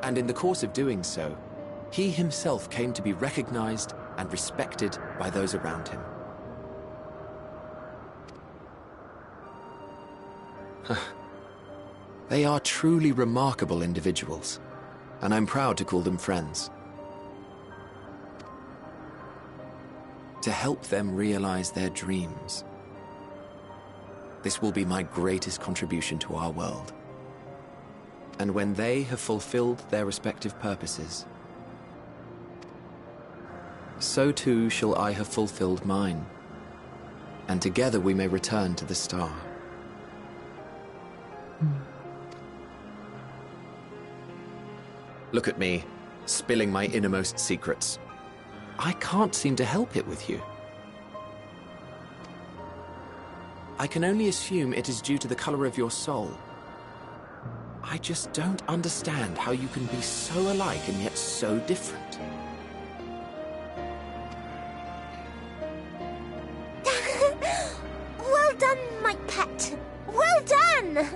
Speaker 4: And in the course of doing so, he himself came to be recognized and respected by those around him. They are truly remarkable individuals, and I'm proud to call them friends. To help them realize their dreams. This will be my greatest contribution to our world. And when they have fulfilled their respective purposes, so too shall I have fulfilled mine, and together we may return to the star. Look at me, spilling my innermost secrets. I can't seem to help it with you. I can only assume it is due to the color of your soul. I just don't understand how you can be so alike and yet so different.
Speaker 10: Well done, my pet. Well done!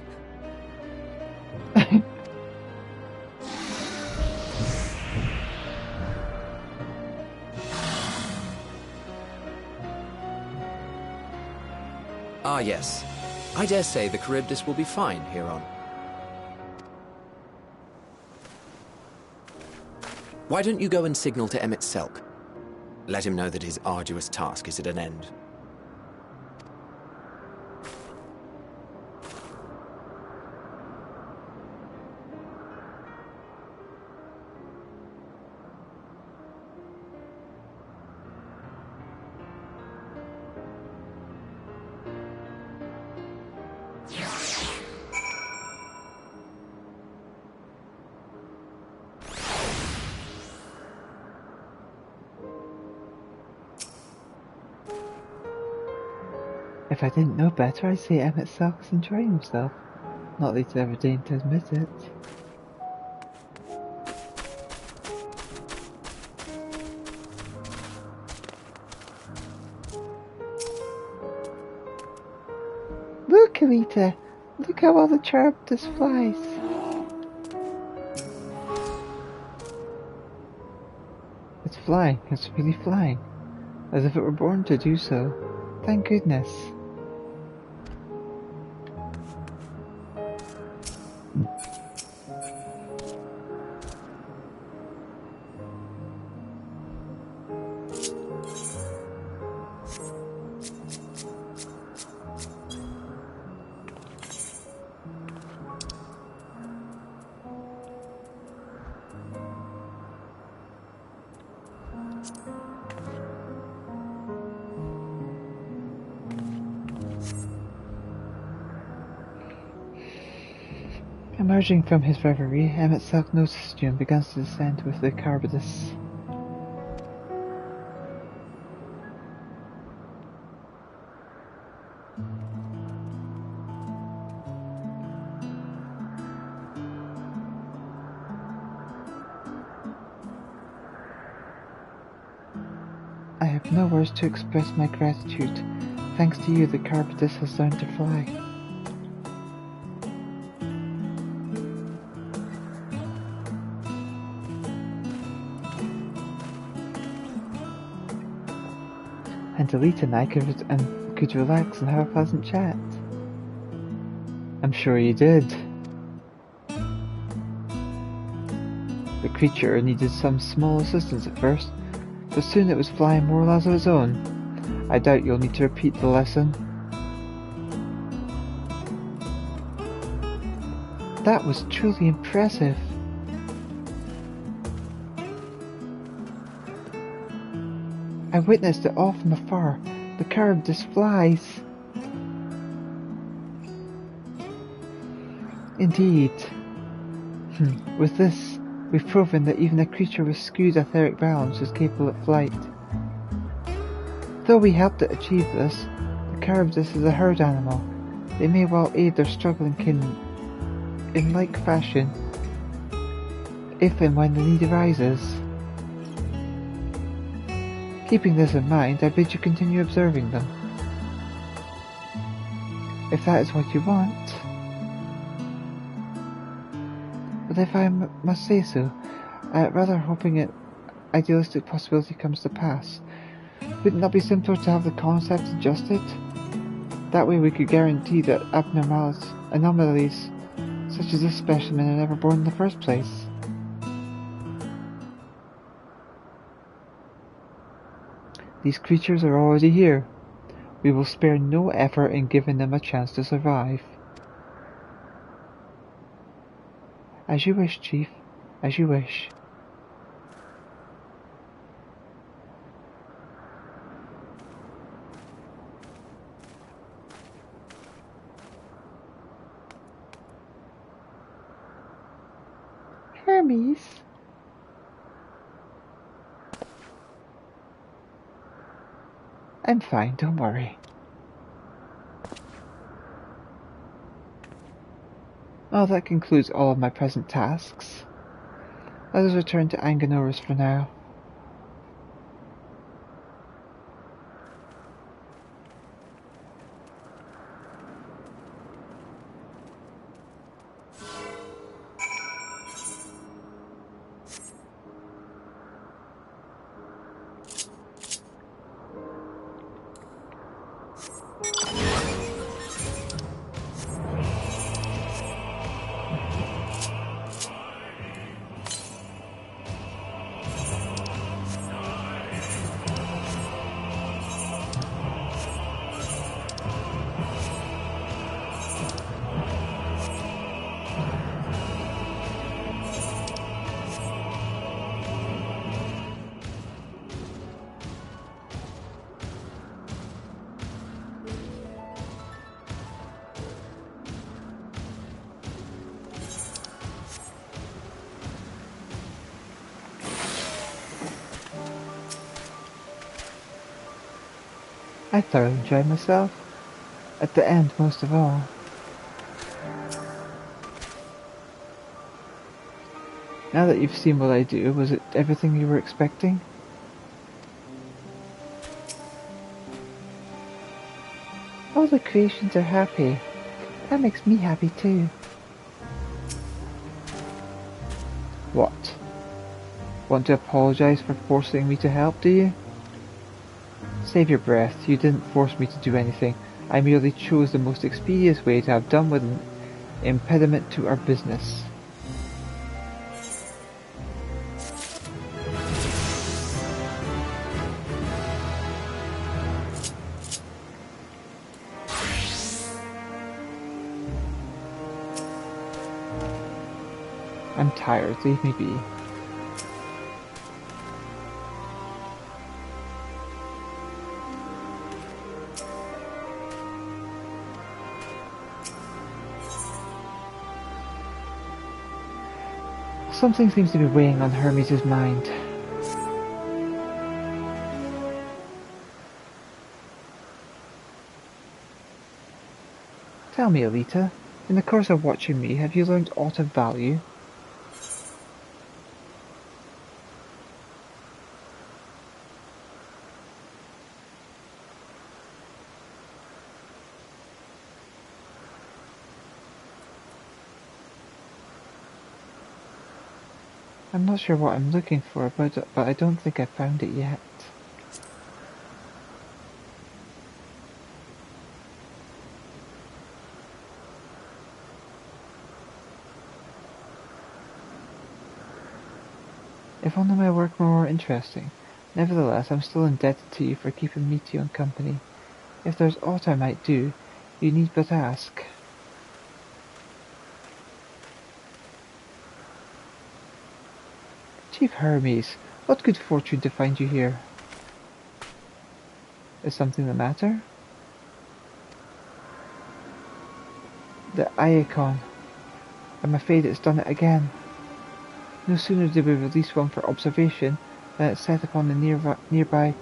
Speaker 4: Ah, yes. I dare say the Charybdis will be fine here on. Why don't you go and signal to Emmett Selk? Let him know that his arduous task is at an end.
Speaker 5: If I didn't know better, I'd say Emmett Selk is enjoying himself. Not that he's ever deigned to admit it.
Speaker 1: Look, Elita. Look how well the Charybdis flies. It's flying. It's really flying. As if it were born to do so. Thank goodness. Emerging from his reverie, Emmett self-noticed you and begins to descend with the Charybdis. I have no words to express my gratitude. Thanks to you, the Charybdis has learned to fly. And Elita and I could relax and have a pleasant chat. I'm sure you did. The creature needed some small assistance at first, but soon it was flying more or less on its own. I doubt you'll need to repeat the lesson. That was truly impressive. I witnessed it all from afar. The Charybdis flies. Indeed. With this, we've proven that even a creature with skewed etheric balance is capable of flight. Though we helped it achieve this, the Charybdis is a herd animal. They may well aid their struggling kin in like fashion, if and when the need arises. Keeping this in mind, I bid you continue observing them. If that is what you want. But if I must say so, rather hoping an idealistic possibility comes to pass. Wouldn't that be simpler to have the concept adjusted? That way we could guarantee that anomalies such as this specimen are never born in the first place. These creatures are already here. We will spare no effort in giving them a chance to survive. As you wish, Chief. As you wish. Hermes? I'm fine, don't worry. Well, that concludes all of my present tasks. Let us return to Anganoris for now. I thoroughly enjoyed myself. At the end, most of all. Now that you've seen what I do, was it everything you were expecting? All the creations are happy.
Speaker 5: That makes me happy too. What? Want to apologize for forcing me to help, do you? Save your breath. You didn't force me to do anything. I merely chose the most expedient way to have done with an impediment to our business. I'm tired. Leave me be. Something seems to be weighing on Hermes' mind. Tell me, Elita, in the course of watching me, have you learned aught of value? I'm not sure what I'm looking for, but I don't think I've found it yet. If only my work were more interesting. Nevertheless, I'm still indebted to you for keeping Meteion company. If there's aught I might do, you need but ask. Chief Hermes, what good fortune to find you here. Is something the matter? The Iacon. I'm afraid it's done it again. No sooner did we release one for observation than it set upon the nearby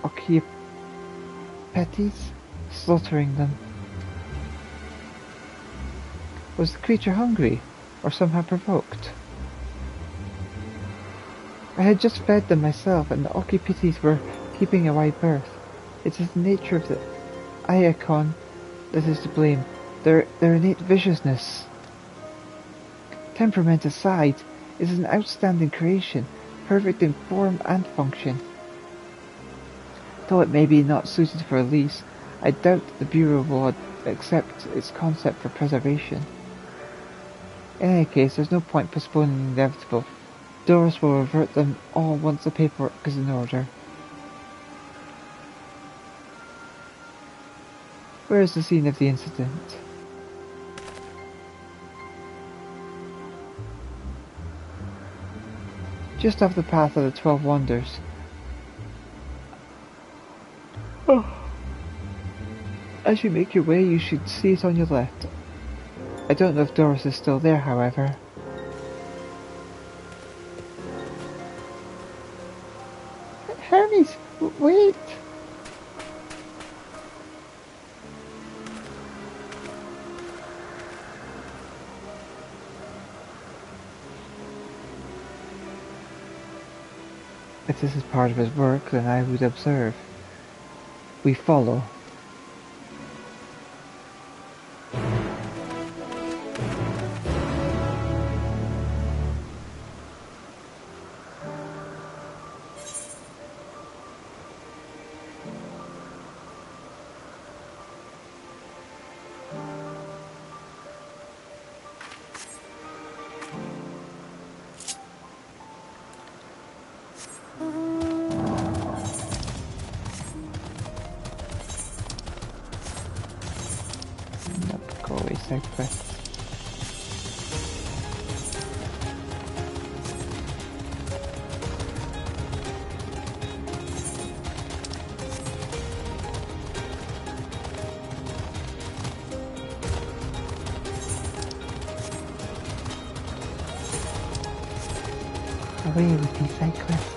Speaker 5: Ocypetes, slaughtering them. Was the creature hungry, or somehow provoked? I had just fed them myself, and the Ocypetes were keeping a wide berth. It is the nature of the Iacon that is to blame, their innate viciousness. Temperament aside, it is an outstanding creation, perfect in form and function. Though it may be not suited for release, I doubt that the Bureau will accept its concept for preservation. In any case, there's no point postponing the inevitable. Doris will revert them all once the paperwork is in order. Where is the scene of the incident? Just off the path of the 12 Wonders. As you make your way, you should see it on your left. I don't know if Doris is still there, however. Hermes, wait! If this is part of his work, then I would observe. We follow. Side quest. Away with these side quests.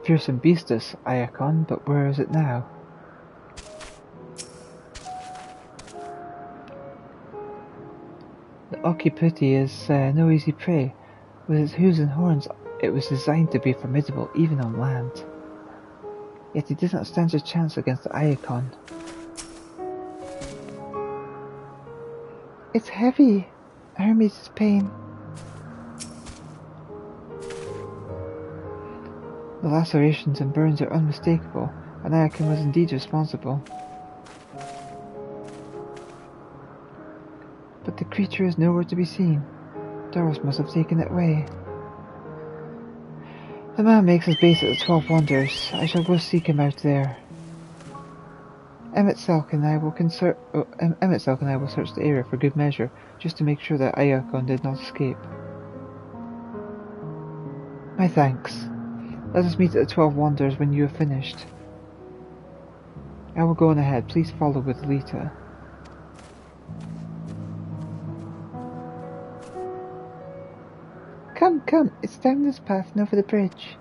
Speaker 5: fearsome beast, this Iacon, but where is it now? The Occipiti is no easy prey. With its hooves and horns, it was designed to be formidable even on land. Yet it did not stand a chance against the Iacon. It's heavy. Hermes' pain. The lacerations and burns are unmistakable, and Iacon was indeed responsible. But the creature is nowhere to be seen. Doros must have taken it away. The man makes his base at the 12 Wonders. I shall go seek him out there. Emmett Selk and I will search the area for good measure, just to make sure that Iacon did not escape. My thanks. Let us meet at the 12 Wonders when you have finished. I will go on ahead. Please follow with Elita. Come, it's down this path and over the bridge.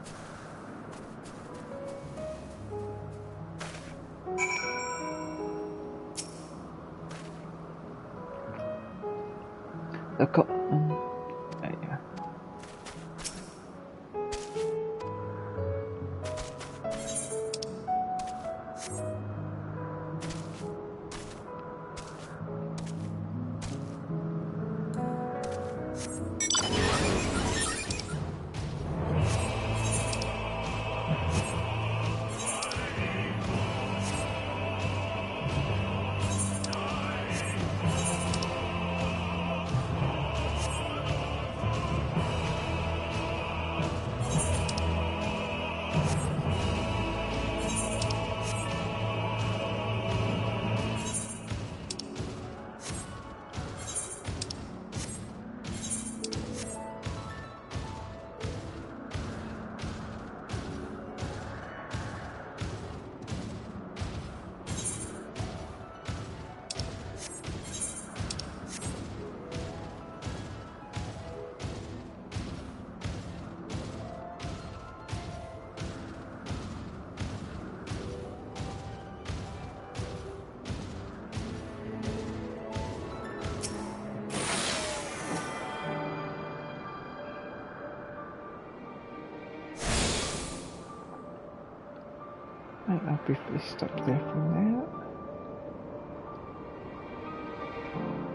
Speaker 5: Yeah. I'll briefly stop there for now.